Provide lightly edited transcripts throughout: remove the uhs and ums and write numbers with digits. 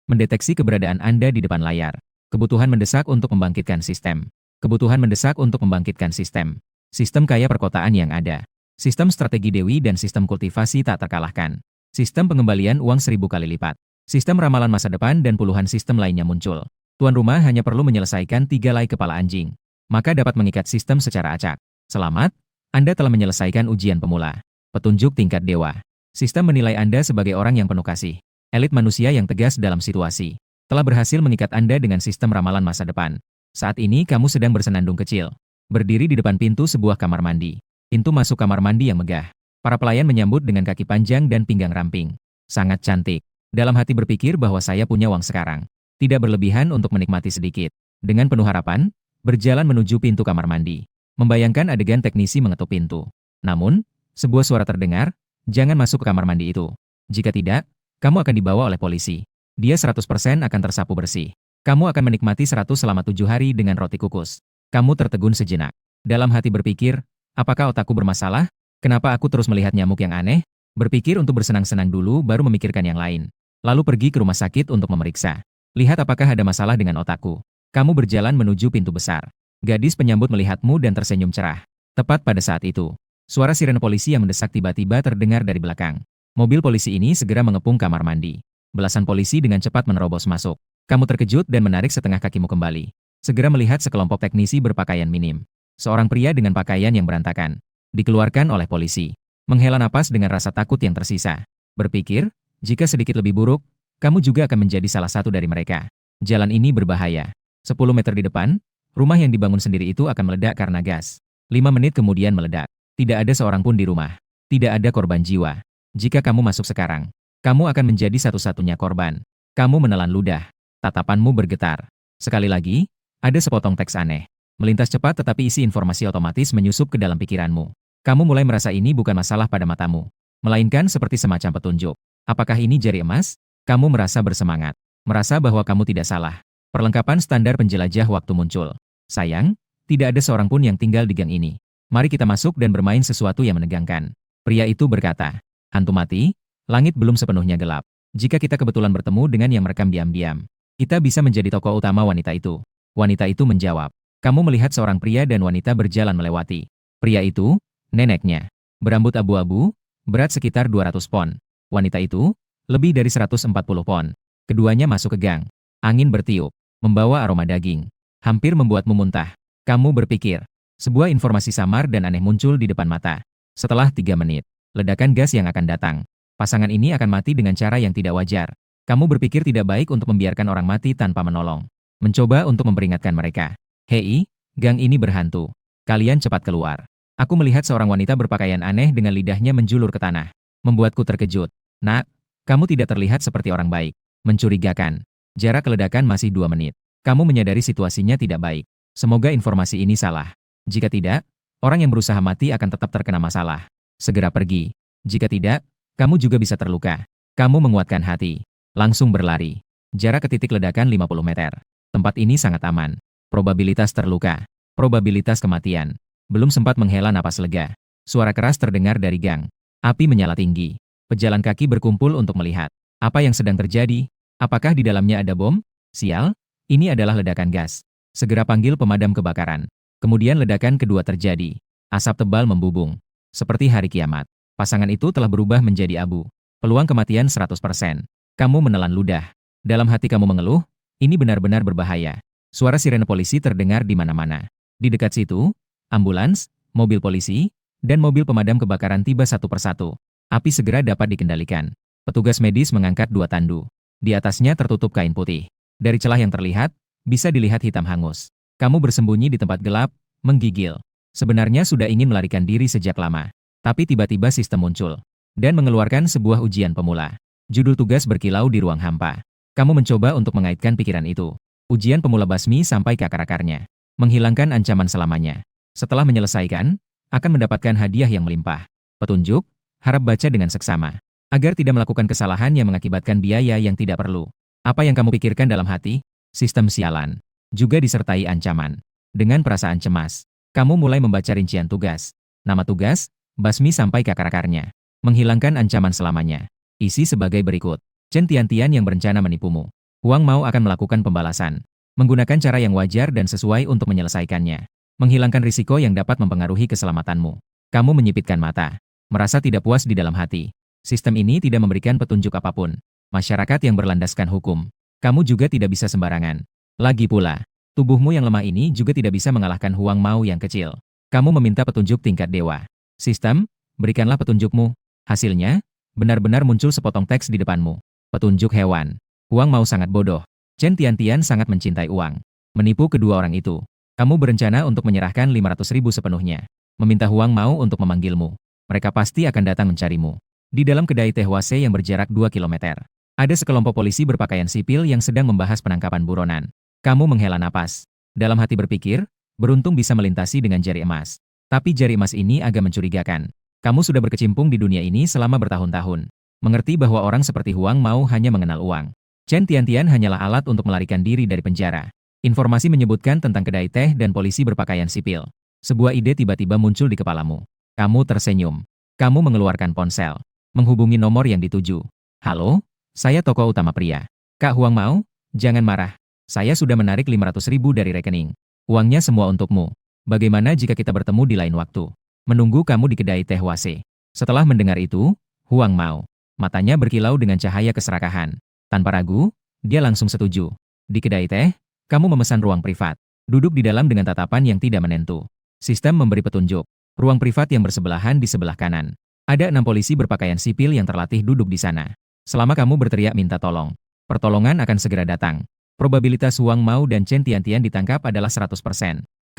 Mendeteksi keberadaan Anda di depan layar. Kebutuhan mendesak untuk membangkitkan sistem. Kebutuhan mendesak untuk membangkitkan sistem. Sistem kaya perkotaan yang ada. Sistem strategi Dewi dan sistem kultivasi tak terkalahkan. Sistem pengembalian uang 1000 kali lipat. Sistem ramalan masa depan dan puluhan sistem lainnya muncul. Tuan rumah hanya perlu menyelesaikan 3 helai kepala anjing. Maka dapat mengikat sistem secara acak. Selamat, Anda telah menyelesaikan ujian pemula. Petunjuk tingkat dewa. Sistem menilai Anda sebagai orang yang penuh kasih. Elit manusia yang tegas dalam situasi. Telah berhasil mengikat Anda dengan sistem ramalan masa depan. Saat ini kamu sedang bersenandung kecil. Berdiri di depan pintu sebuah kamar mandi. Pintu masuk kamar mandi yang megah. Para pelayan menyambut dengan kaki panjang dan pinggang ramping. Sangat cantik. Dalam hati berpikir bahwa saya punya uang sekarang. Tidak berlebihan untuk menikmati sedikit. Dengan penuh harapan, berjalan menuju pintu kamar mandi. Membayangkan adegan teknisi mengetuk pintu. Namun, sebuah suara terdengar, jangan masuk ke kamar mandi itu. Jika tidak, kamu akan dibawa oleh polisi. Dia 100% akan tersapu bersih. Kamu akan menikmati 100 selama 7 hari dengan roti kukus. Kamu tertegun sejenak. Dalam hati berpikir, apakah otakku bermasalah? Kenapa aku terus melihat nyamuk yang aneh? Berpikir untuk bersenang-senang dulu baru memikirkan yang lain. Lalu pergi ke rumah sakit untuk memeriksa. Lihat apakah ada masalah dengan otakku. Kamu berjalan menuju pintu besar. Gadis penyambut melihatmu dan tersenyum cerah. Tepat pada saat itu, suara sirene polisi yang mendesak tiba-tiba terdengar dari belakang. Mobil polisi ini segera mengepung kamar mandi. Belasan polisi dengan cepat menerobos masuk. Kamu terkejut dan menarik setengah kakimu kembali. Segera melihat sekelompok teknisi berpakaian minim. Seorang pria dengan pakaian yang berantakan. Dikeluarkan oleh polisi. Menghela napas dengan rasa takut yang tersisa. Berpikir, jika sedikit lebih buruk, kamu juga akan menjadi salah satu dari mereka. Jalan ini berbahaya. 10 meter di depan, rumah yang dibangun sendiri itu akan meledak karena gas. 5 menit kemudian meledak. Tidak ada seorang pun di rumah. Tidak ada korban jiwa. Jika kamu masuk sekarang, kamu akan menjadi satu-satunya korban. Kamu menelan ludah. Tatapanmu bergetar. Sekali lagi, ada sepotong teks aneh. Melintas cepat tetapi isi informasi otomatis menyusup ke dalam pikiranmu. Kamu mulai merasa ini bukan masalah pada matamu, melainkan seperti semacam petunjuk. Apakah ini jari emas? Kamu merasa bersemangat. Merasa bahwa kamu tidak salah. Perlengkapan standar penjelajah waktu muncul. Sayang, tidak ada seorang pun yang tinggal di gang ini. Mari kita masuk dan bermain sesuatu yang menegangkan. Pria itu berkata, hantu mati, langit belum sepenuhnya gelap. Jika kita kebetulan bertemu dengan yang merekam diam-diam, kita bisa menjadi tokoh utama wanita itu. Wanita itu menjawab, kamu melihat seorang pria dan wanita berjalan melewati. Pria itu, neneknya. Berambut abu-abu, berat sekitar 200 pon. Wanita itu, lebih dari 140 pon. Keduanya masuk ke gang. Angin bertiup, membawa aroma daging. Hampir membuatmu muntah. Kamu berpikir. Sebuah informasi samar dan aneh muncul di depan mata. Setelah 3 menit, ledakan gas yang akan datang. Pasangan ini akan mati dengan cara yang tidak wajar. Kamu berpikir tidak baik untuk membiarkan orang mati tanpa menolong. Mencoba untuk memperingatkan mereka. Hei, gang ini berhantu. Kalian cepat keluar. Aku melihat seorang wanita berpakaian aneh dengan lidahnya menjulur ke tanah. Membuatku terkejut. Nak, kamu tidak terlihat seperti orang baik. Mencurigakan. Jarak ledakan masih 2 menit. Kamu menyadari situasinya tidak baik. Semoga informasi ini salah. Jika tidak, orang yang berusaha mati akan tetap terkena masalah. Segera pergi. Jika tidak, kamu juga bisa terluka. Kamu menguatkan hati. Langsung berlari. Jarak ke titik ledakan 50 meter. Tempat ini sangat aman. Probabilitas terluka. Probabilitas kematian. Belum sempat menghela napas lega. Suara keras terdengar dari gang. Api menyala tinggi. Pejalan kaki berkumpul untuk melihat. Apa yang sedang terjadi? Apakah di dalamnya ada bom? Sial, ini adalah ledakan gas. Segera panggil pemadam kebakaran. Kemudian ledakan kedua terjadi. Asap tebal membubung. Seperti hari kiamat. Pasangan itu telah berubah menjadi abu. Peluang kematian 100%. Kamu menelan ludah. Dalam hati kamu mengeluh, ini benar-benar berbahaya. Suara sirene polisi terdengar di mana-mana. Di dekat situ, ambulans, mobil polisi, dan mobil pemadam kebakaran tiba satu persatu. Api segera dapat dikendalikan. Petugas medis mengangkat 2 tandu. Di atasnya tertutup kain putih. Dari celah yang terlihat, bisa dilihat hitam hangus. Kamu bersembunyi di tempat gelap, menggigil. Sebenarnya sudah ingin melarikan diri sejak lama. Tapi tiba-tiba sistem muncul. Dan mengeluarkan sebuah ujian pemula. Judul tugas berkilau di ruang hampa. Kamu mencoba untuk mengaitkan pikiran itu. Ujian pemula basmi sampai ke akar-akarnya. Menghilangkan ancaman selamanya. Setelah menyelesaikan, akan mendapatkan hadiah yang melimpah. Petunjuk, harap baca dengan seksama. Agar tidak melakukan kesalahan yang mengakibatkan biaya yang tidak perlu. Apa yang kamu pikirkan dalam hati? Sistem sialan. Juga disertai ancaman. Dengan perasaan cemas, kamu mulai membaca rincian tugas. Nama tugas, basmi sampai ke akar-akarnya. Menghilangkan ancaman selamanya. Isi sebagai berikut. Chen Tiantian yang berencana menipumu. Huang Mao akan melakukan pembalasan. Menggunakan cara yang wajar dan sesuai untuk menyelesaikannya. Menghilangkan risiko yang dapat mempengaruhi keselamatanmu. Kamu menyipitkan mata. Merasa tidak puas di dalam hati. Sistem ini tidak memberikan petunjuk apapun. Masyarakat yang berlandaskan hukum. Kamu juga tidak bisa sembarangan. Lagi pula, tubuhmu yang lemah ini juga tidak bisa mengalahkan Huang Mao yang kecil. Kamu meminta petunjuk tingkat dewa. Sistem, berikanlah petunjukmu. Hasilnya, benar-benar muncul sepotong teks di depanmu. Petunjuk hewan. Huang Mao sangat bodoh. Chen Tiantian sangat mencintai uang. Menipu kedua orang itu. Kamu berencana untuk menyerahkan 500.000 sepenuhnya. Meminta Huang Mao untuk memanggilmu. Mereka pasti akan datang mencarimu. Di dalam kedai teh Wase yang berjarak 2 kilometer. Ada sekelompok polisi berpakaian sipil yang sedang membahas penangkapan buronan. Kamu menghela napas. Dalam hati berpikir, beruntung bisa melintasi dengan jari emas. Tapi jari emas ini agak mencurigakan. Kamu sudah berkecimpung di dunia ini selama bertahun-tahun. Mengerti bahwa orang seperti Huang Mao hanya mengenal uang. Chen Tiantian hanyalah alat untuk melarikan diri dari penjara. Informasi menyebutkan tentang kedai teh dan polisi berpakaian sipil. Sebuah ide tiba-tiba muncul di kepalamu. Kamu tersenyum. Kamu mengeluarkan ponsel. Menghubungi nomor yang dituju. Halo, saya tokoh utama pria. Kak Huang Mao, jangan marah. Saya sudah menarik 500.000 dari rekening. Uangnya semua untukmu. Bagaimana jika kita bertemu di lain waktu? Menunggu kamu di kedai teh Wase. Setelah mendengar itu, Huang Mao. Matanya berkilau dengan cahaya keserakahan. Tanpa ragu, dia langsung setuju. Di kedai teh, kamu memesan ruang privat. Duduk di dalam dengan tatapan yang tidak menentu. Sistem memberi petunjuk. Ruang privat yang bersebelahan di sebelah kanan. Ada 6 polisi berpakaian sipil yang terlatih duduk di sana. Selama kamu berteriak minta tolong, pertolongan akan segera datang. Probabilitas Huang Mao dan Chen Tiantian ditangkap adalah 100%.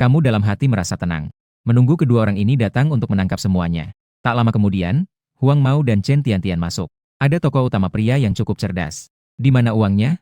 Kamu dalam hati merasa tenang. Menunggu kedua orang ini datang untuk menangkap semuanya. Tak lama kemudian, Huang Mao dan Chen Tiantian masuk. Ada tokoh utama pria yang cukup cerdas. Di mana uangnya?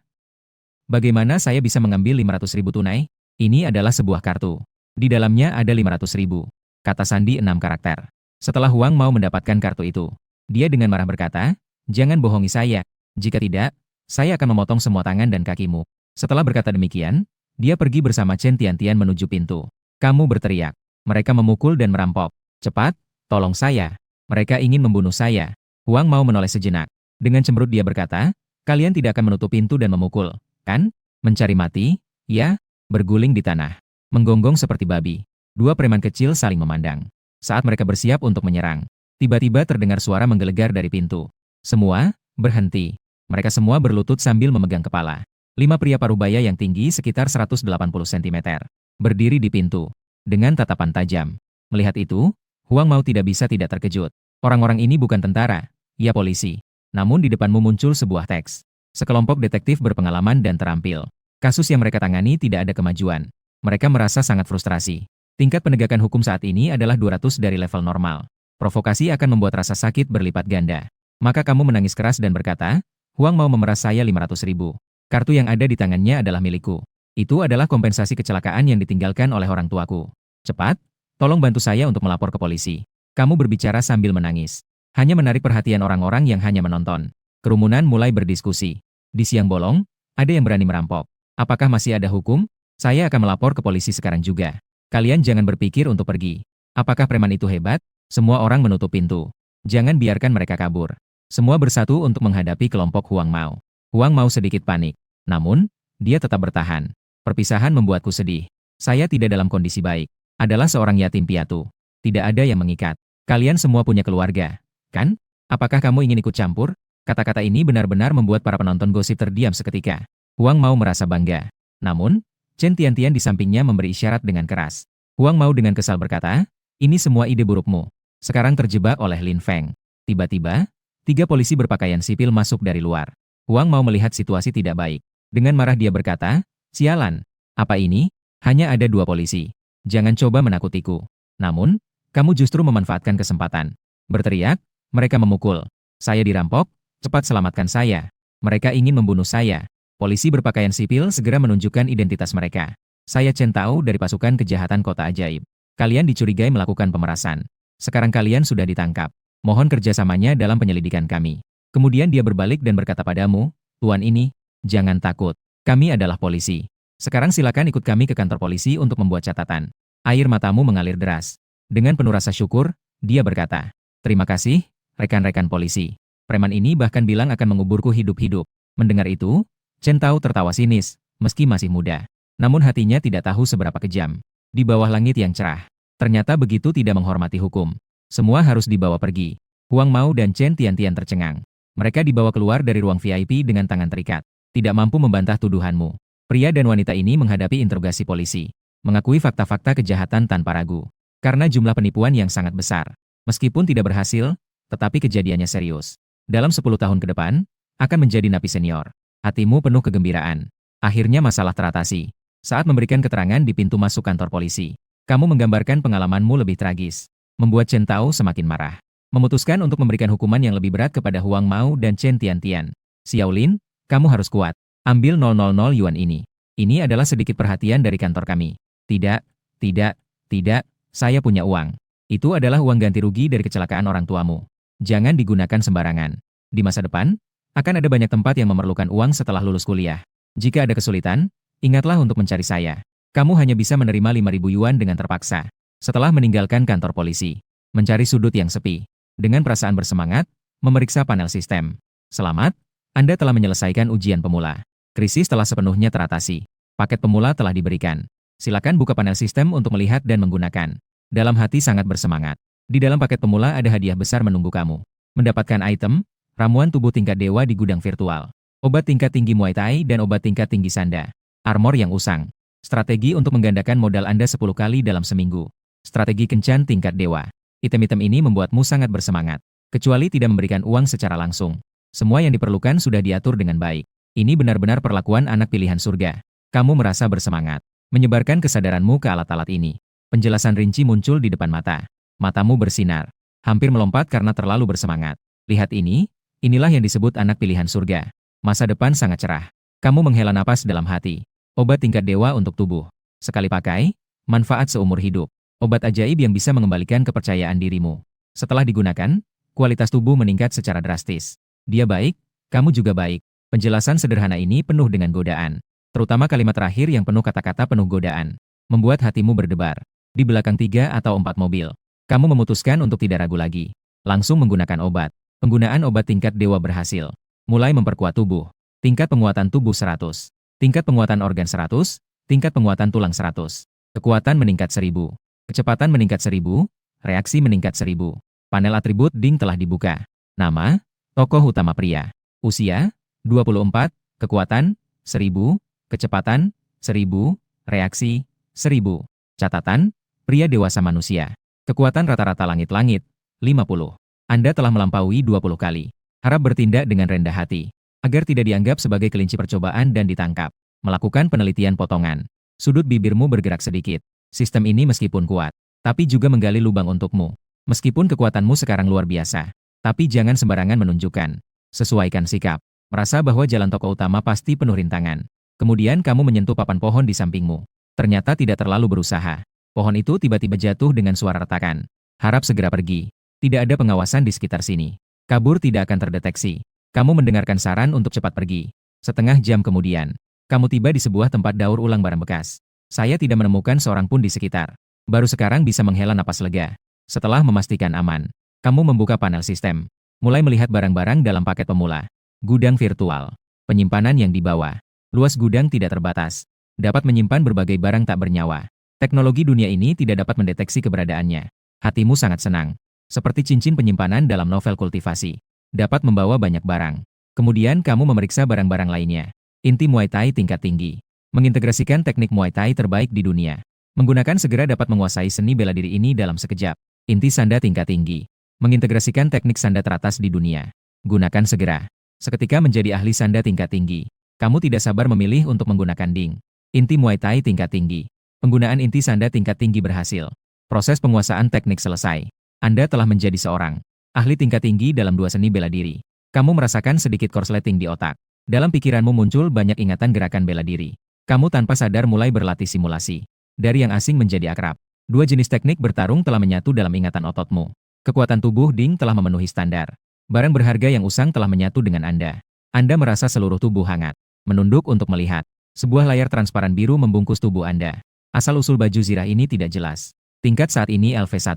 Bagaimana saya bisa mengambil 500.000 tunai? Ini adalah sebuah kartu. Di dalamnya ada 500.000. Kata sandi 6 karakter. Setelah Huang Mao mendapatkan kartu itu, dia dengan marah berkata, jangan bohongi saya. Jika tidak, saya akan memotong semua tangan dan kakimu. Setelah berkata demikian, dia pergi bersama Chen Tiantian menuju pintu. Kamu berteriak. Mereka memukul dan merampok. Cepat, tolong saya. Mereka ingin membunuh saya. Huang Mao menoleh sejenak. Dengan cemberut dia berkata, kalian tidak akan menutup pintu dan memukul, kan? Mencari mati? Ya, berguling di tanah. Menggonggong seperti babi. Dua preman kecil saling memandang. Saat mereka bersiap untuk menyerang, tiba-tiba terdengar suara menggelegar dari pintu. Semua berhenti. Mereka semua berlutut sambil memegang kepala. 5 pria parubaya yang tinggi sekitar 180 cm. Berdiri di pintu. Dengan tatapan tajam. Melihat itu, Huang Mao tidak bisa tidak terkejut. Orang-orang ini bukan tentara, ya polisi. Namun di depanmu muncul sebuah teks. Sekelompok detektif berpengalaman dan terampil. Kasus yang mereka tangani tidak ada kemajuan. Mereka merasa sangat frustrasi. Tingkat penegakan hukum saat ini adalah 200 dari level normal. Provokasi akan membuat rasa sakit berlipat ganda. Maka kamu menangis keras dan berkata, Huang Mao memeras saya 500.000. Kartu yang ada di tangannya adalah milikku. Itu adalah kompensasi kecelakaan yang ditinggalkan oleh orang tuaku. Cepat, tolong bantu saya untuk melapor ke polisi. Kamu berbicara sambil menangis. Hanya menarik perhatian orang-orang yang hanya menonton. Kerumunan mulai berdiskusi. Di siang bolong, ada yang berani merampok. Apakah masih ada hukum? Saya akan melapor ke polisi sekarang juga. Kalian jangan berpikir untuk pergi. Apakah preman itu hebat? Semua orang menutup pintu. Jangan biarkan mereka kabur. Semua bersatu untuk menghadapi kelompok Huang Mao. Huang Mao sedikit panik. Namun, dia tetap bertahan. Perpisahan membuatku sedih. Saya tidak dalam kondisi baik. Adalah seorang yatim piatu. Tidak ada yang mengikat. Kalian semua punya keluarga, kan? Apakah kamu ingin ikut campur? Kata-kata ini benar-benar membuat para penonton gosip terdiam seketika. Huang Mao merasa bangga. Namun, Chen Tiantian di sampingnya memberi isyarat dengan keras. Huang Mao dengan kesal berkata, ini semua ide burukmu. Sekarang terjebak oleh Lin Feng. Tiba-tiba, 3 polisi berpakaian sipil masuk dari luar. Huang Mao melihat situasi tidak baik. Dengan marah dia berkata, sialan. Apa ini? Hanya ada 2 polisi. Jangan coba menakutiku. Namun, kamu justru memanfaatkan kesempatan. Berteriak, mereka memukul. Saya dirampok, cepat selamatkan saya. Mereka ingin membunuh saya. Polisi berpakaian sipil segera menunjukkan identitas mereka. Saya Chen Tao dari pasukan kejahatan kota ajaib. Kalian dicurigai melakukan pemerasan. Sekarang kalian sudah ditangkap. Mohon kerjasamanya dalam penyelidikan kami. Kemudian dia berbalik dan berkata padamu, Tuan ini, jangan takut. Kami adalah polisi. Sekarang silakan ikut kami ke kantor polisi untuk membuat catatan. Air matamu mengalir deras. Dengan penuh rasa syukur, dia berkata, terima kasih, rekan-rekan polisi. Preman ini bahkan bilang akan menguburku hidup-hidup. Mendengar itu, Chen Tao tertawa sinis, meski masih muda. Namun hatinya tidak tahu seberapa kejam. Di bawah langit yang cerah, ternyata begitu tidak menghormati hukum. Semua harus dibawa pergi. Huang Mao dan Chen Tiantian tercengang. Mereka dibawa keluar dari ruang VIP dengan tangan terikat. Tidak mampu membantah tuduhanmu. Pria dan wanita ini menghadapi interogasi polisi. Mengakui fakta-fakta kejahatan tanpa ragu. Karena jumlah penipuan yang sangat besar. Meskipun tidak berhasil, tetapi kejadiannya serius. Dalam 10 tahun ke depan, akan menjadi napi senior. Hatimu penuh kegembiraan. Akhirnya masalah teratasi. Saat memberikan keterangan di pintu masuk kantor polisi, kamu menggambarkan pengalamanmu lebih tragis. Membuat Chen Tao semakin marah. Memutuskan untuk memberikan hukuman yang lebih berat kepada Huang Mao dan Chen Tiantian. Xiaolin, kamu harus kuat. Ambil 000 yuan ini. Ini adalah sedikit perhatian dari kantor kami. Tidak, tidak, saya punya uang. Itu adalah uang ganti rugi dari kecelakaan orang tuamu. Jangan digunakan sembarangan. Di masa depan, akan ada banyak tempat yang memerlukan uang setelah lulus kuliah. Jika ada kesulitan, ingatlah untuk mencari saya. Kamu hanya bisa menerima 5.000 yuan dengan terpaksa. Setelah meninggalkan kantor polisi, mencari sudut yang sepi. Dengan perasaan bersemangat, memeriksa panel sistem. Selamat, Anda telah menyelesaikan ujian pemula. Krisis telah sepenuhnya teratasi. Paket pemula telah diberikan. Silakan buka panel sistem untuk melihat dan menggunakan. Dalam hati sangat bersemangat. Di dalam paket pemula ada hadiah besar menunggu kamu. Mendapatkan item, ramuan tubuh tingkat dewa di gudang virtual. Obat tingkat tinggi Muay Thai dan obat tingkat tinggi Sanda. Armor yang usang. Strategi untuk menggandakan modal Anda 10 kali dalam seminggu. Strategi kencan tingkat dewa. Item-item ini membuatmu sangat bersemangat. Kecuali tidak memberikan uang secara langsung. Semua yang diperlukan sudah diatur dengan baik. Ini benar-benar perlakuan anak pilihan surga. Kamu merasa bersemangat. Menyebarkan kesadaranmu ke alat-alat ini. Penjelasan rinci muncul di depan mata. Matamu bersinar. Hampir melompat karena terlalu bersemangat. Lihat ini, inilah yang disebut anak pilihan surga. Masa depan sangat cerah. Kamu menghela napas dalam hati. Obat tingkat dewa untuk tubuh. Sekali pakai, manfaat seumur hidup. Obat ajaib yang bisa mengembalikan kepercayaan dirimu. Setelah digunakan, kualitas tubuh meningkat secara drastis. Dia baik, kamu juga baik. Penjelasan sederhana ini penuh dengan godaan. Terutama kalimat terakhir yang penuh kata-kata penuh godaan. Membuat hatimu berdebar. Di belakang 3 atau 4 mobil. Kamu memutuskan untuk tidak ragu lagi. Langsung menggunakan obat. Penggunaan obat tingkat dewa berhasil. Mulai memperkuat tubuh. Tingkat penguatan tubuh 100. Tingkat penguatan organ 100. Tingkat penguatan tulang 100. Kekuatan meningkat 1000. Kecepatan meningkat 1000. Reaksi meningkat 1000. Panel atribut Ding telah dibuka. Nama, tokoh utama pria. Usia, 24. Kekuatan, 1000. Kecepatan, 1000, reaksi, 1000. Catatan, pria dewasa manusia. Kekuatan rata-rata langit-langit, 50. Anda telah melampaui 20 kali. Harap bertindak dengan rendah hati. Agar tidak dianggap sebagai kelinci percobaan dan ditangkap. Melakukan penelitian potongan. Sudut bibirmu bergerak sedikit. Sistem ini meskipun kuat, tapi juga menggali lubang untukmu. Meskipun kekuatanmu sekarang luar biasa, tapi jangan sembarangan menunjukkan. Sesuaikan sikap. Merasa bahwa jalan toko utama pasti penuh rintangan. Kemudian kamu menyentuh papan pohon di sampingmu. Ternyata tidak terlalu berusaha. Pohon itu tiba-tiba jatuh dengan suara retakan. Harap segera pergi. Tidak ada pengawasan di sekitar sini. Kabur tidak akan terdeteksi. Kamu mendengarkan saran untuk cepat pergi. Setengah jam kemudian, kamu tiba di sebuah tempat daur ulang barang bekas. Saya tidak menemukan seorang pun di sekitar. Baru sekarang bisa menghela napas lega. Setelah memastikan aman, kamu membuka panel sistem. Mulai melihat barang-barang dalam paket pemula. Gudang virtual. Penyimpanan yang dibawa. Luas gudang tidak terbatas. Dapat menyimpan berbagai barang tak bernyawa. Teknologi dunia ini tidak dapat mendeteksi keberadaannya. Hatimu sangat senang. Seperti cincin penyimpanan dalam novel kultivasi. Dapat membawa banyak barang. Kemudian kamu memeriksa barang-barang lainnya. Inti Muay Thai tingkat tinggi. Mengintegrasikan teknik Muay Thai terbaik di dunia. Menggunakan segera dapat menguasai seni bela diri ini dalam sekejap. Inti Sanda tingkat tinggi. Mengintegrasikan teknik Sanda teratas di dunia. Gunakan segera. Seketika menjadi ahli Sanda tingkat tinggi. Kamu tidak sabar memilih untuk menggunakan Ding. Inti Muay Thai tingkat tinggi. Penggunaan inti Sanda tingkat tinggi berhasil. Proses penguasaan teknik selesai. Anda telah menjadi seorang ahli tingkat tinggi dalam 2 seni bela diri. Kamu merasakan sedikit korsleting di otak. Dalam pikiranmu muncul banyak ingatan gerakan bela diri. Kamu tanpa sadar mulai berlatih simulasi. Dari yang asing menjadi akrab. 2 jenis teknik bertarung telah menyatu dalam ingatan ototmu. Kekuatan tubuh Ding telah memenuhi standar. Barang berharga yang usang telah menyatu dengan Anda. Anda merasa seluruh tubuh hangat. Menunduk untuk melihat. Sebuah layar transparan biru membungkus tubuh Anda. Asal-usul baju zirah ini tidak jelas. Tingkat saat ini LV1.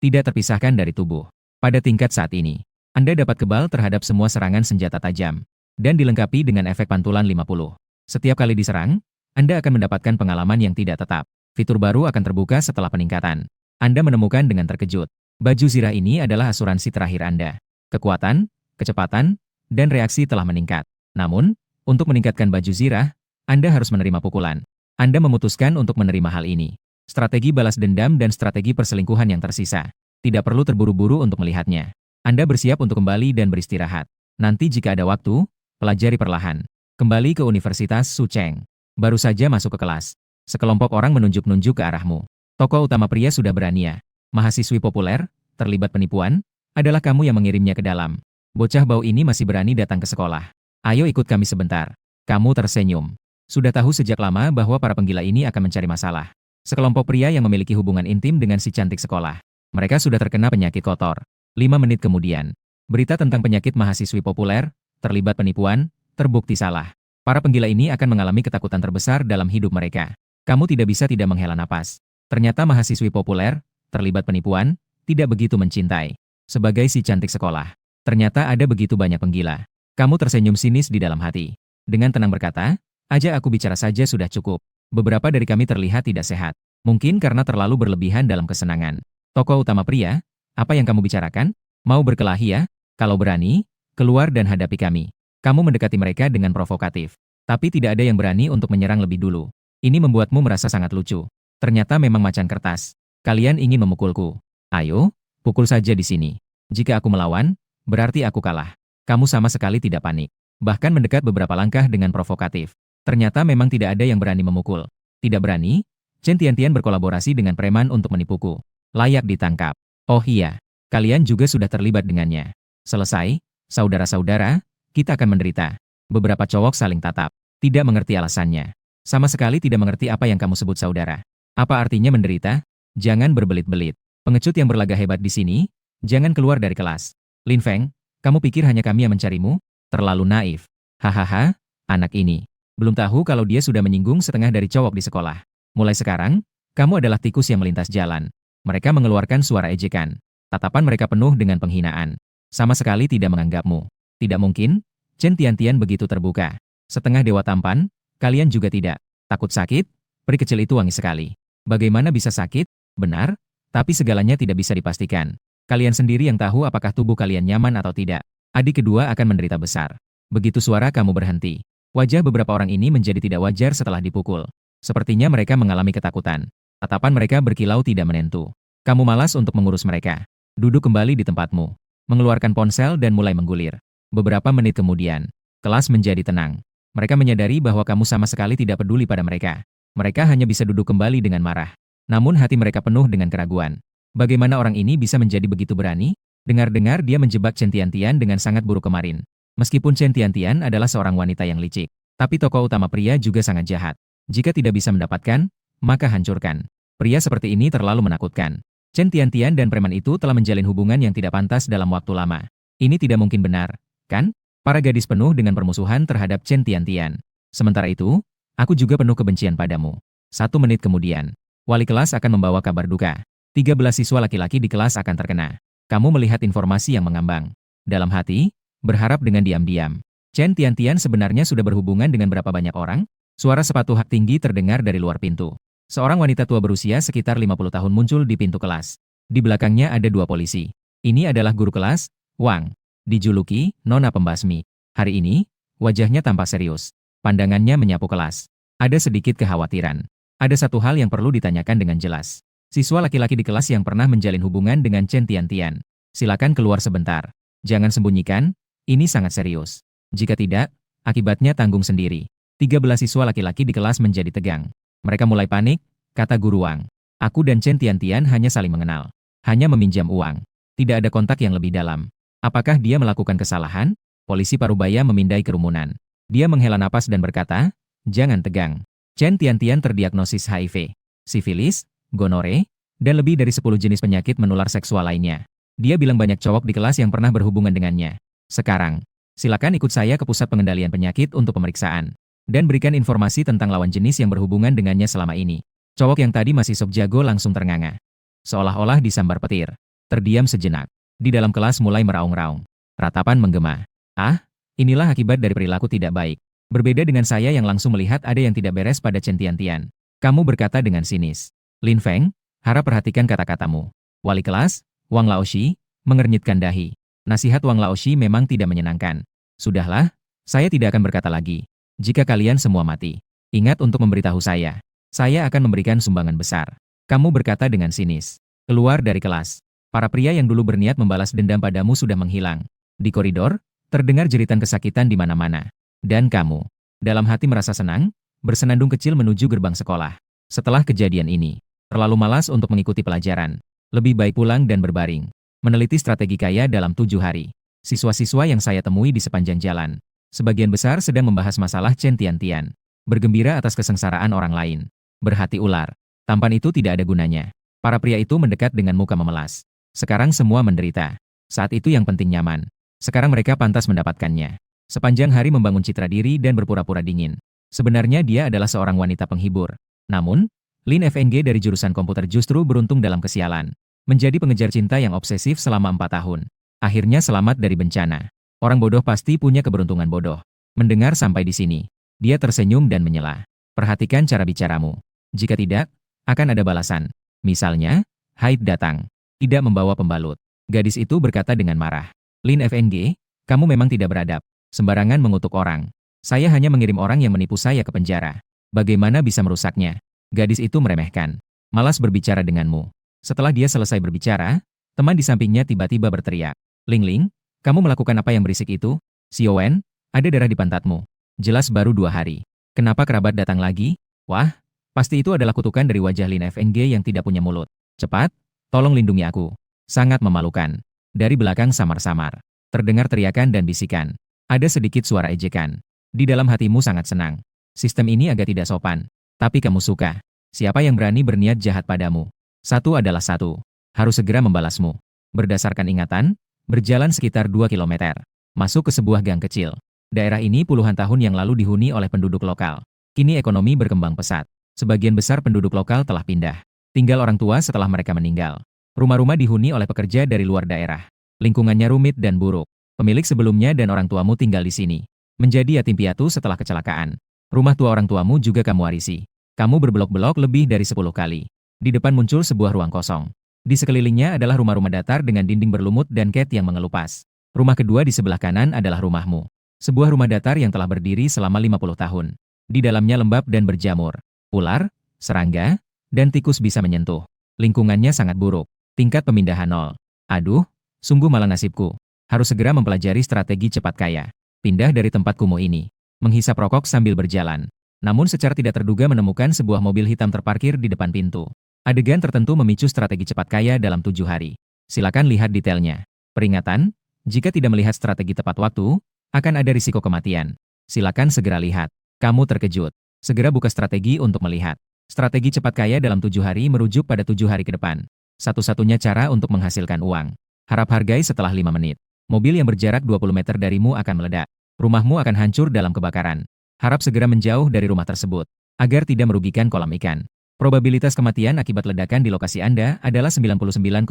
Tidak terpisahkan dari tubuh. Pada tingkat saat ini, Anda dapat kebal terhadap semua serangan senjata tajam. dan dilengkapi dengan efek pantulan 50. Setiap kali diserang, Anda akan mendapatkan pengalaman yang tidak tetap. Fitur baru akan terbuka setelah peningkatan. Anda menemukan dengan terkejut. Baju zirah ini adalah asuransi terakhir Anda. Kekuatan, kecepatan, dan reaksi telah meningkat. Namun, untuk meningkatkan baju zirah, Anda harus menerima pukulan. Anda memutuskan untuk menerima hal ini. Strategi balas dendam dan strategi perselingkuhan yang tersisa. Tidak perlu terburu-buru untuk melihatnya. Anda bersiap untuk kembali dan beristirahat. Nanti jika ada waktu, pelajari perlahan. Kembali ke Universitas Sucheng. Baru saja masuk ke kelas. Sekelompok orang menunjuk-nunjuk ke arahmu. Tokoh utama pria sudah berani ya. Mahasiswi populer, terlibat penipuan, adalah kamu yang mengirimnya ke dalam. Bocah bau ini masih berani datang ke sekolah. Ayo ikut kami sebentar. Kamu tersenyum. Sudah tahu sejak lama bahwa para penggila ini akan mencari masalah. Sekelompok pria yang memiliki hubungan intim dengan si cantik sekolah. Mereka sudah terkena penyakit kotor. 5 menit kemudian, berita tentang penyakit mahasiswi populer, terlibat penipuan, terbukti salah. Para penggila ini akan mengalami ketakutan terbesar dalam hidup mereka. Kamu tidak bisa tidak menghela napas. Ternyata mahasiswi populer, terlibat penipuan, tidak begitu mencintai. Sebagai si cantik sekolah, ternyata ada begitu banyak penggila. Kamu tersenyum sinis di dalam hati. Dengan tenang berkata, ajak aku bicara saja sudah cukup. Beberapa dari kami terlihat tidak sehat. Mungkin karena terlalu berlebihan dalam kesenangan. Tokoh utama pria, apa yang kamu bicarakan? Mau berkelahi ya? Kalau berani, keluar dan hadapi kami. Kamu mendekati mereka dengan provokatif. Tapi tidak ada yang berani untuk menyerang lebih dulu. Ini membuatmu merasa sangat lucu. Ternyata memang macan kertas. Kalian ingin memukulku. Ayo, pukul saja di sini. Jika aku melawan, berarti aku kalah. Kamu sama sekali tidak panik. Bahkan mendekat beberapa langkah dengan provokatif. Ternyata memang tidak ada yang berani memukul. Tidak berani? Chen Tiantian berkolaborasi dengan preman untuk menipuku. Layak ditangkap. Oh iya, kalian juga sudah terlibat dengannya. Selesai, saudara-saudara, kita akan menderita. Beberapa cowok saling tatap. Tidak mengerti alasannya. Sama sekali tidak mengerti apa yang kamu sebut saudara. Apa artinya menderita? Jangan berbelit-belit. Pengecut yang berlaga hebat di sini, jangan keluar dari kelas. Lin Feng, kamu pikir hanya kami yang mencarimu? Terlalu naif. Hahaha, anak ini. Belum tahu kalau dia sudah menyinggung setengah dari cowok di sekolah. Mulai sekarang, kamu adalah tikus yang melintas jalan. Mereka mengeluarkan suara ejekan. Tatapan mereka penuh dengan penghinaan. Sama sekali tidak menganggapmu. Tidak mungkin, Chen Tiantian begitu terbuka. Setengah dewa tampan, kalian juga tidak. Takut sakit? Peri kecil itu wangi sekali. Bagaimana bisa sakit? Benar, tapi segalanya tidak bisa dipastikan. Kalian sendiri yang tahu apakah tubuh kalian nyaman atau tidak. Adik kedua akan menderita besar. Begitu suara kamu berhenti. Wajah beberapa orang ini menjadi tidak wajar setelah dipukul. Sepertinya mereka mengalami ketakutan. Tatapan mereka berkilau tidak menentu. Kamu malas untuk mengurus mereka. Duduk kembali di tempatmu. Mengeluarkan ponsel dan mulai menggulir. Beberapa menit kemudian, kelas menjadi tenang. Mereka menyadari bahwa kamu sama sekali tidak peduli pada mereka. Mereka hanya bisa duduk kembali dengan marah. Namun hati mereka penuh dengan keraguan. Bagaimana orang ini bisa menjadi begitu berani? Dengar-dengar dia menjebak Chen Tiantian dengan sangat buruk kemarin. Meskipun Chen Tiantian adalah seorang wanita yang licik, tapi tokoh utama pria juga sangat jahat. Jika tidak bisa mendapatkan, maka hancurkan. Pria seperti ini terlalu menakutkan. Chen Tiantian dan preman itu telah menjalin hubungan yang tidak pantas dalam waktu lama. Ini tidak mungkin benar, kan? Para gadis penuh dengan permusuhan terhadap Chen Tiantian. Sementara itu, aku juga penuh kebencian padamu. 1 menit kemudian, wali kelas akan membawa kabar duka. 13 siswa laki-laki di kelas akan terkena. Kamu melihat informasi yang mengambang. Dalam hati, berharap dengan diam-diam. Chen Tiantian sebenarnya sudah berhubungan dengan berapa banyak orang? Suara sepatu hak tinggi terdengar dari luar pintu. Seorang wanita tua berusia sekitar 50 tahun muncul di pintu kelas. Di belakangnya ada 2 polisi. Ini adalah guru kelas, Wang. Dijuluki Nona Pembasmi. Hari ini, wajahnya tampak serius. Pandangannya menyapu kelas. Ada sedikit kekhawatiran. Ada satu hal yang perlu ditanyakan dengan jelas. Siswa laki-laki di kelas yang pernah menjalin hubungan dengan Chen Tiantian. Silakan keluar sebentar. Jangan sembunyikan. Ini sangat serius. Jika tidak, akibatnya tanggung sendiri. 13 siswa laki-laki di kelas menjadi tegang. Mereka mulai panik, kata guru Wang. Aku dan Chen Tiantian hanya saling mengenal. Hanya meminjam uang. Tidak ada kontak yang lebih dalam. Apakah dia melakukan kesalahan? Polisi Parubaya memindai kerumunan. Dia menghela napas dan berkata, jangan tegang. Chen Tiantian terdiagnosis HIV, sifilis, gonore, dan lebih dari 10 jenis penyakit menular seksual lainnya. Dia bilang banyak cowok di kelas yang pernah berhubungan dengannya. Sekarang, silakan ikut saya ke pusat pengendalian penyakit untuk pemeriksaan. Dan berikan informasi tentang lawan jenis yang berhubungan dengannya selama ini. Cowok yang tadi masih sok jago langsung ternganga. Seolah-olah disambar petir. Terdiam sejenak. Di dalam kelas mulai meraung-raung. Ratapan menggema. Ah, Inilah akibat dari perilaku tidak baik. Berbeda dengan saya yang langsung melihat ada yang tidak beres pada Chen Tiantian. Kamu berkata dengan sinis. Lin Feng, harap perhatikan kata-katamu. Wali kelas, Wang Laoshi, mengernyitkan dahi. Nasihat Wang Laoshi memang tidak menyenangkan. Sudahlah, saya tidak akan berkata lagi. Jika kalian semua mati, ingat untuk memberitahu saya. Saya akan memberikan sumbangan besar. Kamu berkata dengan sinis. Keluar dari kelas. Para pria yang dulu berniat membalas dendam padamu sudah menghilang. Di koridor, terdengar jeritan kesakitan di mana-mana. Dan kamu, dalam hati merasa senang, bersenandung kecil menuju gerbang sekolah. Setelah kejadian ini, terlalu malas untuk mengikuti pelajaran. Lebih baik pulang dan berbaring. Meneliti strategi kaya dalam 7 hari. Siswa-siswa yang saya temui di sepanjang jalan. Sebagian besar sedang membahas masalah Chen Tiantian. Bergembira atas kesengsaraan orang lain. Berhati ular. Tampan itu tidak ada gunanya. Para pria itu mendekat dengan muka memelas. Sekarang semua menderita. Saat itu yang penting nyaman. Sekarang mereka pantas mendapatkannya. Sepanjang hari membangun citra diri dan berpura-pura dingin. Sebenarnya dia adalah seorang wanita penghibur. Namun, Lin FNG dari jurusan komputer justru beruntung dalam kesialan. Menjadi pengejar cinta yang obsesif selama 4 tahun. Akhirnya selamat dari bencana. Orang bodoh pasti punya keberuntungan bodoh. Mendengar sampai di sini, dia tersenyum dan menyela. Perhatikan cara bicaramu. Jika tidak, akan ada balasan. Misalnya, Haid datang. Tidak membawa pembalut. Gadis itu berkata dengan marah. Lin FNG, kamu memang tidak beradab. Sembarangan mengutuk orang. Saya hanya mengirim orang yang menipu saya ke penjara. Bagaimana bisa merusaknya? Gadis itu meremehkan. Malas berbicara denganmu. Setelah dia selesai berbicara, teman di sampingnya tiba-tiba berteriak. Ling Ling, kamu melakukan apa yang berisik itu? Xiaowen, ada darah di pantatmu. Jelas baru 2 hari. Kenapa kerabat datang lagi? Wah, pasti itu adalah kutukan dari wajah Lin FNG yang tidak punya mulut. Cepat, tolong lindungi aku. Sangat memalukan. Dari belakang samar-samar. Terdengar teriakan dan bisikan. Ada sedikit suara ejekan. Di dalam hatimu sangat senang. Sistem ini agak tidak sopan. Tapi kamu suka. Siapa yang berani berniat jahat padamu? Satu adalah satu. Harus segera membalasmu. Berdasarkan ingatan, berjalan sekitar 2 kilometer. Masuk ke sebuah gang kecil. Daerah ini puluhan tahun yang lalu dihuni oleh penduduk lokal. Kini ekonomi berkembang pesat. Sebagian besar penduduk lokal telah pindah. Tinggal orang tua setelah mereka meninggal. Rumah-rumah dihuni oleh pekerja dari luar daerah. Lingkungannya rumit dan buruk. Pemilik sebelumnya dan orang tuamu tinggal di sini. Menjadi yatim piatu setelah kecelakaan. Rumah tua orang tuamu juga kamu warisi. Kamu berblok-blok lebih dari 10 kali. Di depan muncul sebuah ruang kosong. Di sekelilingnya adalah rumah-rumah datar dengan dinding berlumut dan cat yang mengelupas. Rumah kedua di sebelah kanan adalah rumahmu. Sebuah rumah datar yang telah berdiri selama 50 tahun. Di dalamnya lembab dan berjamur. Ular, serangga, dan tikus bisa menyentuh. Lingkungannya sangat buruk. Tingkat pemindahan 0. Aduh, sungguh malang nasibku. Harus segera mempelajari strategi cepat kaya. Pindah dari tempat kumuh ini. Menghisap rokok sambil berjalan. Namun secara tidak terduga menemukan sebuah mobil hitam terparkir di depan pintu. Adegan tertentu memicu strategi cepat kaya dalam 7 hari. Silakan lihat detailnya. Peringatan, jika tidak melihat strategi tepat waktu, akan ada risiko kematian. Silakan segera lihat. Kamu terkejut. Segera buka strategi untuk melihat. Strategi cepat kaya dalam 7 hari merujuk pada 7 hari ke depan. Satu-satunya cara untuk menghasilkan uang. Harap hargai setelah 5 menit. Mobil yang berjarak 20 meter darimu akan meledak. Rumahmu akan hancur dalam kebakaran. Harap segera menjauh dari rumah tersebut, agar tidak merugikan kolam ikan. Probabilitas kematian akibat ledakan di lokasi Anda adalah 99,9.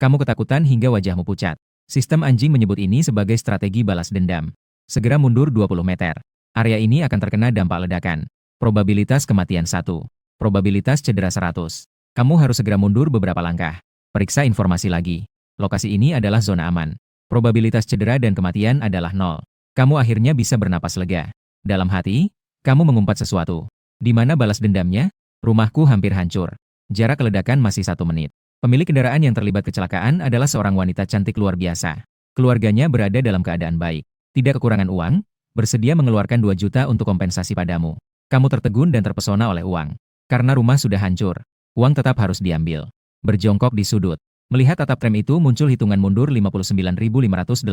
Kamu ketakutan hingga wajahmu pucat. Sistem anjing menyebut ini sebagai strategi balas dendam. Segera mundur 20 meter. Area ini akan terkena dampak ledakan. Probabilitas kematian 1. Probabilitas cedera 100. Kamu harus segera mundur beberapa langkah. Periksa informasi lagi. Lokasi ini adalah zona aman. Probabilitas cedera dan kematian adalah 0. Kamu akhirnya bisa bernapas lega. Dalam hati, kamu mengumpat sesuatu. Di mana balas dendamnya? Rumahku hampir hancur. Jarak ledakan masih 1 menit. Pemilik kendaraan yang terlibat kecelakaan adalah seorang wanita cantik luar biasa. Keluarganya berada dalam keadaan baik. Tidak kekurangan uang, bersedia mengeluarkan 2 juta untuk kompensasi padamu. Kamu tertegun dan terpesona oleh uang. Karena rumah sudah hancur, uang tetap harus diambil. Berjongkok di sudut. Melihat atap tram itu muncul hitungan mundur 59.585.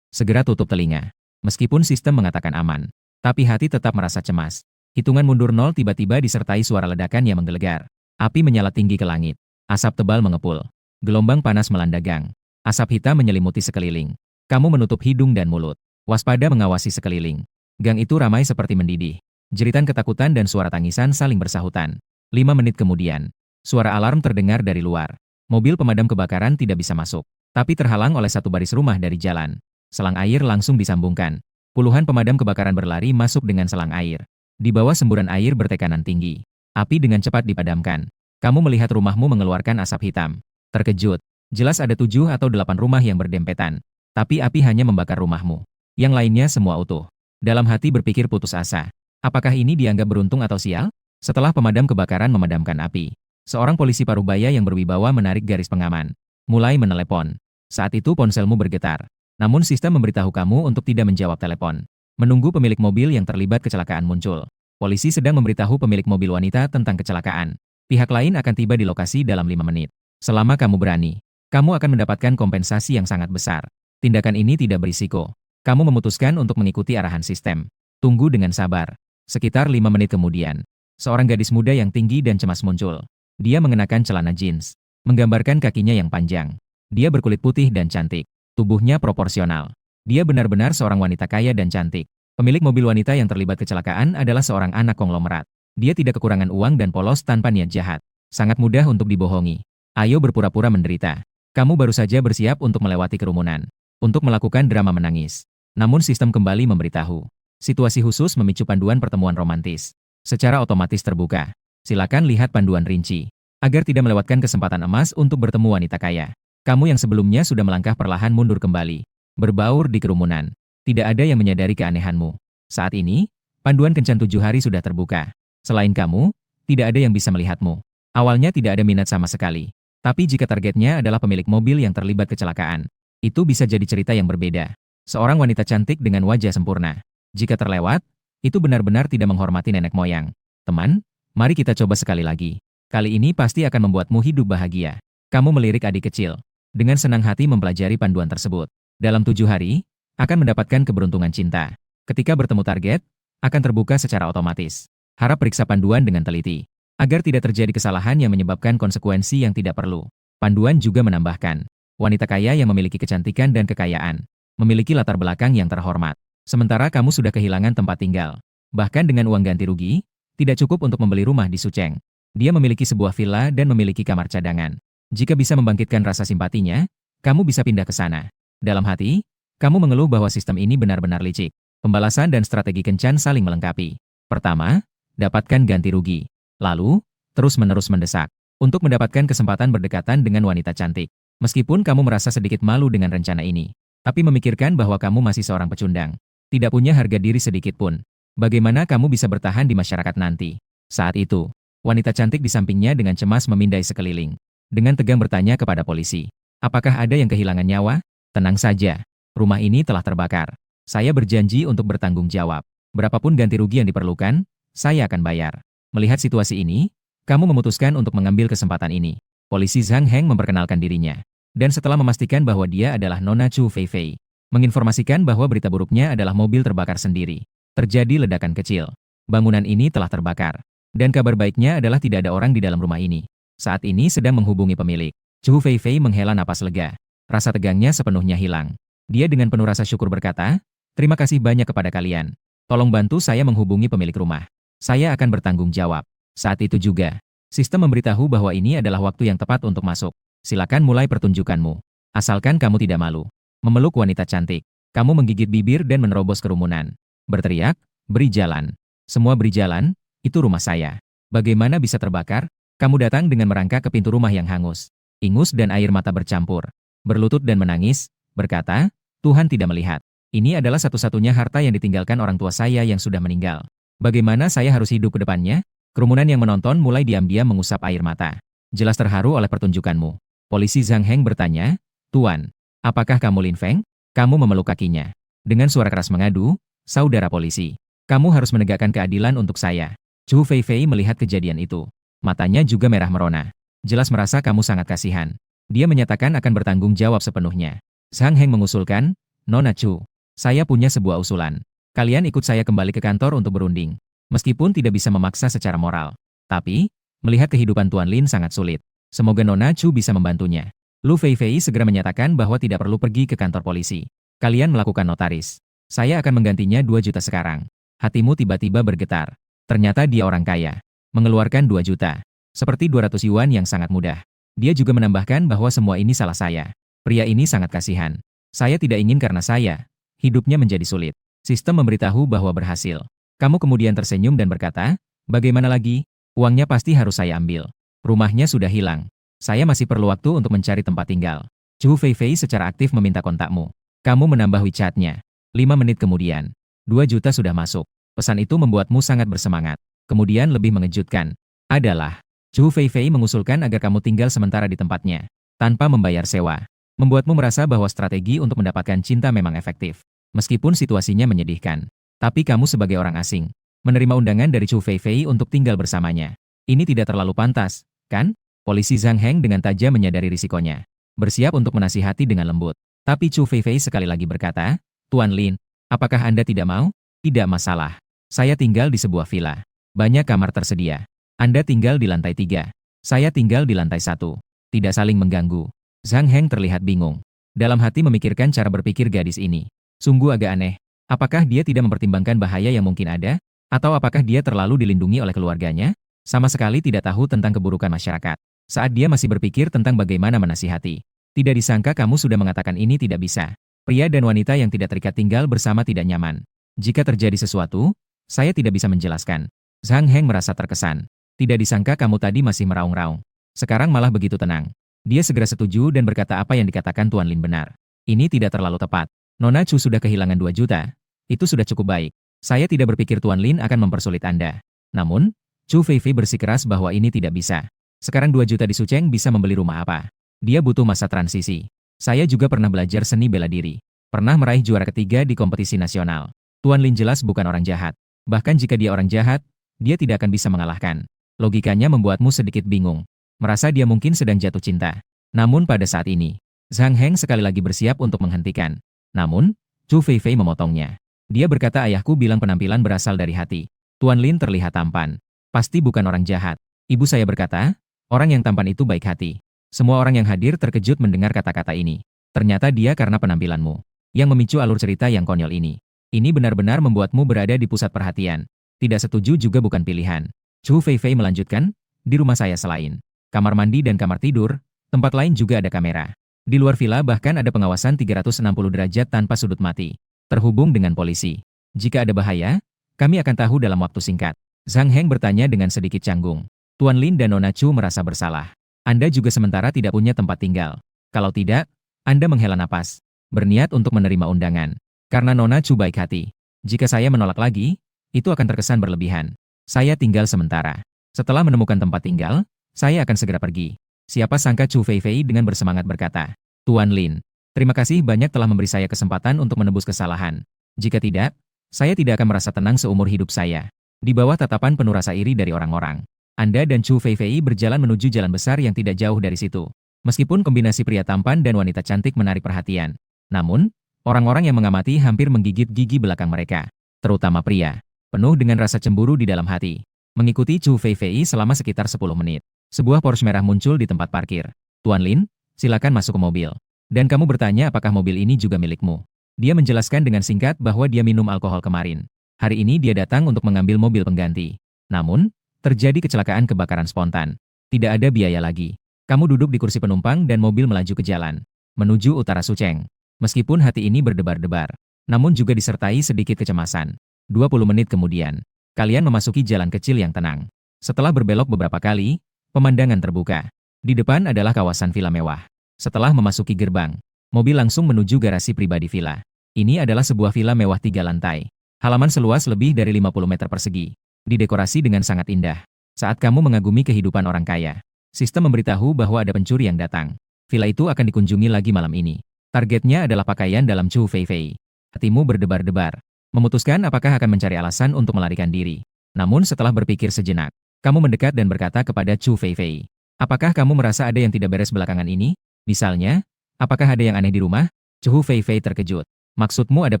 Segera tutup telinga. Meskipun sistem mengatakan aman, tapi hati tetap merasa cemas. Hitungan mundur 0 tiba-tiba disertai suara ledakan yang menggelegar. Api menyala tinggi ke langit. Asap tebal mengepul. Gelombang panas melanda gang. Asap hitam menyelimuti sekeliling. Kamu menutup hidung dan mulut. Waspada mengawasi sekeliling. Gang itu ramai seperti mendidih. Jeritan ketakutan dan suara tangisan saling bersahutan. 5 menit kemudian, suara alarm terdengar dari luar. Mobil pemadam kebakaran tidak bisa masuk, tapi terhalang oleh satu baris rumah dari jalan. Selang air langsung disambungkan. Puluhan pemadam kebakaran berlari masuk dengan selang air. Di bawah semburan air bertekanan tinggi. Api dengan cepat dipadamkan. Kamu melihat rumahmu mengeluarkan asap hitam. Terkejut. Jelas ada 7 atau 8 rumah yang berdempetan. Tapi api hanya membakar rumahmu. Yang lainnya semua utuh. Dalam hati berpikir putus asa. Apakah ini dianggap beruntung atau sial? Setelah pemadam kebakaran memadamkan api, seorang polisi parubaya yang berwibawa menarik garis pengaman. Mulai menelepon. Saat itu ponselmu bergetar. Namun sistem memberitahu kamu untuk tidak menjawab telepon. Menunggu pemilik mobil yang terlibat kecelakaan muncul. Polisi sedang memberitahu pemilik mobil wanita tentang kecelakaan. Pihak lain akan tiba di lokasi dalam 5 menit. Selama kamu berani, kamu akan mendapatkan kompensasi yang sangat besar. Tindakan ini tidak berisiko. Kamu memutuskan untuk mengikuti arahan sistem. Tunggu dengan sabar. Sekitar 5 menit kemudian, seorang gadis muda yang tinggi dan cemas muncul. Dia mengenakan celana jeans, menggambarkan kakinya yang panjang. Dia berkulit putih dan cantik. Tubuhnya proporsional. Dia benar-benar seorang wanita kaya dan cantik. Pemilik mobil wanita yang terlibat kecelakaan adalah seorang anak konglomerat. Dia tidak kekurangan uang dan polos tanpa niat jahat. Sangat mudah untuk dibohongi. Ayo berpura-pura menderita. Kamu baru saja bersiap untuk melewati kerumunan. Untuk melakukan drama menangis. Namun sistem kembali memberitahu. Situasi khusus memicu panduan pertemuan romantis. Secara otomatis terbuka. Silakan lihat panduan rinci. Agar tidak melewatkan kesempatan emas untuk bertemu wanita kaya. Kamu yang sebelumnya sudah melangkah perlahan mundur kembali. Berbaur di kerumunan. Tidak ada yang menyadari keanehanmu. Saat ini, panduan kencan 7 hari sudah terbuka. Selain kamu, tidak ada yang bisa melihatmu. Awalnya tidak ada minat sama sekali. Tapi jika targetnya adalah pemilik mobil yang terlibat kecelakaan, itu bisa jadi cerita yang berbeda. Seorang wanita cantik dengan wajah sempurna. Jika terlewat, itu benar-benar tidak menghormati nenek moyang. Teman, mari kita coba sekali lagi. Kali ini pasti akan membuatmu hidup bahagia. Kamu melirik adik kecil. Dengan senang hati mempelajari panduan tersebut. Dalam 7 hari, akan mendapatkan keberuntungan cinta. Ketika bertemu target, akan terbuka secara otomatis. Harap periksa panduan dengan teliti. Agar tidak terjadi kesalahan yang menyebabkan konsekuensi yang tidak perlu. Panduan juga menambahkan, wanita kaya yang memiliki kecantikan dan kekayaan. Memiliki latar belakang yang terhormat. Sementara kamu sudah kehilangan tempat tinggal. Bahkan dengan uang ganti rugi, tidak cukup untuk membeli rumah di Sucheng. Dia memiliki sebuah villa dan memiliki kamar cadangan. Jika bisa membangkitkan rasa simpatinya, kamu bisa pindah ke sana. Dalam hati, kamu mengeluh bahwa sistem ini benar-benar licik. Pembalasan dan strategi kencan saling melengkapi. Pertama, dapatkan ganti rugi. Lalu, terus-menerus mendesak. Untuk mendapatkan kesempatan berdekatan dengan wanita cantik. Meskipun kamu merasa sedikit malu dengan rencana ini. Tapi memikirkan bahwa kamu masih seorang pecundang. Tidak punya harga diri sedikit pun. Bagaimana kamu bisa bertahan di masyarakat nanti? Saat itu, wanita cantik di sampingnya dengan cemas memindai sekeliling. Dengan tegang bertanya kepada polisi. Apakah ada yang kehilangan nyawa? Tenang saja. Rumah ini telah terbakar. Saya berjanji untuk bertanggung jawab. Berapapun ganti rugi yang diperlukan, saya akan bayar. Melihat situasi ini, kamu memutuskan untuk mengambil kesempatan ini. Polisi Zhang Heng memperkenalkan dirinya. Dan setelah memastikan bahwa dia adalah Nona Chu Feifei, menginformasikan bahwa berita buruknya adalah mobil terbakar sendiri. Terjadi ledakan kecil. Bangunan ini telah terbakar. Dan kabar baiknya adalah tidak ada orang di dalam rumah ini. Saat ini sedang menghubungi pemilik. Chu Feifei menghela napas lega. Rasa tegangnya sepenuhnya hilang. Dia dengan penuh rasa syukur berkata, terima kasih banyak kepada kalian. Tolong bantu saya menghubungi pemilik rumah. Saya akan bertanggung jawab. Saat itu juga, sistem memberitahu bahwa ini adalah waktu yang tepat untuk masuk. Silakan mulai pertunjukanmu. Asalkan kamu tidak malu. Memeluk wanita cantik. Kamu menggigit bibir dan menerobos kerumunan. Berteriak, beri jalan. Semua beri jalan, itu rumah saya. Bagaimana bisa terbakar? Kamu datang dengan merangkak ke pintu rumah yang hangus. Ingus dan air mata bercampur. Berlutut dan menangis, berkata, Tuhan tidak melihat. Ini adalah satu-satunya harta yang ditinggalkan orang tua saya yang sudah meninggal. Bagaimana saya harus hidup ke depannya? Kerumunan yang menonton mulai diam-diam mengusap air mata. Jelas terharu oleh pertunjukanmu. Polisi Zhang Heng bertanya, Tuan, apakah kamu Lin Feng? Kamu memeluk kakinya. Dengan suara keras mengadu, saudara polisi, kamu harus menegakkan keadilan untuk saya. Chu Feifei melihat kejadian itu. Matanya juga merah merona. Jelas merasa kamu sangat kasihan. Dia menyatakan akan bertanggung jawab sepenuhnya. Zhang Heng mengusulkan, Nona Chu, saya punya sebuah usulan. Kalian ikut saya kembali ke kantor untuk berunding. Meskipun tidak bisa memaksa secara moral. Tapi, melihat kehidupan Tuan Lin sangat sulit. Semoga Nona Chu bisa membantunya. Lu Feifei segera menyatakan bahwa tidak perlu pergi ke kantor polisi. Kalian melakukan notaris. Saya akan menggantinya 2 juta sekarang. Hatimu tiba-tiba bergetar. Ternyata dia orang kaya. Mengeluarkan 2 juta. Seperti 200 yuan yang sangat mudah. Dia juga menambahkan bahwa semua ini salah saya. Pria ini sangat kasihan. Saya tidak ingin karena saya. Hidupnya menjadi sulit. Sistem memberitahu bahwa berhasil. Kamu kemudian tersenyum dan berkata, bagaimana lagi? Uangnya pasti harus saya ambil. Rumahnya sudah hilang. Saya masih perlu waktu untuk mencari tempat tinggal. Chu Feifei secara aktif meminta kontakmu. Kamu menambah WeChat-nya. 5 menit kemudian, 2 juta sudah masuk. Pesan itu membuatmu sangat bersemangat. Kemudian lebih mengejutkan adalah, Chu Feifei mengusulkan agar kamu tinggal sementara di tempatnya, tanpa membayar sewa. Membuatmu merasa bahwa strategi untuk mendapatkan cinta memang efektif. Meskipun situasinya menyedihkan. Tapi kamu sebagai orang asing, menerima undangan dari Chu Feifei untuk tinggal bersamanya. Ini tidak terlalu pantas, kan? Polisi Zhang Heng dengan tajam menyadari risikonya. Bersiap untuk menasihati dengan lembut. Tapi Chu Feifei sekali lagi berkata, Tuan Lin, apakah Anda tidak mau? Tidak masalah. Saya tinggal di sebuah villa. Banyak kamar tersedia. Anda tinggal di lantai 3. Saya tinggal di lantai 1. Tidak saling mengganggu. Zhang Heng terlihat bingung. Dalam hati memikirkan cara berpikir gadis ini. Sungguh agak aneh. Apakah dia tidak mempertimbangkan bahaya yang mungkin ada? Atau apakah dia terlalu dilindungi oleh keluarganya? Sama sekali tidak tahu tentang keburukan masyarakat. Saat dia masih berpikir tentang bagaimana menasihati. Tidak disangka kamu sudah mengatakan ini tidak bisa. Pria dan wanita yang tidak terikat tinggal bersama tidak nyaman. Jika terjadi sesuatu, saya tidak bisa menjelaskan. Zhang Heng merasa terkesan. Tidak disangka kamu tadi masih meraung-raung. Sekarang malah begitu tenang. Dia segera setuju dan berkata apa yang dikatakan Tuan Lin benar. Ini tidak terlalu tepat. Nona Chu sudah kehilangan 2 juta. Itu sudah cukup baik. Saya tidak berpikir Tuan Lin akan mempersulit Anda. Namun, Chu Feifei bersikeras bahwa ini tidak bisa. Sekarang 2 juta di Sucheng bisa membeli rumah apa? Dia butuh masa transisi. Saya juga pernah belajar seni bela diri. Pernah meraih juara ketiga di kompetisi nasional. Tuan Lin jelas bukan orang jahat. Bahkan jika dia orang jahat, dia tidak akan bisa mengalahkan. Logikanya membuatmu sedikit bingung. Merasa dia mungkin sedang jatuh cinta. Namun pada saat ini, Zhang Heng sekali lagi bersiap untuk menghentikan. Namun, Chu Feifei memotongnya. Dia berkata ayahku bilang penampilan berasal dari hati. Tuan Lin terlihat tampan. Pasti bukan orang jahat. Ibu saya berkata, orang yang tampan itu baik hati. Semua orang yang hadir terkejut mendengar kata-kata ini. Ternyata dia karena penampilanmu, yang memicu alur cerita yang konyol ini. Ini benar-benar membuatmu berada di pusat perhatian. Tidak setuju juga bukan pilihan. Chu Feifei melanjutkan, di rumah saya selain kamar mandi dan kamar tidur, tempat lain juga ada kamera. Di luar villa bahkan ada pengawasan 360 derajat tanpa sudut mati. Terhubung dengan polisi. Jika ada bahaya, kami akan tahu dalam waktu singkat. Zhang Heng bertanya dengan sedikit canggung. Tuan Lin dan Nona Chu merasa bersalah. Anda juga sementara tidak punya tempat tinggal. Kalau tidak, Anda menghela napas. Berniat untuk menerima undangan. Karena Nona Chu baik hati. Jika saya menolak lagi, itu akan terkesan berlebihan. Saya tinggal sementara. Setelah menemukan tempat tinggal, saya akan segera pergi. Siapa sangka Chu Feifei dengan bersemangat berkata, Tuan Lin, terima kasih banyak telah memberi saya kesempatan untuk menebus kesalahan. Jika tidak, saya tidak akan merasa tenang seumur hidup saya. Di bawah tatapan penuh rasa iri dari orang-orang. Anda dan Chu Feifei berjalan menuju jalan besar yang tidak jauh dari situ. Meskipun kombinasi pria tampan dan wanita cantik menarik perhatian. Namun, orang-orang yang mengamati hampir menggigit gigi belakang mereka. Terutama pria. Penuh dengan rasa cemburu di dalam hati. Mengikuti Chu Feifei selama sekitar 10 menit. Sebuah Porsche merah muncul di tempat parkir. Tuan Lin, silakan masuk ke mobil. Dan kamu bertanya apakah mobil ini juga milikmu. Dia menjelaskan dengan singkat bahwa dia minum alkohol kemarin. Hari ini dia datang untuk mengambil mobil pengganti. Namun, terjadi kecelakaan kebakaran spontan. Tidak ada biaya lagi. Kamu duduk di kursi penumpang dan mobil melaju ke jalan. Menuju utara Sucheng. Meskipun hati ini berdebar-debar. Namun juga disertai sedikit kecemasan. 20 menit kemudian, kalian memasuki jalan kecil yang tenang. Setelah berbelok beberapa kali, pemandangan terbuka. Di depan adalah kawasan villa mewah. Setelah memasuki gerbang, mobil langsung menuju garasi pribadi villa. Ini adalah sebuah villa mewah 3 lantai. Halaman seluas lebih dari 50 meter persegi. Didekorasi dengan sangat indah. Saat kamu mengagumi kehidupan orang kaya, sistem memberitahu bahwa ada pencuri yang datang. Villa itu akan dikunjungi lagi malam ini. Targetnya adalah pakaian dalam Chu Feifei. Hatimu berdebar-debar. Memutuskan apakah akan mencari alasan untuk melarikan diri. Namun setelah berpikir sejenak, kamu mendekat dan berkata kepada Chu Feifei. Apakah kamu merasa ada yang tidak beres belakangan ini? Misalnya, apakah ada yang aneh di rumah? Chu Feifei terkejut. Maksudmu ada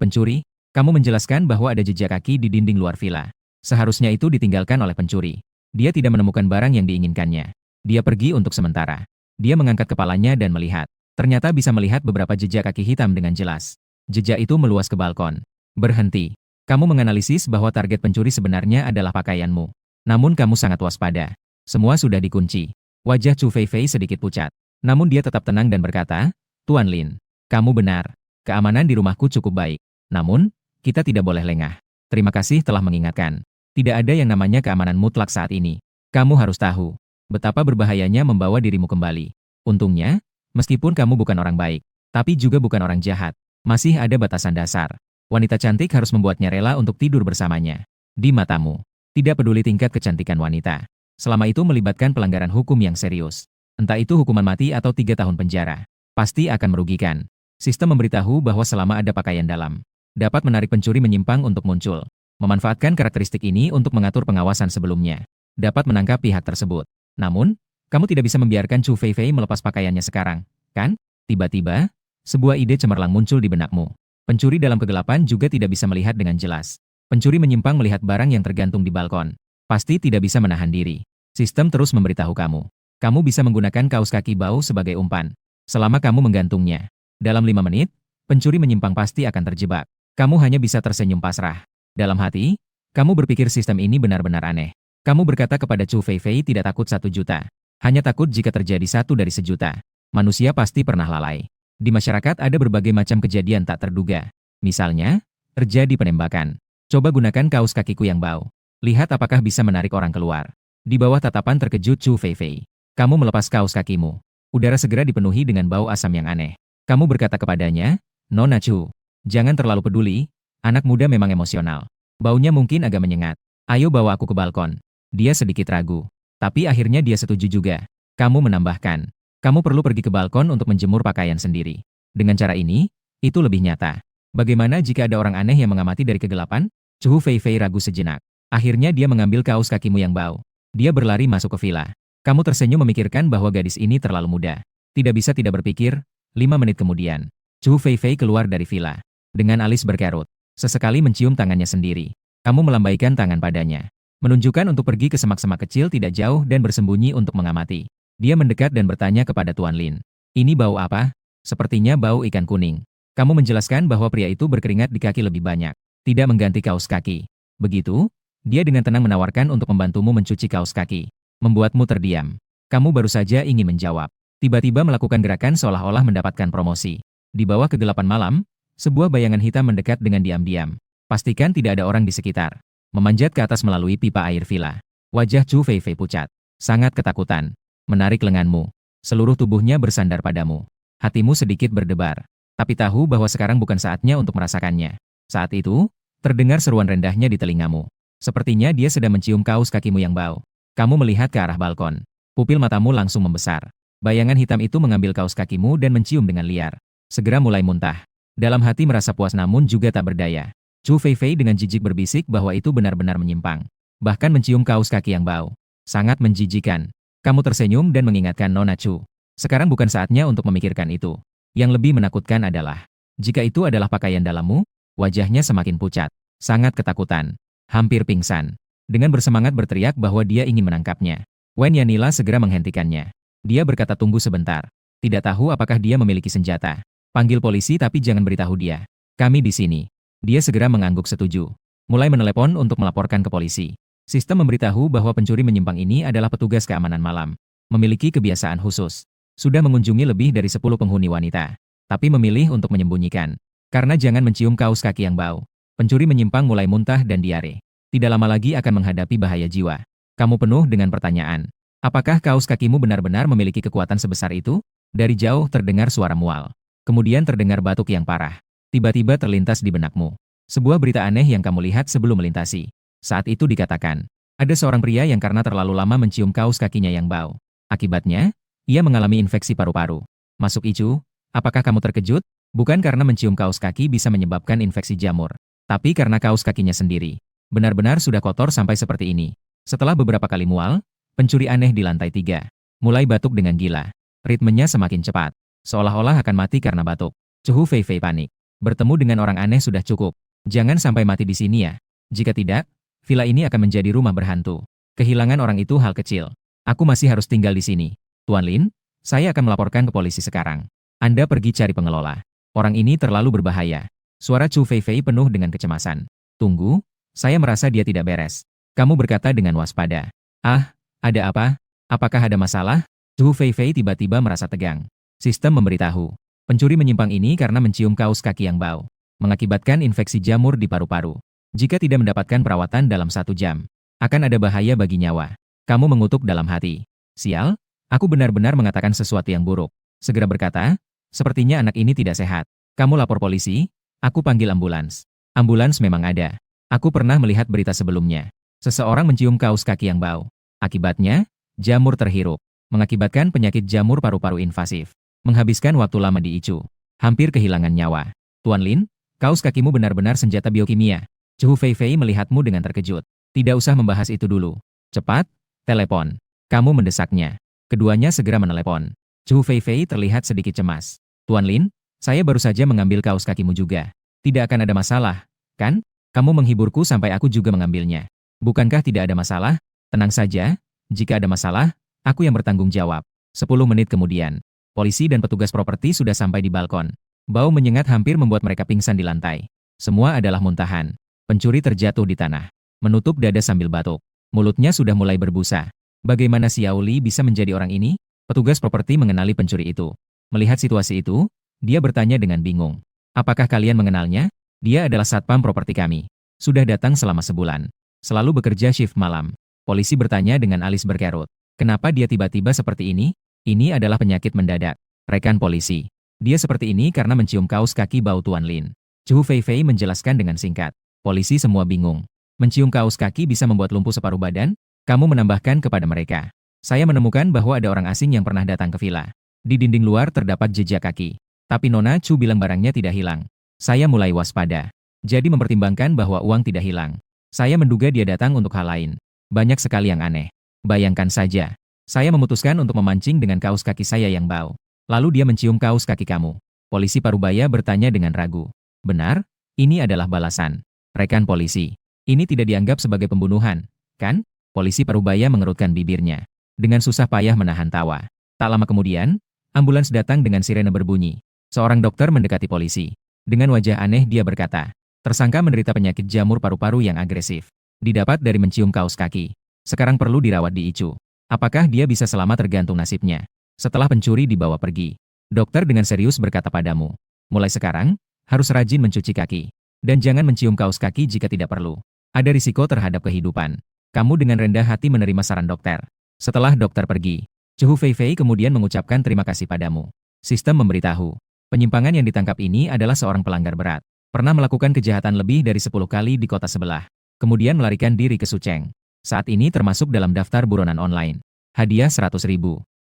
pencuri? Kamu menjelaskan bahwa ada jejak kaki di dinding luar villa. Seharusnya itu ditinggalkan oleh pencuri. Dia tidak menemukan barang yang diinginkannya. Dia pergi untuk sementara. Dia mengangkat kepalanya dan melihat. Ternyata bisa melihat beberapa jejak kaki hitam dengan jelas. Jejak itu meluas ke balkon. Berhenti. Kamu menganalisis bahwa target pencuri sebenarnya adalah pakaianmu. Namun kamu sangat waspada. Semua sudah dikunci. Wajah Chu Feifei sedikit pucat. Namun dia tetap tenang dan berkata, Tuan Lin, kamu benar. Keamanan di rumahku cukup baik. Namun, kita tidak boleh lengah. Terima kasih telah mengingatkan. Tidak ada yang namanya keamanan mutlak saat ini. Kamu harus tahu betapa berbahayanya membawa dirimu kembali. Untungnya, meskipun kamu bukan orang baik, tapi juga bukan orang jahat, masih ada batasan dasar. Wanita cantik harus membuatnya rela untuk tidur bersamanya. Di matamu, tidak peduli tingkat kecantikan wanita. Selama itu melibatkan pelanggaran hukum yang serius. Entah itu hukuman mati atau 3 tahun penjara. Pasti akan merugikan. Sistem memberitahu bahwa selama ada pakaian dalam, dapat menarik pencuri menyimpang untuk muncul. Memanfaatkan karakteristik ini untuk mengatur pengawasan sebelumnya. Dapat menangkap pihak tersebut. Namun, kamu tidak bisa membiarkan Chu Feifei melepas pakaiannya sekarang, kan? Tiba-tiba, sebuah ide cemerlang muncul di benakmu. Pencuri dalam kegelapan juga tidak bisa melihat dengan jelas. Pencuri menyimpang melihat barang yang tergantung di balkon. Pasti tidak bisa menahan diri. Sistem terus memberitahu kamu. Kamu bisa menggunakan kaos kaki bau sebagai umpan. Selama kamu menggantungnya. Dalam 5 menit, pencuri menyimpang pasti akan terjebak. Kamu hanya bisa tersenyum pasrah. Dalam hati, kamu berpikir sistem ini benar-benar aneh. Kamu berkata kepada Chu Feifei tidak takut 1 juta. Hanya takut jika terjadi 1 dari sejuta. Manusia pasti pernah lalai. Di masyarakat ada berbagai macam kejadian tak terduga. Misalnya, terjadi penembakan. Coba gunakan kaos kakiku yang bau. Lihat apakah bisa menarik orang keluar. Di bawah tatapan terkejut Chu Feifei, kamu melepas kaos kakimu. Udara segera dipenuhi dengan bau asam yang aneh. Kamu berkata kepadanya, Nona Chu, jangan terlalu peduli, anak muda memang emosional. Baunya mungkin agak menyengat. Ayo bawa aku ke balkon. Dia sedikit ragu. Tapi akhirnya dia setuju juga. Kamu menambahkan, kamu perlu pergi ke balkon untuk menjemur pakaian sendiri. Dengan cara ini, itu lebih nyata. Bagaimana jika ada orang aneh yang mengamati dari kegelapan? Chu Feifei ragu sejenak. Akhirnya dia mengambil kaos kakimu yang bau. Dia berlari masuk ke villa. Kamu tersenyum memikirkan bahwa gadis ini terlalu muda. Tidak bisa tidak berpikir, 5 menit kemudian, Chu Feifei keluar dari villa. Dengan alis berkerut. Sesekali mencium tangannya sendiri. Kamu melambaikan tangan padanya. Menunjukkan untuk pergi ke semak-semak kecil tidak jauh dan bersembunyi untuk mengamati. Dia mendekat dan bertanya kepada Tuan Lin. Ini bau apa? Sepertinya bau ikan kuning. Kamu menjelaskan bahwa pria itu berkeringat di kaki lebih banyak. Tidak mengganti kaos kaki. Begitu, dia dengan tenang menawarkan untuk membantumu mencuci kaos kaki. Membuatmu terdiam. Kamu baru saja ingin menjawab. Tiba-tiba melakukan gerakan seolah-olah mendapatkan promosi. Di bawah kegelapan malam, sebuah bayangan hitam mendekat dengan diam-diam. Pastikan tidak ada orang di sekitar. Memanjat ke atas melalui pipa air villa. Wajah Chu Feifei pucat. Sangat ketakutan. Menarik lenganmu. Seluruh tubuhnya bersandar padamu. Hatimu sedikit berdebar. Tapi tahu bahwa sekarang bukan saatnya untuk merasakannya. Saat itu, terdengar seruan rendahnya di telingamu. Sepertinya dia sedang mencium kaos kakimu yang bau. Kamu melihat ke arah balkon. Pupil matamu langsung membesar. Bayangan hitam itu mengambil kaos kakimu dan mencium dengan liar. Segera mulai muntah. Dalam hati merasa puas namun juga tak berdaya. Chu Feifei dengan jijik berbisik bahwa itu benar-benar menyimpang. Bahkan mencium kaos kaki yang bau. Sangat menjijikan. Kamu tersenyum dan mengingatkan Nona Chu. Sekarang bukan saatnya untuk memikirkan itu. Yang lebih menakutkan adalah, jika itu adalah pakaian dalammu, wajahnya semakin pucat. Sangat ketakutan. Hampir pingsan. Dengan bersemangat berteriak bahwa dia ingin menangkapnya. Wen Yanila segera menghentikannya. Dia berkata tunggu sebentar. Tidak tahu apakah dia memiliki senjata. Panggil polisi tapi jangan beritahu dia. Kami di sini. Dia segera mengangguk setuju. Mulai menelepon untuk melaporkan ke polisi. Sistem memberitahu bahwa pencuri menyimpang ini adalah petugas keamanan malam. Memiliki kebiasaan khusus. Sudah mengunjungi lebih dari 10 penghuni wanita. Tapi memilih untuk menyembunyikan. Karena jangan mencium kaos kaki yang bau. Pencuri menyimpang mulai muntah dan diare. Tidak lama lagi akan menghadapi bahaya jiwa. Kamu penuh dengan pertanyaan. Apakah kaos kakimu benar-benar memiliki kekuatan sebesar itu? Dari jauh terdengar suara mual. Kemudian terdengar batuk yang parah. Tiba-tiba terlintas di benakmu. Sebuah berita aneh yang kamu lihat sebelum melintasi. Saat itu dikatakan, ada seorang pria yang karena terlalu lama mencium kaos kakinya yang bau. Akibatnya, ia mengalami infeksi paru-paru. Masuk Icu, apakah kamu terkejut? Bukan karena mencium kaos kaki bisa menyebabkan infeksi jamur. Tapi karena kaos kakinya sendiri. Benar-benar sudah kotor sampai seperti ini. Setelah beberapa kali mual, pencuri aneh di lantai 3. Mulai batuk dengan gila. Ritmenya semakin cepat. Seolah-olah akan mati karena batuk. Chu Feifei panik. Bertemu dengan orang aneh sudah cukup. Jangan sampai mati di sini ya. Jika tidak, villa ini akan menjadi rumah berhantu. Kehilangan orang itu hal kecil. Aku masih harus tinggal di sini. Tuan Lin, saya akan melaporkan ke polisi sekarang. Anda pergi cari pengelola. Orang ini terlalu berbahaya. Suara Chu Feifei penuh dengan kecemasan. Tunggu, saya merasa dia tidak beres. Kamu berkata dengan waspada. Ah, ada apa? Apakah ada masalah? Chu Feifei tiba-tiba merasa tegang. Sistem memberitahu. Pencuri menyimpang ini karena mencium kaos kaki yang bau, mengakibatkan infeksi jamur di paru-paru. Jika tidak mendapatkan perawatan dalam 1 jam, akan ada bahaya bagi nyawa. Kamu mengutuk dalam hati. Sial, aku benar-benar mengatakan sesuatu yang buruk. Segera berkata, sepertinya anak ini tidak sehat. Kamu lapor polisi, aku panggil ambulans. Ambulans memang ada. Aku pernah melihat berita sebelumnya. Seseorang mencium kaos kaki yang bau. Akibatnya, jamur terhirup, mengakibatkan penyakit jamur paru-paru invasif. Menghabiskan waktu lama di ICU. Hampir kehilangan nyawa. Tuan Lin, kaos kakimu benar-benar senjata biokimia. Chu Feifei melihatmu dengan terkejut. Tidak usah membahas itu dulu. Cepat, telepon. Kamu mendesaknya. Keduanya segera menelepon. Chu Feifei terlihat sedikit cemas. Tuan Lin, saya baru saja mengambil kaos kakimu juga. Tidak akan ada masalah, kan? Kamu menghiburku sampai aku juga mengambilnya. Bukankah tidak ada masalah? Tenang saja, jika ada masalah, aku yang bertanggung jawab. 10 menit kemudian, polisi dan petugas properti sudah sampai di balkon. Bau menyengat hampir membuat mereka pingsan di lantai. Semua adalah muntahan. Pencuri terjatuh di tanah, menutup dada sambil batuk. Mulutnya sudah mulai berbusa. Bagaimana Xiao Li bisa menjadi orang ini? Petugas properti mengenali pencuri itu. Melihat situasi itu, dia bertanya dengan bingung. Apakah kalian mengenalnya? Dia adalah satpam properti kami. Sudah datang selama sebulan. Selalu bekerja shift malam. Polisi bertanya dengan alis berkerut. Kenapa dia tiba-tiba seperti ini? Ini adalah penyakit mendadak. Rekan polisi. Dia seperti ini karena mencium kaos kaki bau Tuan Lin. Chu Feifei menjelaskan dengan singkat. Polisi semua bingung. Mencium kaos kaki bisa membuat lumpuh separuh badan? Kamu menambahkan kepada mereka. Saya menemukan bahwa ada orang asing yang pernah datang ke villa. Di dinding luar terdapat jejak kaki. Tapi Nona Chu bilang barangnya tidak hilang. Saya mulai waspada. Jadi mempertimbangkan bahwa uang tidak hilang. Saya menduga dia datang untuk hal lain. Banyak sekali yang aneh. Bayangkan saja. Saya memutuskan untuk memancing dengan kaos kaki saya yang bau. Lalu dia mencium kaos kaki kamu. Polisi Parubaya bertanya dengan ragu. Benar? Ini adalah balasan. Rekan polisi. Ini tidak dianggap sebagai pembunuhan, kan? Polisi Parubaya mengerutkan bibirnya. Dengan susah payah menahan tawa. Tak lama kemudian, ambulans datang dengan sirene berbunyi. Seorang dokter mendekati polisi. Dengan wajah aneh dia berkata, tersangka menderita penyakit jamur paru-paru yang agresif. Didapat dari mencium kaos kaki. Sekarang perlu dirawat di ICU. Apakah dia bisa selamat tergantung nasibnya. Setelah pencuri dibawa pergi. Dokter dengan serius berkata padamu. Mulai sekarang, harus rajin mencuci kaki. Dan jangan mencium kaos kaki jika tidak perlu. Ada risiko terhadap kehidupan. Kamu dengan rendah hati menerima saran dokter. Setelah dokter pergi, Chu Feifei kemudian mengucapkan terima kasih padamu. Sistem memberitahu. Penyimpangan yang ditangkap ini adalah seorang pelanggar berat. Pernah melakukan kejahatan lebih dari 10 kali di kota sebelah. Kemudian melarikan diri ke Sucheng. Saat ini termasuk dalam daftar buronan online. Hadiah 100.000.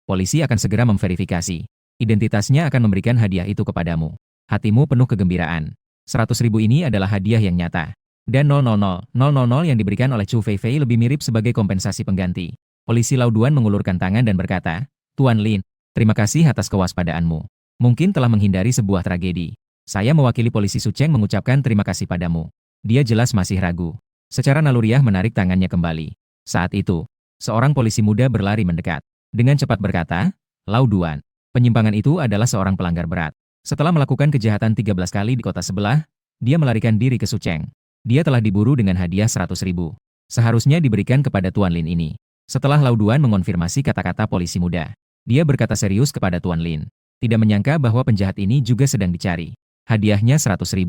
Polisi akan segera memverifikasi. Identitasnya akan memberikan hadiah itu kepadamu. Hatimu penuh kegembiraan. 100.000 ini adalah hadiah yang nyata. Dan 000 yang diberikan oleh Chu Feifei lebih mirip sebagai kompensasi pengganti. Polisi Lauduan mengulurkan tangan dan berkata, Tuan Lin, terima kasih atas kewaspadaanmu. Mungkin telah menghindari sebuah tragedi. Saya mewakili polisi Sucheng mengucapkan terima kasih padamu. Dia jelas masih ragu. Secara naluriah menarik tangannya kembali. Saat itu, seorang polisi muda berlari mendekat. Dengan cepat berkata, Lauduan, penyimpangan itu adalah seorang pelanggar berat. Setelah melakukan kejahatan 13 kali di kota sebelah, dia melarikan diri ke Sucheng. Dia telah diburu dengan hadiah 100.000. Seharusnya diberikan kepada Tuan Lin ini. Setelah Lauduan mengonfirmasi kata-kata polisi muda, dia berkata serius kepada Tuan Lin. Tidak menyangka bahwa penjahat ini juga sedang dicari. Hadiahnya 100.000.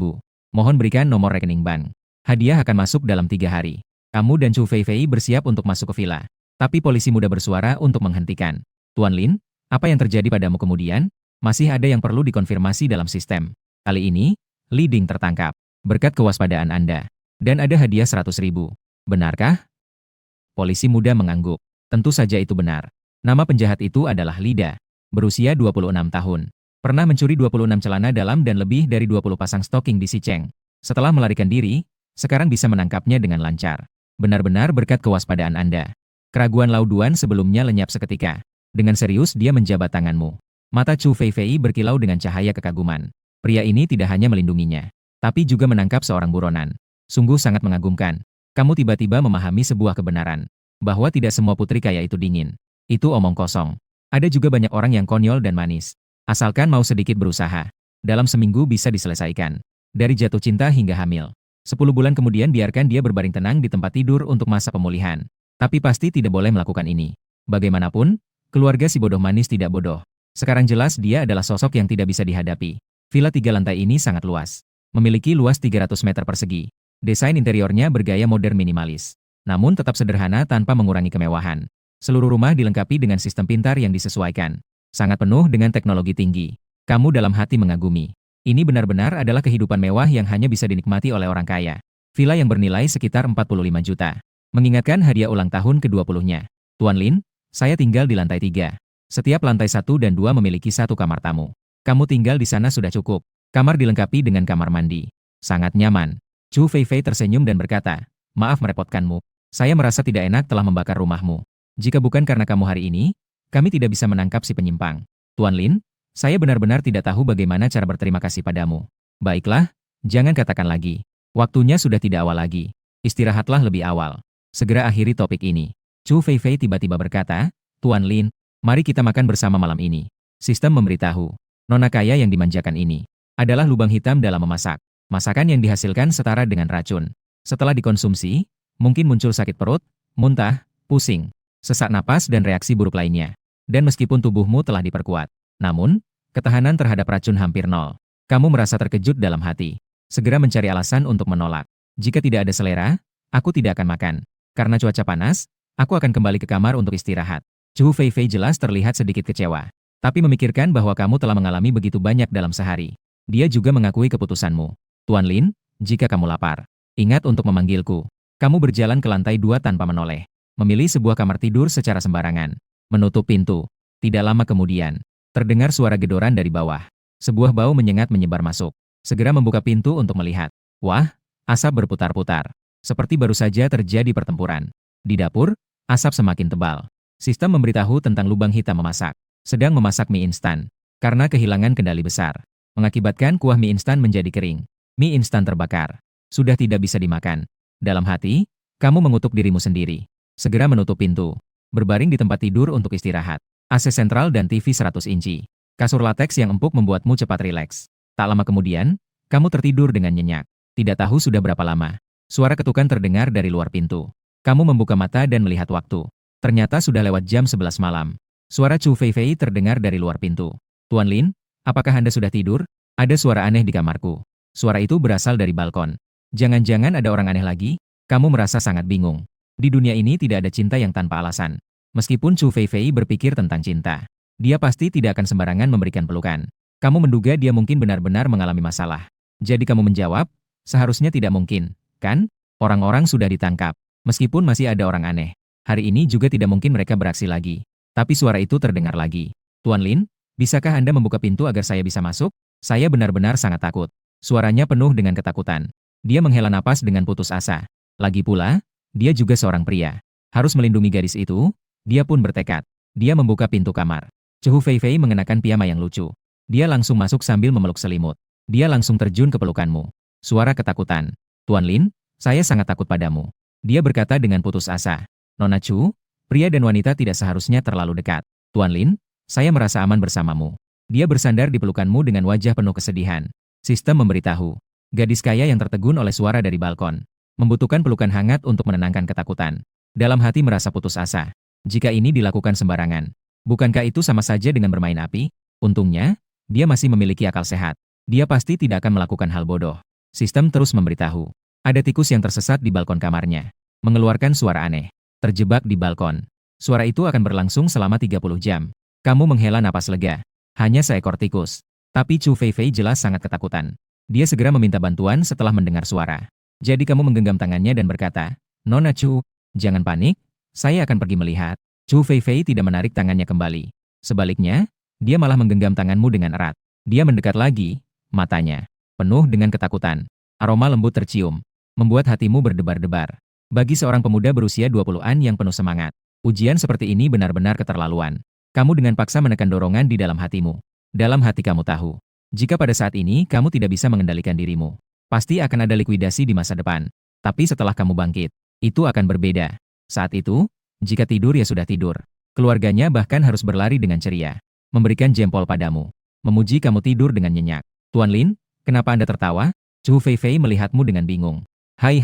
Mohon berikan nomor rekening bank. Hadiah akan masuk dalam 3 hari. Kamu dan Chu Feifei bersiap untuk masuk ke villa. Tapi polisi muda bersuara untuk menghentikan. Tuan Lin, apa yang terjadi padamu kemudian? Masih ada yang perlu dikonfirmasi dalam sistem. Kali ini, Li Ding tertangkap. Berkat kewaspadaan Anda. Dan ada hadiah 100.000. Benarkah? Polisi muda mengangguk. Tentu saja itu benar. Nama penjahat itu adalah Lida. Berusia 26 tahun. Pernah mencuri 26 celana dalam dan lebih dari 20 pasang stocking di Sicheng. Setelah melarikan diri, sekarang bisa menangkapnya dengan lancar. Benar-benar berkat kewaspadaan Anda. Keraguan Lauduan sebelumnya lenyap seketika. Dengan serius dia menjabat tanganmu. Mata Chu Feifei berkilau dengan cahaya kekaguman. Pria ini tidak hanya melindunginya, tapi juga menangkap seorang buronan. Sungguh sangat mengagumkan. Kamu tiba-tiba memahami sebuah kebenaran. Bahwa tidak semua putri kaya itu dingin. Itu omong kosong. Ada juga banyak orang yang konyol dan manis. Asalkan mau sedikit berusaha. Dalam seminggu bisa diselesaikan. Dari jatuh cinta hingga hamil. 10 bulan kemudian biarkan dia berbaring tenang di tempat tidur untuk masa pemulihan. Tapi pasti tidak boleh melakukan ini. Bagaimanapun, keluarga si bodoh manis tidak bodoh. Sekarang jelas dia adalah sosok yang tidak bisa dihadapi. Villa 3 lantai ini sangat luas. Memiliki luas 300 meter persegi. Desain interiornya bergaya modern minimalis. Namun tetap sederhana tanpa mengurangi kemewahan. Seluruh rumah dilengkapi dengan sistem pintar yang disesuaikan. Sangat penuh dengan teknologi tinggi. Kamu dalam hati mengagumi. Ini benar-benar adalah kehidupan mewah yang hanya bisa dinikmati oleh orang kaya. Villa yang bernilai sekitar 45 juta. Mengingatkan hadiah ulang tahun ke-20-nya. Tuan Lin, saya tinggal di lantai 3. Setiap lantai 1 dan 2 memiliki satu kamar tamu. Kamu tinggal di sana sudah cukup. Kamar dilengkapi dengan kamar mandi. Sangat nyaman. Chu Feifei tersenyum dan berkata, maaf merepotkanmu. Saya merasa tidak enak telah membakar rumahmu. Jika bukan karena kamu hari ini, kami tidak bisa menangkap si penyimpang. Tuan Lin, saya benar-benar tidak tahu bagaimana cara berterima kasih padamu. Baiklah, jangan katakan lagi. Waktunya sudah tidak awal lagi. Istirahatlah lebih awal. Segera akhiri topik ini. Chu Feifei tiba-tiba berkata, Tuan Lin, mari kita makan bersama malam ini. Sistem memberitahu. Nona kaya yang dimanjakan ini adalah lubang hitam dalam memasak. Masakan yang dihasilkan setara dengan racun. Setelah dikonsumsi, mungkin muncul sakit perut, muntah, pusing, sesak napas dan reaksi buruk lainnya. Dan meskipun tubuhmu telah diperkuat, namun, ketahanan terhadap racun hampir nol. Kamu merasa terkejut dalam hati. Segera mencari alasan untuk menolak. Jika tidak ada selera, aku tidak akan makan. Karena cuaca panas, aku akan kembali ke kamar untuk istirahat. Chu Feifei jelas terlihat sedikit kecewa. Tapi memikirkan bahwa kamu telah mengalami begitu banyak dalam sehari. Dia juga mengakui keputusanmu. Tuan Lin, jika kamu lapar, ingat untuk memanggilku. Kamu berjalan ke lantai 2 tanpa menoleh. Memilih sebuah kamar tidur secara sembarangan. Menutup pintu. Tidak lama kemudian, terdengar suara gedoran dari bawah. Sebuah bau menyengat menyebar masuk. Segera membuka pintu untuk melihat. Wah, asap berputar-putar. Seperti baru saja terjadi pertempuran. Di dapur, asap semakin tebal. Sistem memberitahu tentang lubang hitam memasak. Sedang memasak mie instan. Karena kehilangan kendali besar. Mengakibatkan kuah mie instan menjadi kering. Mie instan terbakar. Sudah tidak bisa dimakan. Dalam hati, kamu mengutuk dirimu sendiri. Segera menutup pintu. Berbaring di tempat tidur untuk istirahat. AC sentral dan TV 100 inci. Kasur lateks yang empuk membuatmu cepat rileks. Tak lama kemudian, kamu tertidur dengan nyenyak. Tidak tahu sudah berapa lama. Suara ketukan terdengar dari luar pintu. Kamu membuka mata dan melihat waktu. Ternyata sudah lewat jam 11 malam. Suara Chu Feifei terdengar dari luar pintu. Tuan Lin, apakah Anda sudah tidur? Ada suara aneh di kamarku. Suara itu berasal dari balkon. Jangan-jangan ada orang aneh lagi? Kamu merasa sangat bingung. Di dunia ini tidak ada cinta yang tanpa alasan. Meskipun Chu Feifei berpikir tentang cinta, dia pasti tidak akan sembarangan memberikan pelukan. Kamu menduga dia mungkin benar-benar mengalami masalah. Jadi kamu menjawab, seharusnya tidak mungkin, kan? Orang-orang sudah ditangkap. Meskipun masih ada orang aneh. Hari ini juga tidak mungkin mereka beraksi lagi. Tapi suara itu terdengar lagi. Tuan Lin, bisakah Anda membuka pintu agar saya bisa masuk? Saya benar-benar sangat takut. Suaranya penuh dengan ketakutan. Dia menghela napas dengan putus asa. Lagi pula, dia juga seorang pria. Harus melindungi gadis itu, dia pun bertekad. Dia membuka pintu kamar. Chu Feifei mengenakan piyama yang lucu. Dia langsung masuk sambil memeluk selimut. Dia langsung terjun ke pelukanmu. Suara ketakutan. Tuan Lin, saya sangat takut padamu. Dia berkata dengan putus asa. Nona Chu, pria dan wanita tidak seharusnya terlalu dekat. Tuan Lin, saya merasa aman bersamamu. Dia bersandar di pelukanmu dengan wajah penuh kesedihan. Sistem memberitahu. Gadis kaya yang tertegun oleh suara dari balkon. Membutuhkan pelukan hangat untuk menenangkan ketakutan. Dalam hati merasa putus asa. Jika ini dilakukan sembarangan, bukankah itu sama saja dengan bermain api? Untungnya, dia masih memiliki akal sehat. Dia pasti tidak akan melakukan hal bodoh. Sistem terus memberitahu. Ada tikus yang tersesat di balkon kamarnya. Mengeluarkan suara aneh. Terjebak di balkon. Suara itu akan berlangsung selama 30 jam. Kamu menghela napas lega. Hanya seekor tikus. Tapi Chu Feifei jelas sangat ketakutan. Dia segera meminta bantuan setelah mendengar suara. Jadi kamu menggenggam tangannya dan berkata, Nona Chu, jangan panik. Saya akan pergi melihat. Chu Feifei tidak menarik tangannya kembali. Sebaliknya, dia malah menggenggam tanganmu dengan erat. Dia mendekat lagi, matanya penuh dengan ketakutan. Aroma lembut tercium, membuat hatimu berdebar-debar. Bagi seorang pemuda berusia 20-an yang penuh semangat, ujian seperti ini benar-benar keterlaluan. Kamu dengan paksa menekan dorongan di dalam hatimu. Dalam hati kamu tahu, jika pada saat ini kamu tidak bisa mengendalikan dirimu, pasti akan ada likuidasi di masa depan. Tapi setelah kamu bangkit, itu akan berbeda. Saat itu, jika tidur ya sudah tidur. Keluarganya bahkan harus berlari dengan ceria. Memberikan jempol padamu. Memuji kamu tidur dengan nyenyak. Tuan Lin, kenapa Anda tertawa? Chu Feifei melihatmu dengan bingung. Hai,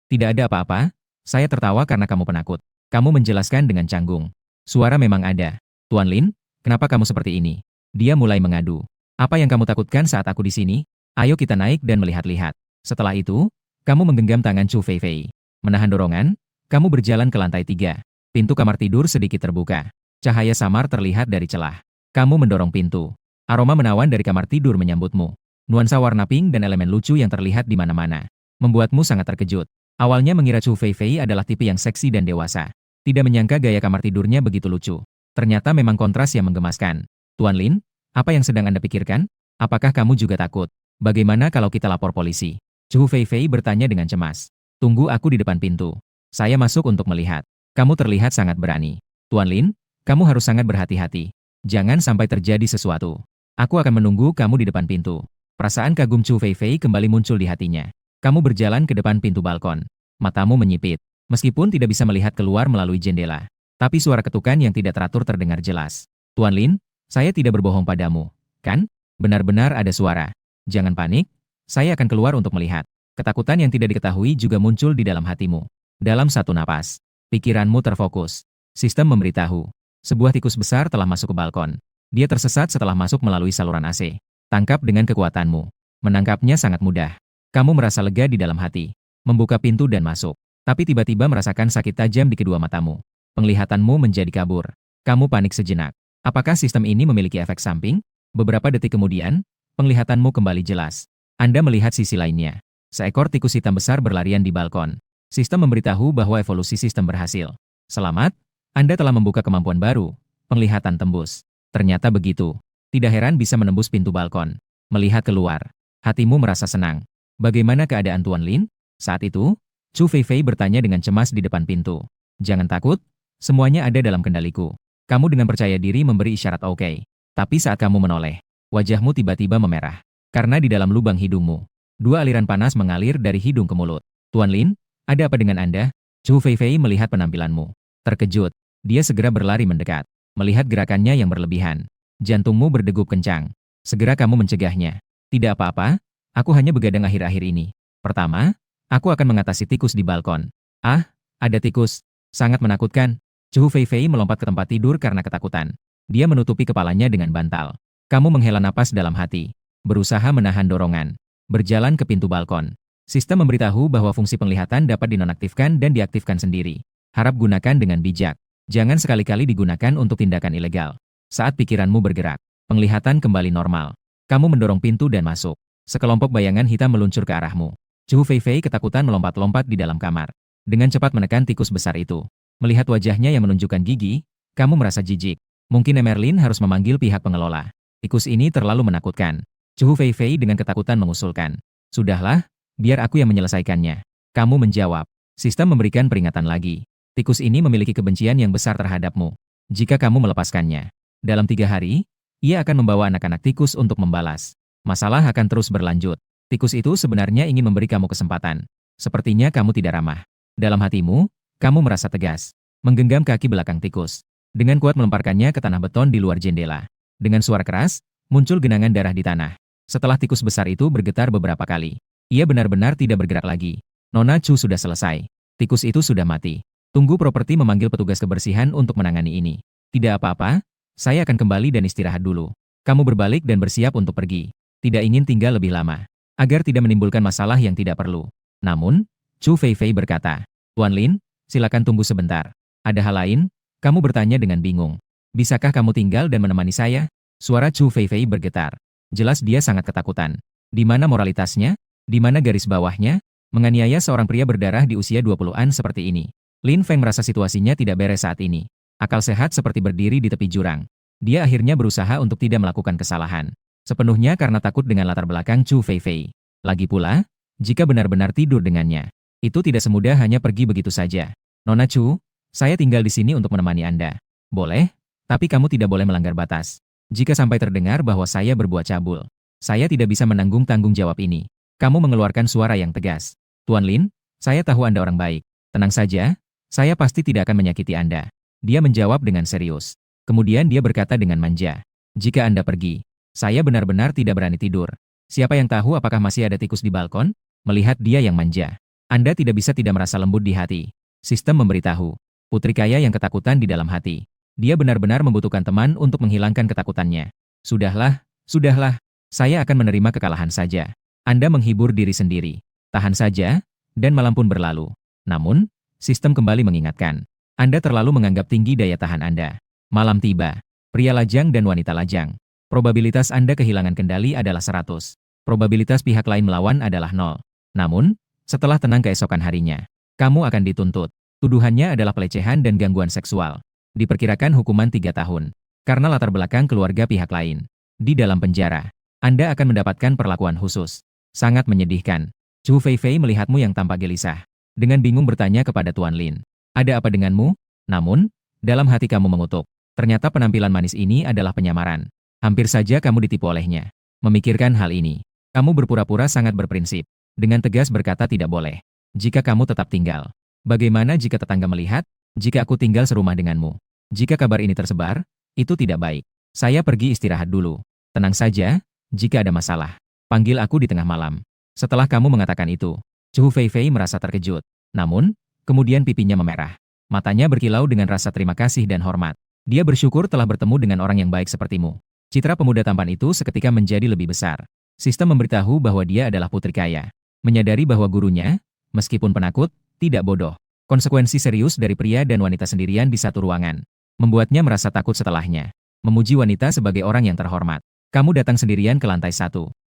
tidak ada apa-apa. Saya tertawa karena kamu penakut. Kamu menjelaskan dengan canggung. Suara memang ada. Tuan Lin, kenapa kamu seperti ini? Dia mulai mengadu. Apa yang kamu takutkan saat aku di sini? Ayo kita naik dan melihat-lihat. Setelah itu, kamu menggenggam tangan Chu Feifei. Menahan dorongan, kamu berjalan ke lantai 3. Pintu kamar tidur sedikit terbuka. Cahaya samar terlihat dari celah. Kamu mendorong pintu. Aroma menawan dari kamar tidur menyambutmu. Nuansa warna pink dan elemen lucu yang terlihat di mana-mana membuatmu sangat terkejut. Awalnya mengira Chu Feifei adalah tipe yang seksi dan dewasa. Tidak menyangka gaya kamar tidurnya begitu lucu. Ternyata memang kontras yang menggemaskan. Tuan Lin, apa yang sedang Anda pikirkan? Apakah kamu juga takut? Bagaimana kalau kita lapor polisi? Chu Feifei bertanya dengan cemas. Tunggu aku di depan pintu. Saya masuk untuk melihat. Kamu terlihat sangat berani. Tuan Lin, kamu harus sangat berhati-hati. Jangan sampai terjadi sesuatu. Aku akan menunggu kamu di depan pintu. Perasaan kagum Chu Feifei kembali muncul di hatinya. Kamu berjalan ke depan pintu balkon. Matamu menyipit. Meskipun tidak bisa melihat keluar melalui jendela. Tapi suara ketukan yang tidak teratur terdengar jelas. Tuan Lin, saya tidak berbohong padamu. Kan? Benar-benar ada suara. Jangan panik, saya akan keluar untuk melihat. Ketakutan yang tidak diketahui juga muncul di dalam hatimu. Dalam satu napas, pikiranmu terfokus. Sistem memberitahu. Sebuah tikus besar telah masuk ke balkon. Dia tersesat setelah masuk melalui saluran AC. Tangkap dengan kekuatanmu. Menangkapnya sangat mudah. Kamu merasa lega di dalam hati. Membuka pintu dan masuk. Tapi tiba-tiba merasakan sakit tajam di kedua matamu. Penglihatanmu menjadi kabur. Kamu panik sejenak. Apakah sistem ini memiliki efek samping? Beberapa detik kemudian, penglihatanmu kembali jelas. Anda melihat sisi lainnya. Seekor tikus hitam besar berlarian di balkon. Sistem memberitahu bahwa evolusi sistem berhasil. Selamat, Anda telah membuka kemampuan baru. Penglihatan tembus. Ternyata begitu. Tidak heran bisa menembus pintu balkon. Melihat keluar, hatimu merasa senang. Bagaimana keadaan Tuan Lin? Saat itu, Chu Feifei bertanya dengan cemas di depan pintu. Jangan takut, semuanya ada dalam kendaliku. Kamu dengan percaya diri memberi isyarat oke. Tapi saat kamu menoleh, wajahmu tiba-tiba memerah. Karena di dalam lubang hidungmu, dua aliran panas mengalir dari hidung ke mulut. Tuan Lin, ada apa dengan Anda? Chu Feifei melihat penampilanmu. Terkejut, dia segera berlari mendekat. Melihat gerakannya yang berlebihan. Jantungmu berdegup kencang. Segera kamu mencegahnya. Tidak apa-apa, aku hanya begadang akhir-akhir ini. Pertama, aku akan mengatasi tikus di balkon. Ah, ada tikus. Sangat menakutkan. Chu Feifei melompat ke tempat tidur karena ketakutan. Dia menutupi kepalanya dengan bantal. Kamu menghela napas dalam hati. Berusaha menahan dorongan. Berjalan ke pintu balkon. Sistem memberitahu bahwa fungsi penglihatan dapat dinonaktifkan dan diaktifkan sendiri. Harap gunakan dengan bijak. Jangan sekali-kali digunakan untuk tindakan ilegal. Saat pikiranmu bergerak, penglihatan kembali normal. Kamu mendorong pintu dan masuk. Sekelompok bayangan hitam meluncur ke arahmu. Chu Feifei ketakutan melompat-lompat di dalam kamar. Dengan cepat menekan tikus besar itu. Melihat wajahnya yang menunjukkan gigi, kamu merasa jijik. Mungkin Emerlin harus memanggil pihak pengelola. Tikus ini terlalu menakutkan. Chu Feifei dengan ketakutan mengusulkan. Sudahlah, biar aku yang menyelesaikannya. Kamu menjawab. Sistem memberikan peringatan lagi. Tikus ini memiliki kebencian yang besar terhadapmu. Jika kamu melepaskannya, dalam 3 hari, ia akan membawa anak-anak tikus untuk membalas. Masalah akan terus berlanjut. Tikus itu sebenarnya ingin memberi kamu kesempatan. Sepertinya kamu tidak ramah. Dalam hatimu, kamu merasa tegas. Menggenggam kaki belakang tikus. Dengan kuat melemparkannya ke tanah beton di luar jendela. Dengan suara keras, muncul genangan darah di tanah. Setelah tikus besar itu bergetar beberapa kali, ia benar-benar tidak bergerak lagi. Nona Chu sudah selesai. Tikus itu sudah mati. Tunggu properti memanggil petugas kebersihan untuk menangani ini. Tidak apa-apa, saya akan kembali dan istirahat dulu. Kamu berbalik dan bersiap untuk pergi. Tidak ingin tinggal lebih lama, agar tidak menimbulkan masalah yang tidak perlu. Namun, Chu Feifei berkata, Tuan Lin, silakan tunggu sebentar. Ada hal lain? Kamu bertanya dengan bingung. Bisakah kamu tinggal dan menemani saya? Suara Chu Feifei bergetar. Jelas dia sangat ketakutan. Di mana moralitasnya? Di mana garis bawahnya? Menganiaya seorang pria berdarah di usia 20-an seperti ini. Lin Feng merasa situasinya tidak beres saat ini. Akal sehat seperti berdiri di tepi jurang. Dia akhirnya berusaha untuk tidak melakukan kesalahan. Sepenuhnya karena takut dengan latar belakang Chu Feifei. Lagi pula, jika benar-benar tidur dengannya, itu tidak semudah hanya pergi begitu saja. Nona Chu, saya tinggal di sini untuk menemani Anda. Boleh, tapi kamu tidak boleh melanggar batas. Jika sampai terdengar bahwa saya berbuat cabul, saya tidak bisa menanggung tanggung jawab ini. Kamu mengeluarkan suara yang tegas. Tuan Lin, saya tahu Anda orang baik. Tenang saja, saya pasti tidak akan menyakiti Anda. Dia menjawab dengan serius. Kemudian dia berkata dengan manja. Jika Anda pergi, saya benar-benar tidak berani tidur. Siapa yang tahu apakah masih ada tikus di balkon? Melihat dia yang manja, Anda tidak bisa tidak merasa lembut di hati. Sistem memberitahu. Putri kaya yang ketakutan di dalam hati. Dia benar-benar membutuhkan teman untuk menghilangkan ketakutannya. Sudahlah, sudahlah. Saya akan menerima kekalahan saja. Anda menghibur diri sendiri. Tahan saja, dan malam pun berlalu. Namun, sistem kembali mengingatkan. Anda terlalu menganggap tinggi daya tahan Anda. Malam tiba. Pria lajang dan wanita lajang. Probabilitas Anda kehilangan kendali adalah 100. Probabilitas pihak lain melawan adalah 0. Namun, setelah tenang keesokan harinya, kamu akan dituntut. Tuduhannya adalah pelecehan dan gangguan seksual. Diperkirakan hukuman 3 tahun. Karena latar belakang keluarga pihak lain. Di dalam penjara, Anda akan mendapatkan perlakuan khusus. Sangat menyedihkan. Chu Feifei melihatmu yang tampak gelisah. Dengan bingung bertanya kepada Tuan Lin. Ada apa denganmu? Namun, dalam hati kamu mengutuk. Ternyata penampilan manis ini adalah penyamaran. Hampir saja kamu ditipu olehnya. Memikirkan hal ini, kamu berpura-pura sangat berprinsip. Dengan tegas berkata tidak boleh. Jika kamu tetap tinggal. Bagaimana jika tetangga melihat? Jika aku tinggal serumah denganmu. Jika kabar ini tersebar, itu tidak baik. Saya pergi istirahat dulu. Tenang saja, jika ada masalah, panggil aku di tengah malam. Setelah kamu mengatakan itu, Chu Feifei merasa terkejut. Namun, kemudian pipinya memerah. Matanya berkilau dengan rasa terima kasih dan hormat. Dia bersyukur telah bertemu dengan orang yang baik sepertimu. Citra pemuda tampan itu seketika menjadi lebih besar. Sistem memberitahu bahwa dia adalah putri kaya. Menyadari bahwa gurunya, meskipun penakut, tidak bodoh. Konsekuensi serius dari pria dan wanita sendirian di satu ruangan. Membuatnya merasa takut setelahnya. Memuji wanita sebagai orang yang terhormat. Kamu datang sendirian ke lantai 1.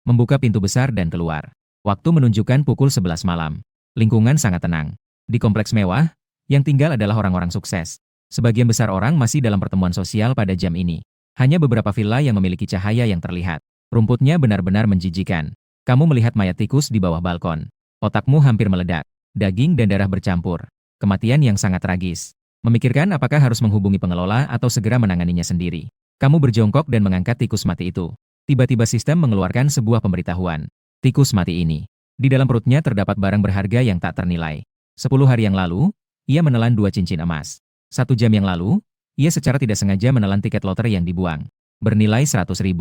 Membuka pintu besar dan keluar. Waktu menunjukkan pukul 11 malam. Lingkungan sangat tenang. Di kompleks mewah, yang tinggal adalah orang-orang sukses. Sebagian besar orang masih dalam pertemuan sosial pada jam ini. Hanya beberapa villa yang memiliki cahaya yang terlihat. Rumputnya benar-benar menjijikan. Kamu melihat mayat tikus di bawah balkon. Otakmu hampir meledak. Daging dan darah bercampur. Kematian yang sangat tragis. Memikirkan apakah harus menghubungi pengelola atau segera menanganinya sendiri. Kamu berjongkok dan mengangkat tikus mati itu. Tiba-tiba sistem mengeluarkan sebuah pemberitahuan. Tikus mati ini. Di dalam perutnya terdapat barang berharga yang tak ternilai. 10 hari yang lalu, ia menelan 2 cincin emas. 1 jam yang lalu, ia secara tidak sengaja menelan tiket lotre yang dibuang. Bernilai 100.000.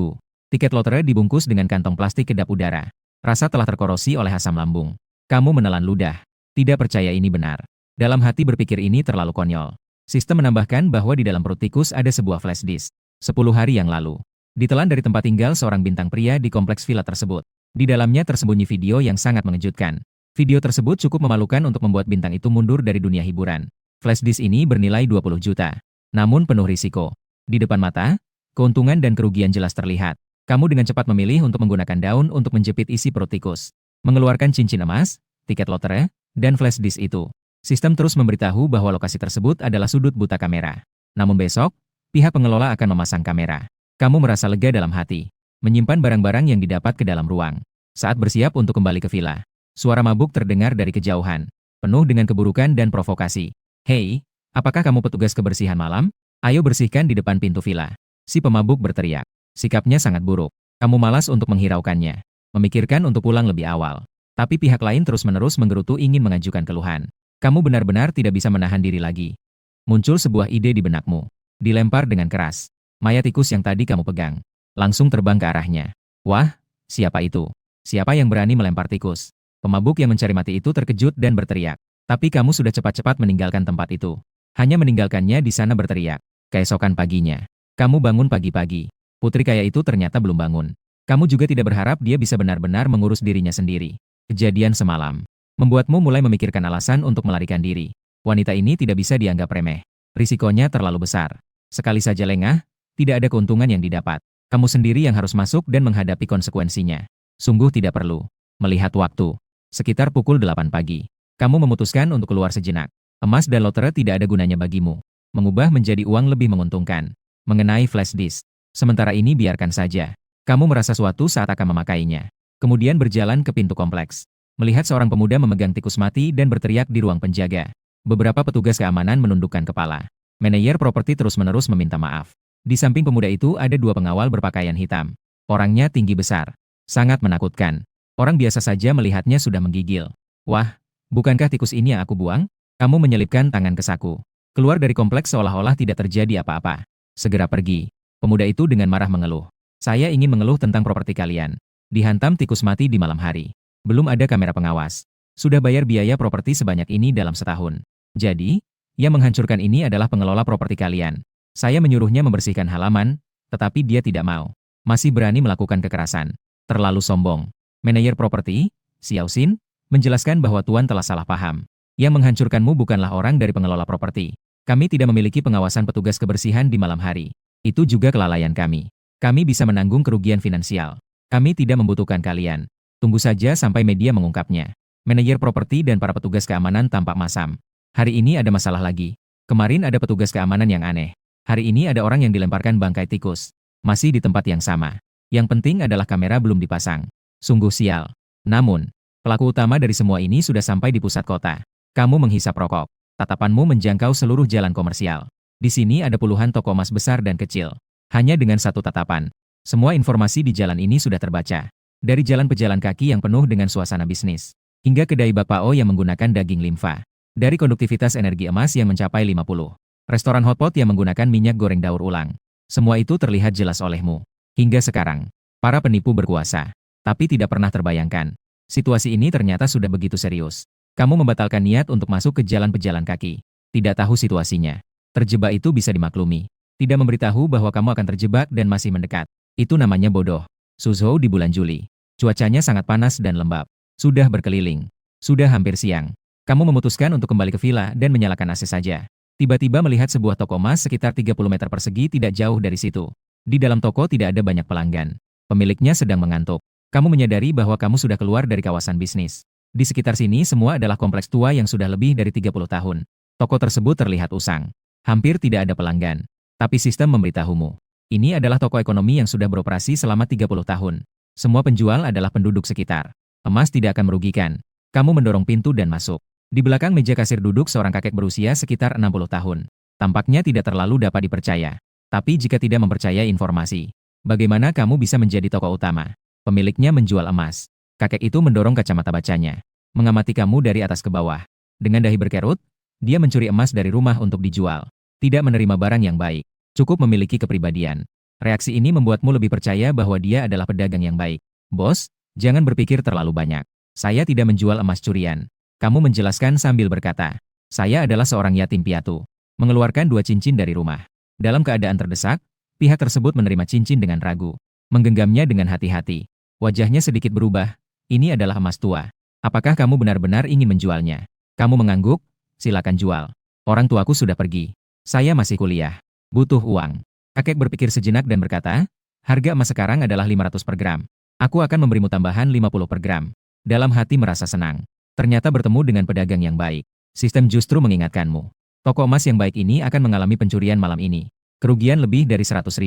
Tiket lotre dibungkus dengan kantong plastik kedap udara. Rasa telah terkorosi oleh asam lambung. Kamu menelan ludah. Tidak percaya ini benar. Dalam hati berpikir ini terlalu konyol. Sistem menambahkan bahwa di dalam perut tikus ada sebuah flash disk. 10 hari yang lalu. Ditelan dari tempat tinggal seorang bintang pria di kompleks villa tersebut. Di dalamnya tersembunyi video yang sangat mengejutkan. Video tersebut cukup memalukan untuk membuat bintang itu mundur dari dunia hiburan. Flash disk ini bernilai 20 juta. Namun penuh risiko. Di depan mata, keuntungan dan kerugian jelas terlihat. Kamu dengan cepat memilih untuk menggunakan daun untuk menjepit isi perut tikus. Mengeluarkan cincin emas, tiket lotre, dan flash disk itu. Sistem terus memberitahu bahwa lokasi tersebut adalah sudut buta kamera. Namun besok, pihak pengelola akan memasang kamera. Kamu merasa lega dalam hati. Menyimpan barang-barang yang didapat ke dalam ruang. Saat bersiap untuk kembali ke villa, suara mabuk terdengar dari kejauhan. Penuh dengan keburukan dan provokasi. Hei, apakah kamu petugas kebersihan malam? Ayo bersihkan di depan pintu villa. Si pemabuk berteriak. Sikapnya sangat buruk. Kamu malas untuk menghiraukannya. Memikirkan untuk pulang lebih awal. Tapi pihak lain terus-menerus menggerutu ingin mengajukan keluhan. Kamu benar-benar tidak bisa menahan diri lagi. Muncul sebuah ide di benakmu. Dilempar dengan keras. Mayat tikus yang tadi kamu pegang. Langsung terbang ke arahnya. Wah, siapa itu? Siapa yang berani melempar tikus? Pemabuk yang mencari mati itu terkejut dan berteriak. Tapi kamu sudah cepat-cepat meninggalkan tempat itu. Hanya meninggalkannya di sana berteriak. Keesokan paginya, kamu bangun pagi-pagi. Putri kaya itu ternyata belum bangun. Kamu juga tidak berharap dia bisa benar-benar mengurus dirinya sendiri. Kejadian semalam membuatmu mulai memikirkan alasan untuk melarikan diri. Wanita ini tidak bisa dianggap remeh. Risikonya terlalu besar. Sekali saja lengah, tidak ada keuntungan yang didapat. Kamu sendiri yang harus masuk dan menghadapi konsekuensinya. Sungguh tidak perlu. Melihat waktu. Sekitar pukul 8 pagi. Kamu memutuskan untuk keluar sejenak. Emas dan lotre tidak ada gunanya bagimu. Mengubah menjadi uang lebih menguntungkan. Mengenai flash disk. Sementara ini biarkan saja. Kamu merasa suatu saat akan memakainya. Kemudian berjalan ke pintu kompleks. Melihat seorang pemuda memegang tikus mati dan berteriak di ruang penjaga. Beberapa petugas keamanan menundukkan kepala. Manajer properti terus-menerus meminta maaf. Di samping pemuda itu ada 2 pengawal berpakaian hitam. Orangnya tinggi besar. Sangat menakutkan. Orang biasa saja melihatnya sudah menggigil. Wah, bukankah tikus ini yang aku buang? Kamu menyelipkan tangan ke saku. Keluar dari kompleks seolah-olah tidak terjadi apa-apa. Segera pergi. Pemuda itu dengan marah mengeluh. Saya ingin mengeluh tentang properti kalian. Dihantam tikus mati di malam hari. Belum ada kamera pengawas. Sudah bayar biaya properti sebanyak ini dalam setahun. Jadi, yang menghancurkan ini adalah pengelola properti kalian. Saya menyuruhnya membersihkan halaman, tetapi dia tidak mau. Masih berani melakukan kekerasan. Terlalu sombong. Manajer properti, Xiao Xin, menjelaskan bahwa Tuan telah salah paham. Yang menghancurkanmu bukanlah orang dari pengelola properti. Kami tidak memiliki pengawasan petugas kebersihan di malam hari. Itu juga kelalaian kami. Kami bisa menanggung kerugian finansial. Kami tidak membutuhkan kalian. Tunggu saja sampai media mengungkapnya. Manajer properti dan para petugas keamanan tampak masam. Hari ini ada masalah lagi. Kemarin ada petugas keamanan yang aneh. Hari ini ada orang yang dilemparkan bangkai tikus. Masih di tempat yang sama. Yang penting adalah kamera belum dipasang. Sungguh sial. Namun, pelaku utama dari semua ini sudah sampai di pusat kota. Kamu menghisap rokok. Tatapanmu menjangkau seluruh jalan komersial. Di sini ada puluhan toko emas besar dan kecil. Hanya dengan satu tatapan. Semua informasi di jalan ini sudah terbaca. Dari jalan pejalan kaki yang penuh dengan suasana bisnis. Hingga kedai bakpao yang menggunakan daging limfa. Dari konduktivitas energi emas yang mencapai 50. Restoran hotpot yang menggunakan minyak goreng daur ulang. Semua itu terlihat jelas olehmu. Hingga sekarang, para penipu berkuasa. Tapi tidak pernah terbayangkan. Situasi ini ternyata sudah begitu serius. Kamu membatalkan niat untuk masuk ke jalan pejalan kaki. Tidak tahu situasinya. Terjebak itu bisa dimaklumi. Tidak memberitahu bahwa kamu akan terjebak dan masih mendekat. Itu namanya bodoh. Suzhou di bulan Juli. Cuacanya sangat panas dan lembab. Sudah berkeliling. Sudah hampir siang. Kamu memutuskan untuk kembali ke villa dan menyalakan AC saja. Tiba-tiba melihat sebuah toko emas sekitar 30 meter persegi tidak jauh dari situ. Di dalam toko tidak ada banyak pelanggan. Pemiliknya sedang mengantuk. Kamu menyadari bahwa kamu sudah keluar dari kawasan bisnis. Di sekitar sini semua adalah kompleks tua yang sudah lebih dari 30 tahun. Toko tersebut terlihat usang. Hampir tidak ada pelanggan. Tapi sistem memberitahumu. Ini adalah toko ekonomi yang sudah beroperasi selama 30 tahun. Semua penjual adalah penduduk sekitar. Emas tidak akan merugikan. Kamu mendorong pintu dan masuk. Di belakang meja kasir duduk seorang kakek berusia sekitar 60 tahun. Tampaknya tidak terlalu dapat dipercaya. Tapi jika tidak mempercayai informasi, bagaimana kamu bisa menjadi tokoh utama? Pemiliknya menjual emas. Kakek itu mendorong kacamata bacanya. Mengamati kamu dari atas ke bawah. Dengan dahi berkerut, dia mencuri emas dari rumah untuk dijual. Tidak menerima barang yang baik. Cukup memiliki kepribadian. Reaksi ini membuatmu lebih percaya bahwa dia adalah pedagang yang baik. Bos, jangan berpikir terlalu banyak. Saya tidak menjual emas curian. Kamu menjelaskan sambil berkata, saya adalah seorang yatim piatu. Mengeluarkan 2 cincin dari rumah. Dalam keadaan terdesak, pihak tersebut menerima cincin dengan ragu. Menggenggamnya dengan hati-hati. Wajahnya sedikit berubah. Ini adalah emas tua. Apakah kamu benar-benar ingin menjualnya? Kamu mengangguk? Silakan jual. Orang tuaku sudah pergi. Saya masih kuliah. Butuh uang. Kakek berpikir sejenak dan berkata, harga emas sekarang adalah 500 per gram. Aku akan memberimu tambahan 50 per gram. Dalam hati merasa senang. Ternyata bertemu dengan pedagang yang baik. Sistem justru mengingatkanmu. Toko emas yang baik ini akan mengalami pencurian malam ini. Kerugian lebih dari 100.000.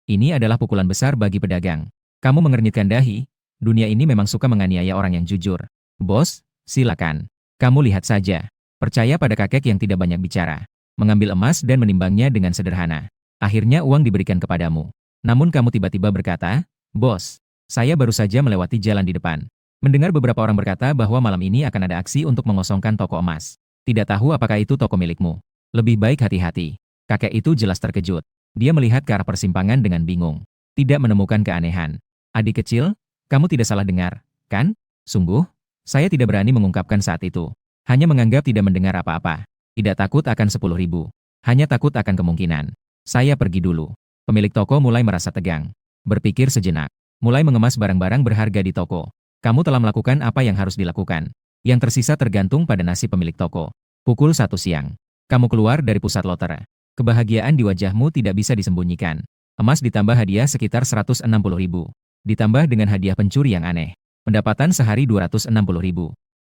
Ini adalah pukulan besar bagi pedagang. Kamu mengernyitkan dahi. Dunia ini memang suka menganiaya orang yang jujur. Bos, silakan. Kamu lihat saja. Percaya pada kakek yang tidak banyak bicara. Mengambil emas dan menimbangnya dengan sederhana. Akhirnya uang diberikan kepadamu. Namun kamu tiba-tiba berkata, bos, saya baru saja melewati jalan di depan. Mendengar beberapa orang berkata bahwa malam ini akan ada aksi untuk mengosongkan toko emas. Tidak tahu apakah itu toko milikmu. Lebih baik hati-hati. Kakek itu jelas terkejut. Dia melihat ke arah persimpangan dengan bingung. Tidak menemukan keanehan. Adik kecil, kamu tidak salah dengar, kan? Sungguh? Saya tidak berani mengungkapkan saat itu. Hanya menganggap tidak mendengar apa-apa. Tidak takut akan 10.000. Hanya takut akan kemungkinan. Saya pergi dulu. Pemilik toko mulai merasa tegang. Berpikir sejenak. Mulai mengemas barang-barang berharga di toko. Kamu telah melakukan apa yang harus dilakukan. Yang tersisa tergantung pada nasib pemilik toko. Pukul 1 siang. Kamu keluar dari pusat loter. Kebahagiaan di wajahmu tidak bisa disembunyikan. Emas ditambah hadiah sekitar 160.000. Ditambah dengan hadiah pencuri yang aneh. Pendapatan sehari 260.000.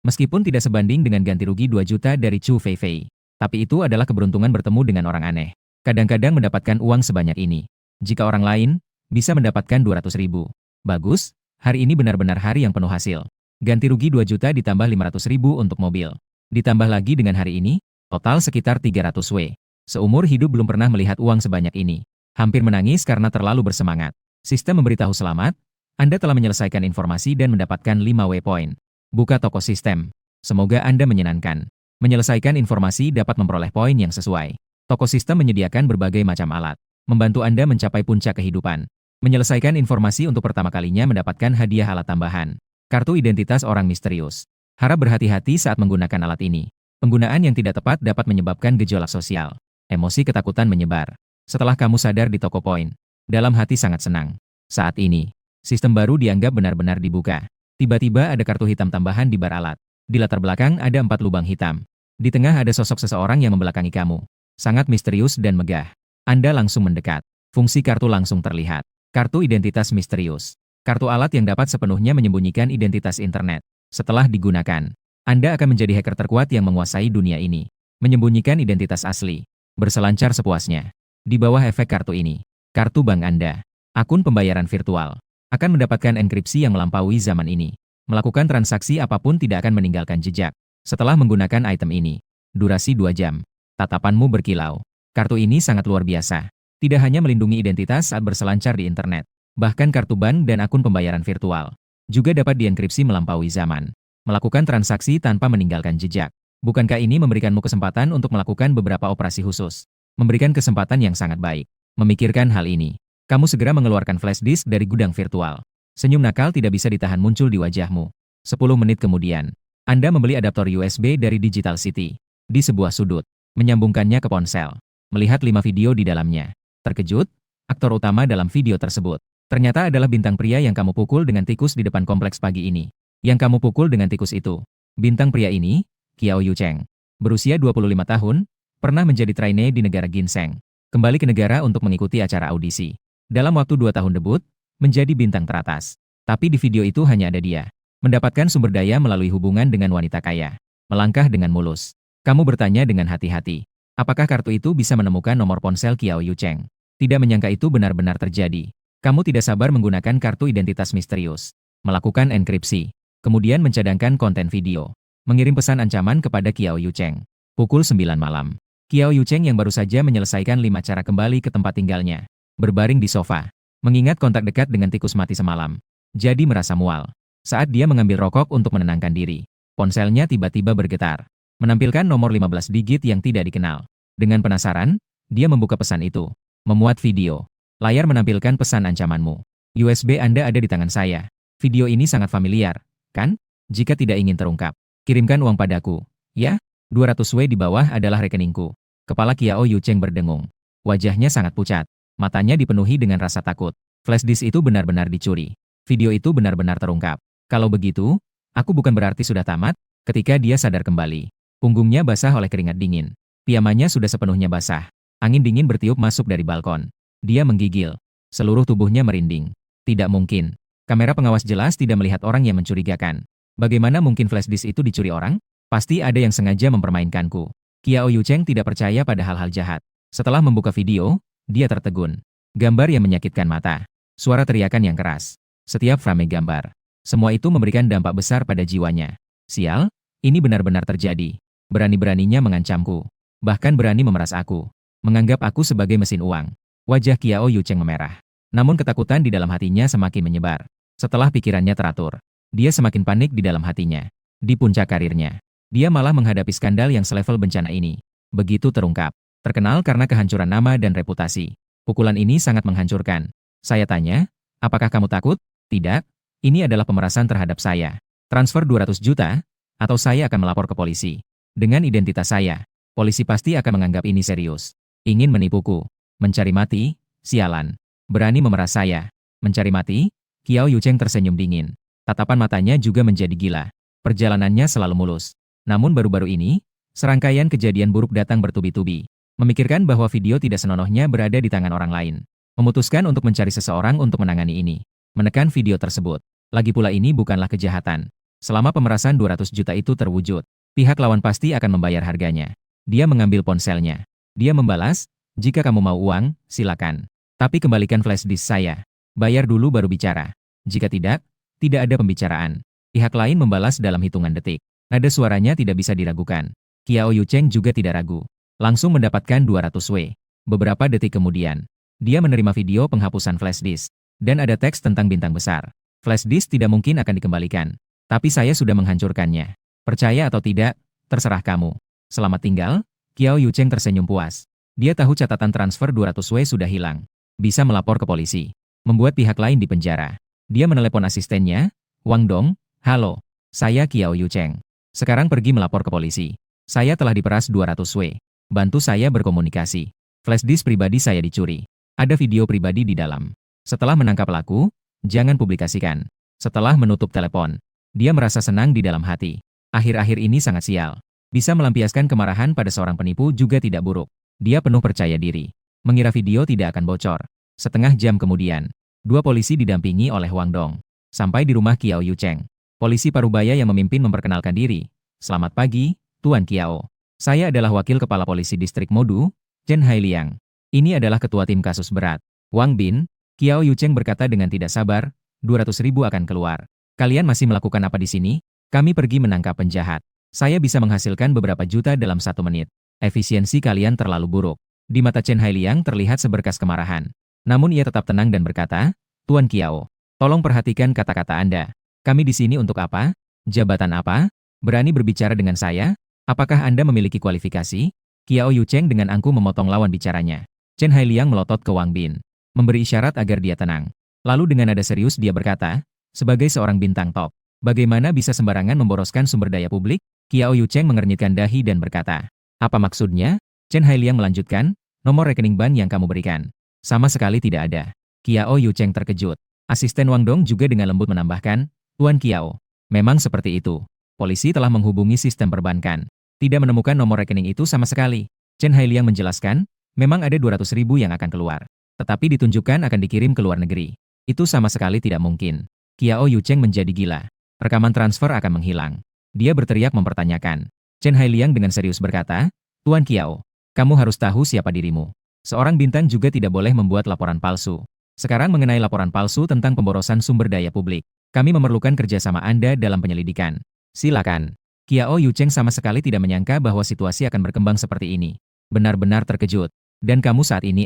Meskipun tidak sebanding dengan ganti rugi 2 juta dari Chu Feifei. Tapi itu adalah keberuntungan bertemu dengan orang aneh. Kadang-kadang mendapatkan uang sebanyak ini. Jika orang lain, bisa mendapatkan 200.000. Bagus. Hari ini benar-benar hari yang penuh hasil. Ganti rugi 2 juta ditambah 500.000 untuk mobil. Ditambah lagi dengan hari ini, total sekitar 300 W. Seumur hidup belum pernah melihat uang sebanyak ini. Hampir menangis karena terlalu bersemangat. Sistem memberitahu selamat, Anda telah menyelesaikan informasi dan mendapatkan 5 W poin. Buka toko sistem. Semoga Anda menyenangkan. Menyelesaikan informasi dapat memperoleh poin yang sesuai. Toko sistem menyediakan berbagai macam alat. Membantu Anda mencapai puncak kehidupan. Menyelesaikan informasi untuk pertama kalinya mendapatkan hadiah alat tambahan. Kartu identitas orang misterius. Harap berhati-hati saat menggunakan alat ini. Penggunaan yang tidak tepat dapat menyebabkan gejolak sosial. Emosi ketakutan menyebar. Setelah kamu sadar di toko poin. Dalam hati sangat senang. Saat ini, sistem baru dianggap benar-benar dibuka. Tiba-tiba ada kartu hitam tambahan di bar alat. Di latar belakang ada 4 lubang hitam. Di tengah ada sosok seseorang yang membelakangi kamu. Sangat misterius dan megah. Anda langsung mendekat. Fungsi kartu langsung terlihat. Kartu identitas misterius. Kartu alat yang dapat sepenuhnya menyembunyikan identitas internet. Setelah digunakan, Anda akan menjadi hacker terkuat yang menguasai dunia ini. Menyembunyikan identitas asli. Berselancar sepuasnya. Di bawah efek kartu ini, kartu bank Anda, akun pembayaran virtual, akan mendapatkan enkripsi yang melampaui zaman ini. Melakukan transaksi apapun tidak akan meninggalkan jejak. Setelah menggunakan item ini, durasi 2 jam. Tatapanmu berkilau. Kartu ini sangat luar biasa. Tidak hanya melindungi identitas saat berselancar di internet, bahkan kartu bank dan akun pembayaran virtual juga dapat dienkripsi melampaui zaman. Melakukan transaksi tanpa meninggalkan jejak. Bukankah ini memberikanmu kesempatan untuk melakukan beberapa operasi khusus? Memberikan kesempatan yang sangat baik. Memikirkan hal ini, kamu segera mengeluarkan flash disk dari gudang virtual. Senyum nakal tidak bisa ditahan muncul di wajahmu. 10 menit kemudian, Anda membeli adaptor USB dari Digital City. Di sebuah sudut, menyambungkannya ke ponsel. Melihat 5 video di dalamnya. Terkejut, aktor utama dalam video tersebut ternyata adalah bintang pria yang kamu pukul dengan tikus di depan kompleks pagi ini. Yang kamu pukul dengan tikus itu. Bintang pria ini, Qiao Yucheng, berusia 25 tahun, pernah menjadi trainee di negara Ginseng. Kembali ke negara untuk mengikuti acara audisi. Dalam waktu 2 tahun debut, menjadi bintang teratas. Tapi di video itu hanya ada dia. Mendapatkan sumber daya melalui hubungan dengan wanita kaya. Melangkah dengan mulus. Kamu bertanya dengan hati-hati. Apakah kartu itu bisa menemukan nomor ponsel Qiao Yucheng? Tidak menyangka itu benar-benar terjadi. Kamu tidak sabar menggunakan kartu identitas misterius. Melakukan enkripsi. Kemudian mencadangkan konten video. Mengirim pesan ancaman kepada Qiao Yucheng. Pukul 9 malam. Qiao Yucheng yang baru saja menyelesaikan 5 cara kembali ke tempat tinggalnya. Berbaring di sofa. Mengingat kontak dekat dengan tikus mati semalam. Jadi merasa mual. Saat dia mengambil rokok untuk menenangkan diri. Ponselnya tiba-tiba bergetar. Menampilkan nomor 15 digit yang tidak dikenal. Dengan penasaran, dia membuka pesan itu. Memuat video. Layar menampilkan pesan ancamanmu. USB Anda ada di tangan saya. Video ini sangat familiar, kan? Jika tidak ingin terungkap, kirimkan uang padaku, ya? 200W di bawah adalah rekeningku. Kepala Qiao Yucheng berdengung. Wajahnya sangat pucat. Matanya dipenuhi dengan rasa takut. Flash disk itu benar-benar dicuri. Video itu benar-benar terungkap. Kalau begitu, aku bukan berarti sudah tamat. Ketika dia sadar kembali, punggungnya basah oleh keringat dingin. Pijamannya sudah sepenuhnya basah. Angin dingin bertiup masuk dari balkon. Dia menggigil. Seluruh tubuhnya merinding. Tidak mungkin. Kamera pengawas jelas tidak melihat orang yang mencurigakan. Bagaimana mungkin flash disk itu dicuri orang? Pasti ada yang sengaja mempermainkanku. Qiao Yucheng tidak percaya pada hal-hal jahat. Setelah membuka video, dia tertegun. Gambar yang menyakitkan mata. Suara teriakan yang keras. Setiap frame gambar. Semua itu memberikan dampak besar pada jiwanya. Sial, ini benar-benar terjadi. Berani-beraninya mengancamku. Bahkan berani memeras aku. Menganggap aku sebagai mesin uang. Wajah Qiao Yucheng memerah. Namun ketakutan di dalam hatinya semakin menyebar. Setelah pikirannya teratur, dia semakin panik di dalam hatinya. Di puncak karirnya, dia malah menghadapi skandal yang selevel bencana ini. Begitu terungkap. Terkenal karena kehancuran nama dan reputasi. Pukulan ini sangat menghancurkan. Saya tanya, apakah kamu takut? Tidak, ini adalah pemerasan terhadap saya. Transfer 200 juta, atau saya akan melapor ke polisi. Dengan identitas saya, polisi pasti akan menganggap ini serius. Ingin menipuku. Mencari mati, sialan. Berani memeras saya. Mencari mati? Qiao Yucheng tersenyum dingin. Tatapan matanya juga menjadi gila. Perjalanannya selalu mulus. Namun baru-baru ini, serangkaian kejadian buruk datang bertubi-tubi. Memikirkan bahwa video tidak senonohnya berada di tangan orang lain. Memutuskan untuk mencari seseorang untuk menangani ini. Menekan video tersebut. Lagi pula ini bukanlah kejahatan. Selama pemerasan 200 juta itu terwujud, pihak lawan pasti akan membayar harganya. Dia mengambil ponselnya. Dia membalas, jika kamu mau uang, silakan. Tapi kembalikan flash disk saya. Bayar dulu baru bicara. Jika tidak, tidak ada pembicaraan. Pihak lain membalas dalam hitungan detik. Nada suaranya tidak bisa diragukan. Qiao Yucheng juga tidak ragu. Langsung mendapatkan 200W. Beberapa detik kemudian, dia menerima video penghapusan flash disk. Dan ada teks tentang bintang besar. Flash disk tidak mungkin akan dikembalikan. Tapi saya sudah menghancurkannya. Percaya atau tidak, terserah kamu. Selamat tinggal, Qiao Yucheng tersenyum puas. Dia tahu catatan transfer 200W sudah hilang. Bisa melapor ke polisi. Membuat pihak lain di penjara. Dia menelepon asistennya, Wang Dong, halo, saya Qiao Yucheng. Sekarang pergi melapor ke polisi. Saya telah diperas 200W. Bantu saya berkomunikasi. Flash disk pribadi saya dicuri. Ada video pribadi di dalam. Setelah menangkap pelaku, jangan publikasikan. Setelah menutup telepon, dia merasa senang di dalam hati. Akhir-akhir ini sangat sial. Bisa melampiaskan kemarahan pada seorang penipu juga tidak buruk. Dia penuh percaya diri. Mengira video tidak akan bocor. Setengah jam kemudian, dua polisi didampingi oleh Wang Dong. Sampai di rumah Kiao Yucheng. Polisi parubaya yang memimpin memperkenalkan diri. Selamat pagi, Tuan Kiao. Saya adalah wakil kepala polisi distrik Modu, Chen Hailiang. Ini adalah ketua tim kasus berat. Wang Bin, Kiao Yucheng berkata dengan tidak sabar, 200.000 akan keluar. Kalian masih melakukan apa di sini? Kami pergi menangkap penjahat. Saya bisa menghasilkan beberapa juta dalam 1 menit. Efisiensi kalian terlalu buruk. Di mata Chen Hailiang terlihat seberkas kemarahan. Namun ia tetap tenang dan berkata, Tuan Kiao, tolong perhatikan kata-kata Anda. Kami di sini untuk apa? Jabatan apa? Berani berbicara dengan saya? Apakah Anda memiliki kualifikasi? Kiao Yucheng dengan angkuh memotong lawan bicaranya. Chen Hailiang melotot ke Wang Bin, memberi isyarat agar dia tenang. Lalu dengan nada serius dia berkata, sebagai seorang bintang top, bagaimana bisa sembarangan memboroskan sumber daya publik? Kiao Yucheng mengernyitkan dahi dan berkata, apa maksudnya? Chen Hailiang melanjutkan, nomor rekening bank yang kamu berikan. Sama sekali tidak ada. Kiao Yucheng terkejut. Asisten Wang Dong juga dengan lembut menambahkan, Tuan Kiao, memang seperti itu. Polisi telah menghubungi sistem perbankan. Tidak menemukan nomor rekening itu sama sekali. Chen Hailiang menjelaskan, memang ada 200.000 yang akan keluar. Tetapi ditunjukkan akan dikirim ke luar negeri. Itu sama sekali tidak mungkin. Kiao Yucheng menjadi gila. Rekaman transfer akan menghilang. Dia berteriak mempertanyakan. Chen Hailiang dengan serius berkata, Tuan Kiao, kamu harus tahu siapa dirimu. Seorang bintang juga tidak boleh membuat laporan palsu. Sekarang mengenai laporan palsu tentang pemborosan sumber daya publik. Kami memerlukan kerjasama Anda dalam penyelidikan. Silakan. Kiao Yucheng sama sekali tidak menyangka bahwa situasi akan berkembang seperti ini. Benar-benar terkejut. Dan kamu saat ini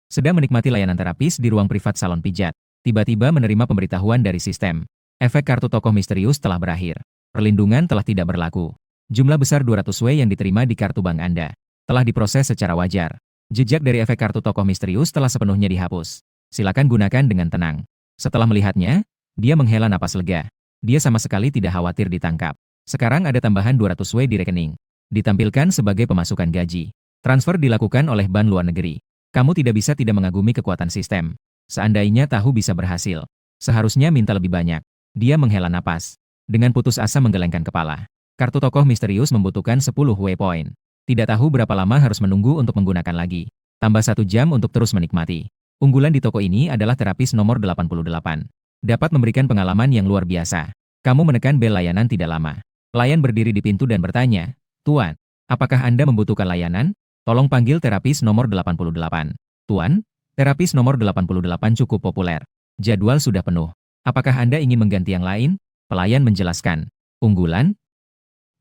sedang menikmati layanan terapis di ruang privat salon pijat. Tiba-tiba menerima pemberitahuan dari sistem. Efek kartu tokoh misterius telah berakhir. Perlindungan telah tidak berlaku. Jumlah besar 200W yang diterima di kartu bank Anda telah diproses secara wajar. Jejak dari efek kartu tokoh misterius telah sepenuhnya dihapus. Silakan gunakan dengan tenang. Setelah melihatnya, dia menghela napas lega. Dia sama sekali tidak khawatir ditangkap. Sekarang ada tambahan 200W di rekening. Ditampilkan sebagai pemasukan gaji. Transfer dilakukan oleh bank luar negeri. Kamu tidak bisa tidak mengagumi kekuatan sistem. Seandainya tahu bisa berhasil, seharusnya minta lebih banyak. Dia menghela napas. Dengan putus asa menggelengkan kepala. Kartu tokoh misterius membutuhkan 10W poin. Tidak tahu berapa lama harus menunggu untuk menggunakan lagi. Tambah 1 jam untuk terus menikmati. Unggulan di toko ini adalah terapis nomor 88. Dapat memberikan pengalaman yang luar biasa. Kamu menekan bel layanan tidak lama. Pelayan berdiri di pintu dan bertanya, Tuan, apakah Anda membutuhkan layanan? Tolong panggil terapis nomor 88. Tuan, terapis nomor 88 cukup populer. Jadwal sudah penuh. Apakah Anda ingin mengganti yang lain? Pelayan menjelaskan. Unggulan?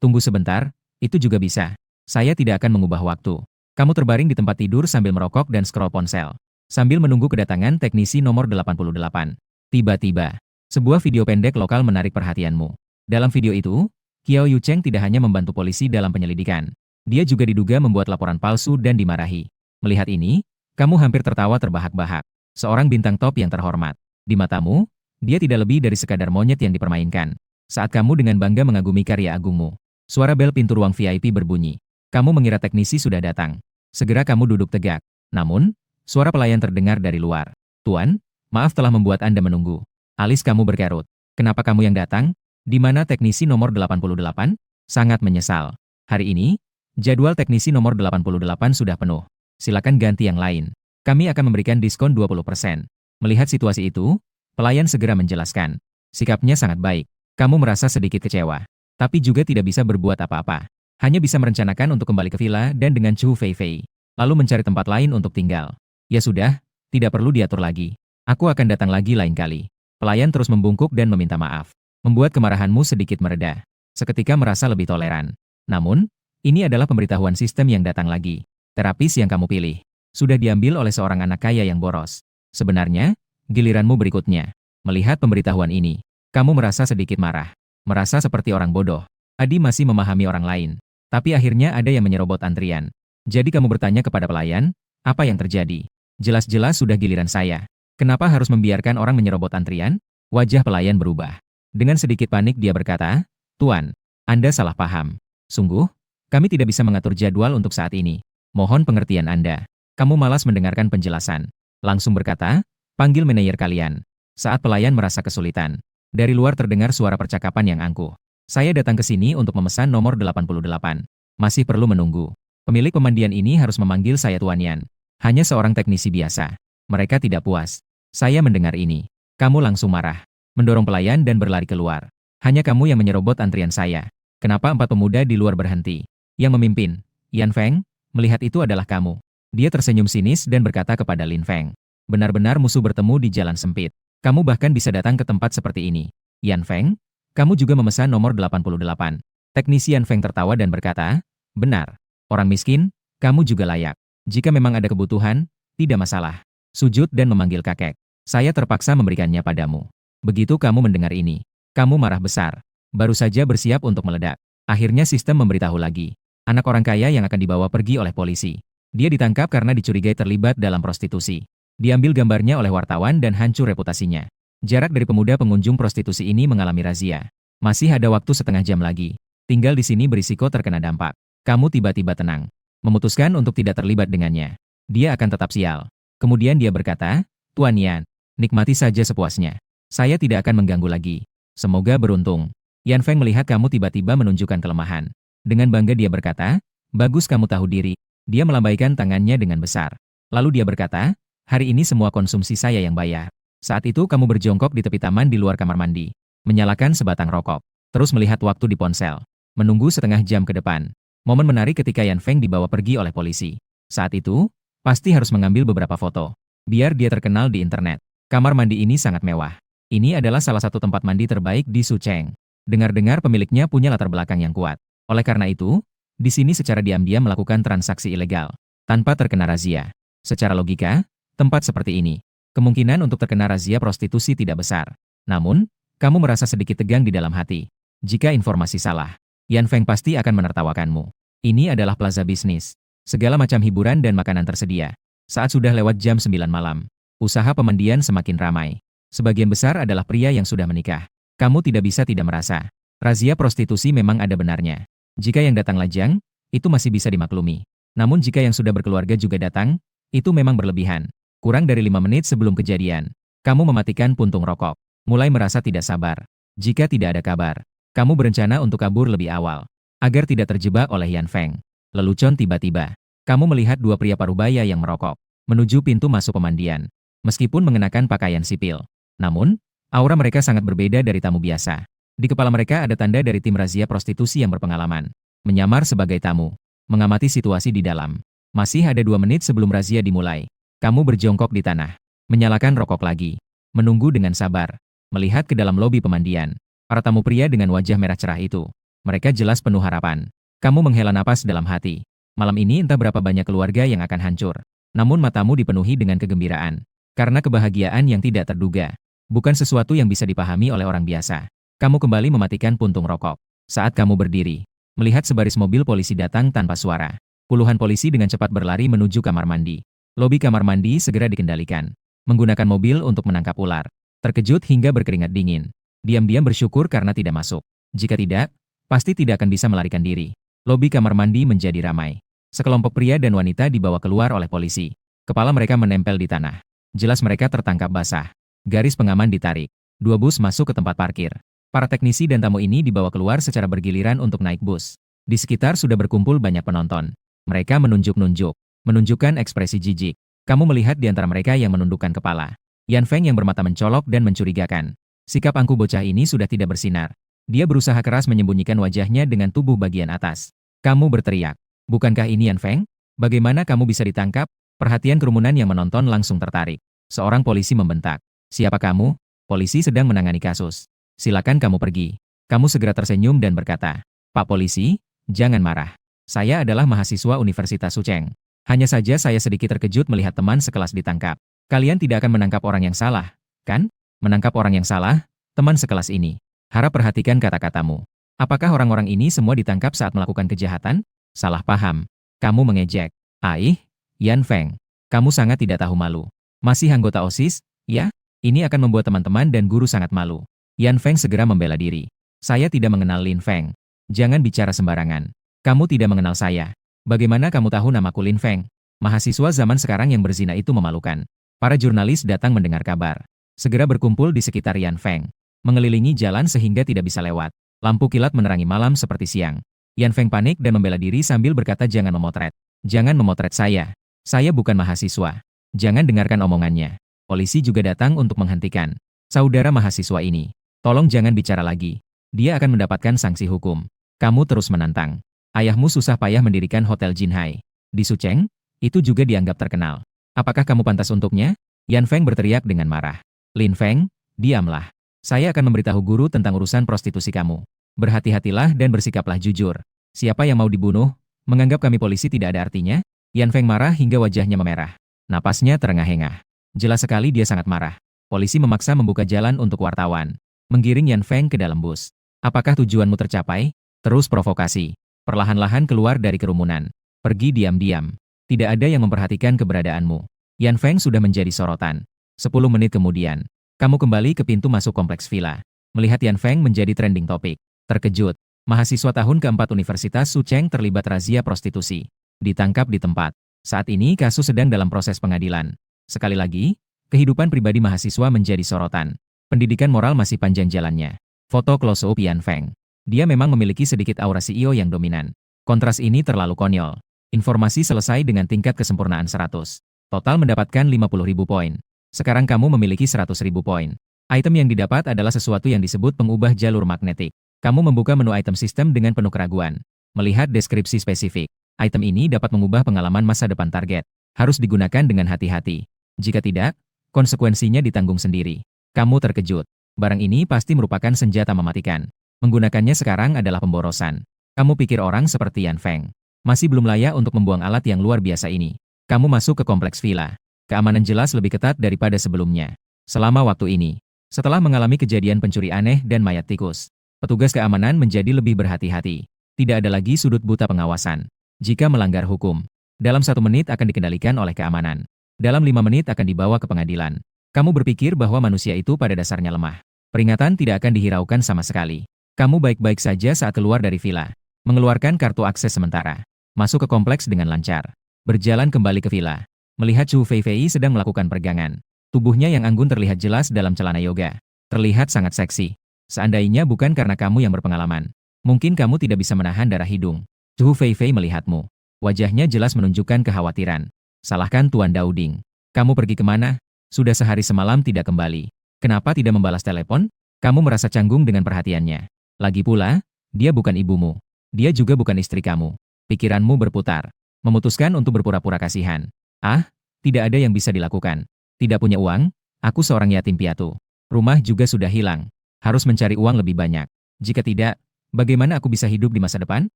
Tunggu sebentar, itu juga bisa. Saya tidak akan mengubah waktu. Kamu terbaring di tempat tidur sambil merokok dan scroll ponsel. Sambil menunggu kedatangan teknisi nomor 88. Tiba-tiba, sebuah video pendek lokal menarik perhatianmu. Dalam video itu, Kiao Yucheng tidak hanya membantu polisi dalam penyelidikan. Dia juga diduga membuat laporan palsu dan dimarahi. Melihat ini, kamu hampir tertawa terbahak-bahak. Seorang bintang top yang terhormat. Di matamu, dia tidak lebih dari sekadar monyet yang dipermainkan. Saat kamu dengan bangga mengagumi karya agungmu. Suara bel pintu ruang VIP berbunyi. Kamu mengira teknisi sudah datang. Segera kamu duduk tegak. Namun, suara pelayan terdengar dari luar. Tuan, maaf telah membuat Anda menunggu. Alis kamu berkerut. Kenapa kamu yang datang? Di mana teknisi nomor 88? Sangat menyesal. Hari ini, jadwal teknisi nomor 88 sudah penuh. Silakan ganti yang lain. Kami akan memberikan diskon 20%. Melihat situasi itu, pelayan segera menjelaskan. Sikapnya sangat baik. Kamu merasa sedikit kecewa. Tapi juga tidak bisa berbuat apa-apa. Hanya bisa merencanakan untuk kembali ke villa dan dengan Chu Fei Fei. Lalu mencari tempat lain untuk tinggal. Ya sudah, tidak perlu diatur lagi. Aku akan datang lagi lain kali. Pelayan terus membungkuk dan meminta maaf. Membuat kemarahanmu sedikit mereda. Seketika merasa lebih toleran. Namun, ini adalah pemberitahuan sistem yang datang lagi. Terapis yang kamu pilih sudah diambil oleh seorang anak kaya yang boros. Sebenarnya, giliranmu berikutnya. Melihat pemberitahuan ini, kamu merasa sedikit marah. Merasa seperti orang bodoh. Adi masih memahami orang lain. Tapi akhirnya ada yang menyerobot antrian. Jadi kamu bertanya kepada pelayan, apa yang terjadi? Jelas-jelas sudah giliran saya. Kenapa harus membiarkan orang menyerobot antrian? Wajah pelayan berubah. Dengan sedikit panik dia berkata, Tuan, Anda salah paham. Sungguh, kami tidak bisa mengatur jadwal untuk saat ini. Mohon pengertian Anda. Kamu malas mendengarkan penjelasan. Langsung berkata, Panggil manajer kalian. Saat pelayan merasa kesulitan, dari luar terdengar suara percakapan yang angkuh. Saya datang ke sini untuk memesan nomor 88. Masih perlu menunggu. Pemilik pemandian ini harus memanggil saya Tuan Yan. Hanya seorang teknisi biasa. Mereka tidak puas. Saya mendengar ini. Kamu langsung marah. Mendorong pelayan dan berlari keluar. Hanya kamu yang menyerobot antrian saya. Kenapa 4 pemuda di luar berhenti? Yang memimpin, Yan Feng, melihat itu adalah kamu. Dia tersenyum sinis dan berkata kepada Lin Feng. Benar-benar musuh bertemu di jalan sempit. Kamu bahkan bisa datang ke tempat seperti ini. Yan Feng, kamu juga memesan nomor 88. Teknisi Yan Feng tertawa dan berkata, benar. Orang miskin, kamu juga layak. Jika memang ada kebutuhan, tidak masalah. Sujud dan memanggil kakek. Saya terpaksa memberikannya padamu. Begitu kamu mendengar ini, kamu marah besar. Baru saja bersiap untuk meledak. Akhirnya sistem memberitahu lagi. Anak orang kaya yang akan dibawa pergi oleh polisi. Dia ditangkap karena dicurigai terlibat dalam prostitusi. Diambil gambarnya oleh wartawan dan hancur reputasinya. Jarak dari pemuda pengunjung prostitusi ini mengalami razia. Masih ada waktu setengah jam lagi. Tinggal di sini berisiko terkena dampak. Kamu tiba-tiba tenang. Memutuskan untuk tidak terlibat dengannya. Dia akan tetap sial. Kemudian dia berkata, Tuan Yan, nikmati saja sepuasnya. Saya tidak akan mengganggu lagi. Semoga beruntung. Yan Feng melihat kamu tiba-tiba menunjukkan kelemahan. Dengan bangga dia berkata, bagus kamu tahu diri. Dia melambaikan tangannya dengan besar. Lalu dia berkata, hari ini semua konsumsi saya yang bayar. Saat itu kamu berjongkok di tepi taman di luar kamar mandi. Menyalakan sebatang rokok. Terus melihat waktu di ponsel. Menunggu setengah jam ke depan. Momen menarik ketika Yan Feng dibawa pergi oleh polisi. Saat itu, pasti harus mengambil beberapa foto. Biar dia terkenal di internet. Kamar mandi ini sangat mewah. Ini adalah salah satu tempat mandi terbaik di Sucheng. Dengar-dengar pemiliknya punya latar belakang yang kuat. Oleh karena itu, di sini secara diam-diam melakukan transaksi ilegal, tanpa terkena razia. Secara logika, tempat seperti ini, kemungkinan untuk terkena razia prostitusi tidak besar. Namun, kamu merasa sedikit tegang di dalam hati. Jika informasi salah, Yan Feng pasti akan menertawakanmu. Ini adalah plaza bisnis. Segala macam hiburan dan makanan tersedia. Saat sudah lewat jam 9 malam, usaha pemandian semakin ramai. Sebagian besar adalah pria yang sudah menikah. Kamu tidak bisa tidak merasa. Razia prostitusi memang ada benarnya. Jika yang datang lajang, itu masih bisa dimaklumi. Namun jika yang sudah berkeluarga juga datang, itu memang berlebihan. Kurang dari 5 menit sebelum kejadian, kamu mematikan puntung rokok. Mulai merasa tidak sabar. Jika tidak ada kabar, kamu berencana untuk kabur lebih awal. Agar tidak terjebak oleh Yan Feng. Lelucon tiba-tiba. Kamu melihat 2 pria parubaya yang merokok. Menuju pintu masuk pemandian. Meskipun mengenakan pakaian sipil. Namun, aura mereka sangat berbeda dari tamu biasa. Di kepala mereka ada tanda dari tim razia prostitusi yang berpengalaman. Menyamar sebagai tamu. Mengamati situasi di dalam. Masih ada 2 menit sebelum razia dimulai. Kamu berjongkok di tanah. Menyalakan rokok lagi. Menunggu dengan sabar. Melihat ke dalam lobi pemandian. Para tamu pria dengan wajah merah cerah itu. Mereka jelas penuh harapan. Kamu menghela napas dalam hati. Malam ini entah berapa banyak keluarga yang akan hancur. Namun matamu dipenuhi dengan kegembiraan. Karena kebahagiaan yang tidak terduga. Bukan sesuatu yang bisa dipahami oleh orang biasa. Kamu kembali mematikan puntung rokok. Saat kamu berdiri, melihat sebaris mobil polisi datang tanpa suara. Puluhan polisi dengan cepat berlari menuju kamar mandi. Lobi kamar mandi segera dikendalikan. Menggunakan mobil untuk menangkap ular. Terkejut hingga berkeringat dingin. Diam-diam bersyukur karena tidak masuk. Jika tidak, pasti tidak akan bisa melarikan diri. Lobi kamar mandi menjadi ramai. Sekelompok pria dan wanita dibawa keluar oleh polisi. Kepala mereka menempel di tanah. Jelas mereka tertangkap basah. Garis pengaman ditarik. 2 bus masuk ke tempat parkir. Para teknisi dan tamu ini dibawa keluar secara bergiliran untuk naik bus. Di sekitar sudah berkumpul banyak penonton. Mereka menunjuk-nunjuk. Menunjukkan ekspresi jijik. Kamu melihat di antara mereka yang menundukkan kepala. Yan Feng yang bermata mencolok dan mencurigakan. Sikap angkuh bocah ini sudah tidak bersinar. Dia berusaha keras menyembunyikan wajahnya dengan tubuh bagian atas. Kamu berteriak. Bukankah ini Yan Feng? Bagaimana kamu bisa ditangkap? Perhatian kerumunan yang menonton langsung tertarik. Seorang polisi membentak. Siapa kamu? Polisi sedang menangani kasus. Silakan kamu pergi. Kamu segera tersenyum dan berkata, Pak Polisi, jangan marah. Saya adalah mahasiswa Universitas Sucheng. Hanya saja saya sedikit terkejut melihat teman sekelas ditangkap. Kalian tidak akan menangkap orang yang salah, kan? Menangkap orang yang salah? Teman sekelas ini. Harap perhatikan kata-katamu. Apakah orang-orang ini semua ditangkap saat melakukan kejahatan? Salah paham. Kamu mengejek. Aih, Yan Feng. Kamu sangat tidak tahu malu. Masih anggota OSIS, ya? Ini akan membuat teman-teman dan guru sangat malu. Yan Feng segera membela diri. Saya tidak mengenal Lin Feng. Jangan bicara sembarangan. Kamu tidak mengenal saya. Bagaimana kamu tahu namaku Lin Feng? Mahasiswa zaman sekarang yang berzina itu memalukan. Para jurnalis datang mendengar kabar. Segera berkumpul di sekitar Yan Feng. Mengelilingi jalan sehingga tidak bisa lewat. Lampu kilat menerangi malam seperti siang. Yan Feng panik dan membela diri sambil berkata, "Jangan memotret. Jangan memotret saya. Saya bukan mahasiswa. Jangan dengarkan omongannya." Polisi juga datang untuk menghentikan. "Saudara mahasiswa ini, tolong jangan bicara lagi. Dia akan mendapatkan sanksi hukum. Kamu terus menantang. Ayahmu susah payah mendirikan Hotel Jinhai di Sucheng, itu juga dianggap terkenal. Apakah kamu pantas untuknya?" Yan Feng berteriak dengan marah. "Lin Feng, diamlah. Saya akan memberitahu guru tentang urusan prostitusi kamu. Berhati-hatilah dan bersikaplah jujur. Siapa yang mau dibunuh, menganggap kami polisi tidak ada artinya?" Yan Feng marah hingga wajahnya memerah. Napasnya terengah-engah. Jelas sekali dia sangat marah. Polisi memaksa membuka jalan untuk wartawan. Menggiring Yan Feng ke dalam bus. "Apakah tujuanmu tercapai? Terus provokasi. Perlahan-lahan keluar dari kerumunan. Pergi diam-diam. Tidak ada yang memperhatikan keberadaanmu." Yan Feng sudah menjadi sorotan. 10 menit kemudian, kamu kembali ke pintu masuk kompleks villa. Melihat Yan Feng menjadi trending topik. Terkejut, mahasiswa tahun keempat Universitas Sucheng terlibat razia prostitusi. Ditangkap di tempat. Saat ini kasus sedang dalam proses pengadilan. Sekali lagi, kehidupan pribadi mahasiswa menjadi sorotan. Pendidikan moral masih panjang jalannya. Foto close-up Yan Feng. Dia memang memiliki sedikit aura CEO yang dominan. Kontras ini terlalu konyol. Informasi selesai dengan tingkat kesempurnaan 100. Total mendapatkan 50.000 poin. Sekarang kamu memiliki 100.000 poin. Item yang didapat adalah sesuatu yang disebut pengubah jalur magnetik. Kamu membuka menu item sistem dengan penuh keraguan. Melihat deskripsi spesifik, item ini dapat mengubah pengalaman masa depan target. Harus digunakan dengan hati-hati. Jika tidak, konsekuensinya ditanggung sendiri. Kamu terkejut. Barang ini pasti merupakan senjata mematikan. Menggunakannya sekarang adalah pemborosan. Kamu pikir orang seperti Yan Feng masih belum layak untuk membuang alat yang luar biasa ini. Kamu masuk ke kompleks villa. Keamanan jelas lebih ketat daripada sebelumnya. Selama waktu ini, setelah mengalami kejadian pencuri aneh dan mayat tikus, petugas keamanan menjadi lebih berhati-hati. Tidak ada lagi sudut buta pengawasan. Jika melanggar hukum, dalam 1 menit akan dikendalikan oleh keamanan. Dalam 5 menit akan dibawa ke pengadilan. Kamu berpikir bahwa manusia itu pada dasarnya lemah. Peringatan tidak akan dihiraukan sama sekali. Kamu baik-baik saja saat keluar dari villa. Mengeluarkan kartu akses sementara. Masuk ke kompleks dengan lancar. Berjalan kembali ke villa. Melihat Chu Feifei sedang melakukan peregangan. Tubuhnya yang anggun terlihat jelas dalam celana yoga. Terlihat sangat seksi. Seandainya bukan karena kamu yang berpengalaman, mungkin kamu tidak bisa menahan darah hidung. Chu Feifei melihatmu. Wajahnya jelas menunjukkan kekhawatiran. "Salahkan Tuan Dauding. Kamu pergi kemana? Sudah sehari semalam tidak kembali. Kenapa tidak membalas telepon?" Kamu merasa canggung dengan perhatiannya. Lagi pula, dia bukan ibumu. Dia juga bukan istri kamu. Pikiranmu berputar. Memutuskan untuk berpura-pura kasihan. "Ah, tidak ada yang bisa dilakukan. Tidak punya uang, aku seorang yatim piatu. Rumah juga sudah hilang. Harus mencari uang lebih banyak. Jika tidak, bagaimana aku bisa hidup di masa depan?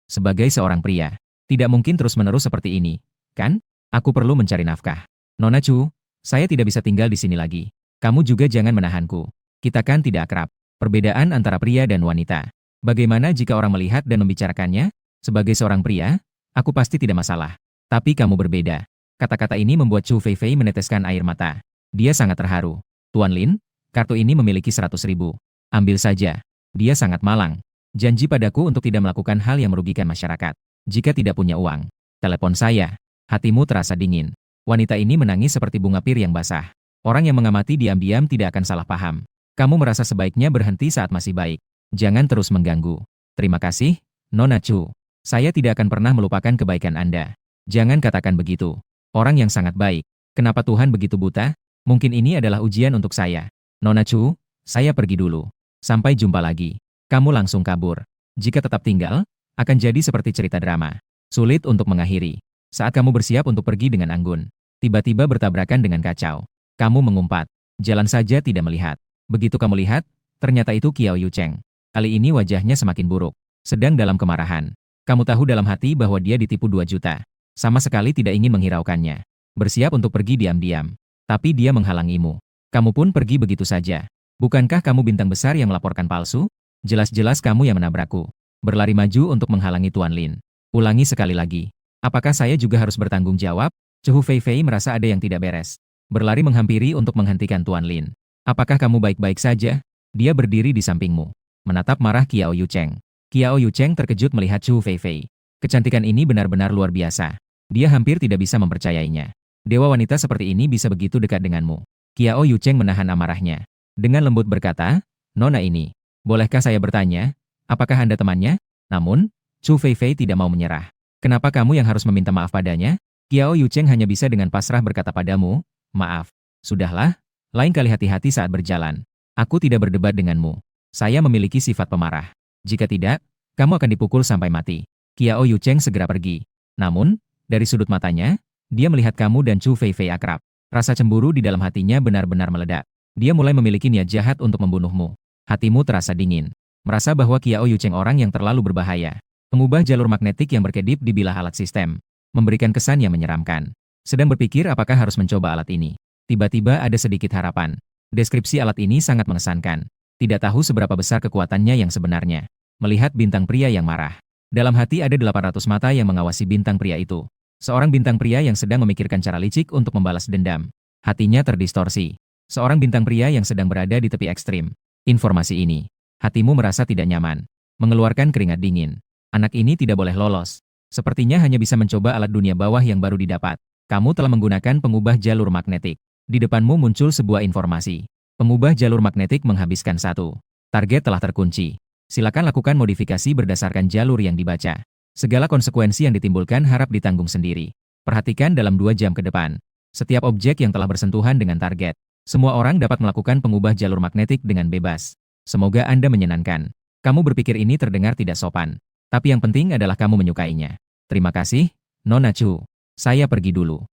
Sebagai seorang pria, tidak mungkin terus-menerus seperti ini, kan? Aku perlu mencari nafkah. Nona Chu, saya tidak bisa tinggal di sini lagi. Kamu juga jangan menahanku. Kita kan tidak akrab." Perbedaan antara pria dan wanita. Bagaimana jika orang melihat dan membicarakannya? Sebagai seorang pria, aku pasti tidak masalah. Tapi kamu berbeda. Kata-kata ini membuat Chu Feifei meneteskan air mata. Dia sangat terharu. "Tuan Lin, kartu ini memiliki 100.000. Ambil saja." Dia sangat malang. "Janji padaku untuk tidak melakukan hal yang merugikan masyarakat. Jika tidak punya uang, telepon saya." Hatimu terasa dingin. Wanita ini menangis seperti bunga pir yang basah. Orang yang mengamati diam-diam tidak akan salah paham. Kamu merasa sebaiknya berhenti saat masih baik. Jangan terus mengganggu. "Terima kasih, Nona Chu. Saya tidak akan pernah melupakan kebaikan Anda." Jangan katakan begitu. Orang yang sangat baik. Kenapa Tuhan begitu buta? Mungkin ini adalah ujian untuk saya. "Nona Chu, saya pergi dulu. Sampai jumpa lagi." Kamu langsung kabur. Jika tetap tinggal, akan jadi seperti cerita drama. Sulit untuk mengakhiri. Saat kamu bersiap untuk pergi dengan anggun, tiba-tiba bertabrakan dengan kacau. Kamu mengumpat. Jalan saja tidak melihat. Begitu kamu lihat, ternyata itu Qiao Yucheng. Kali ini wajahnya semakin buruk. Sedang dalam kemarahan. Kamu tahu dalam hati bahwa dia ditipu 2 juta. Sama sekali tidak ingin menghiraukannya. Bersiap untuk pergi diam-diam. Tapi dia menghalangimu. Kamu pun pergi begitu saja. Bukankah kamu bintang besar yang melaporkan palsu? Jelas-jelas kamu yang menabrakku. Berlari maju untuk menghalangi Tuan Lin. Ulangi sekali lagi. Apakah saya juga harus bertanggung jawab? Chu Feifei merasa ada yang tidak beres. Berlari menghampiri untuk menghentikan Tuan Lin. "Apakah kamu baik-baik saja?" Dia berdiri di sampingmu. Menatap marah Qiao Yucheng. Qiao Yucheng terkejut melihat Chu Feifei. Kecantikan ini benar-benar luar biasa. Dia hampir tidak bisa mempercayainya. Dewa wanita seperti ini bisa begitu dekat denganmu. Qiao Yucheng menahan amarahnya. Dengan lembut berkata, Nona ini, bolehkah saya bertanya, apakah Anda temannya? Namun, Chu Feifei tidak mau menyerah. Kenapa kamu yang harus meminta maaf padanya? Qiao Yucheng hanya bisa dengan pasrah berkata padamu, maaf. Sudahlah, lain kali hati-hati saat berjalan. Aku tidak berdebat denganmu. Saya memiliki sifat pemarah. Jika tidak, kamu akan dipukul sampai mati. Qiao Yucheng segera pergi. Namun, dari sudut matanya, dia melihat kamu dan Chu Feifei akrab. Rasa cemburu di dalam hatinya benar-benar meledak. Dia mulai memiliki niat jahat untuk membunuhmu. Hatimu terasa dingin. Merasa bahwa Qiao Yucheng orang yang terlalu berbahaya. Mengubah jalur magnetik yang berkedip di bilah alat sistem. Memberikan kesan yang menyeramkan. Sedang berpikir apakah harus mencoba alat ini. Tiba-tiba ada sedikit harapan. Deskripsi alat ini sangat mengesankan. Tidak tahu seberapa besar kekuatannya yang sebenarnya. Melihat bintang pria yang marah. Dalam hati ada 800 mata yang mengawasi bintang pria itu. Seorang bintang pria yang sedang memikirkan cara licik untuk membalas dendam. Hatinya terdistorsi. Seorang bintang pria yang sedang berada di tepi ekstrim. Informasi ini. Hatimu merasa tidak nyaman. Mengeluarkan keringat dingin. Anak ini tidak boleh lolos. Sepertinya hanya bisa mencoba alat dunia bawah yang baru didapat. Kamu telah menggunakan pengubah jalur magnetik. Di depanmu muncul sebuah informasi. Pengubah jalur magnetik menghabiskan satu. Target telah terkunci. Silakan lakukan modifikasi berdasarkan jalur yang dibaca. Segala konsekuensi yang ditimbulkan harap ditanggung sendiri. Perhatikan dalam 2 jam ke depan. Setiap objek yang telah bersentuhan dengan target. Semua orang dapat melakukan pengubah jalur magnetik dengan bebas. Semoga Anda menyenangkan. Kamu berpikir ini terdengar tidak sopan. Tapi yang penting adalah kamu menyukainya. Terima kasih, Nona Chu. Saya pergi dulu.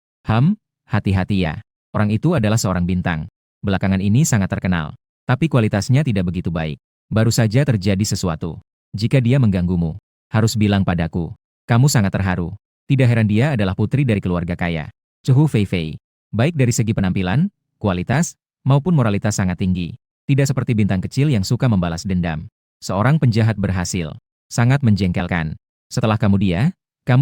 Hati-hati ya. Orang itu adalah seorang bintang. Belakangan ini sangat terkenal. Tapi kualitasnya tidak begitu baik. Baru saja terjadi sesuatu. Jika dia mengganggumu, harus bilang padaku. Kamu sangat terharu. Tidak heran dia adalah putri dari keluarga kaya. Chu Feifei. Baik dari segi penampilan, kualitas, maupun moralitas sangat tinggi. Tidak seperti bintang kecil yang suka membalas dendam. Seorang penjahat berhasil. Sangat menjengkelkan. Setelah kamu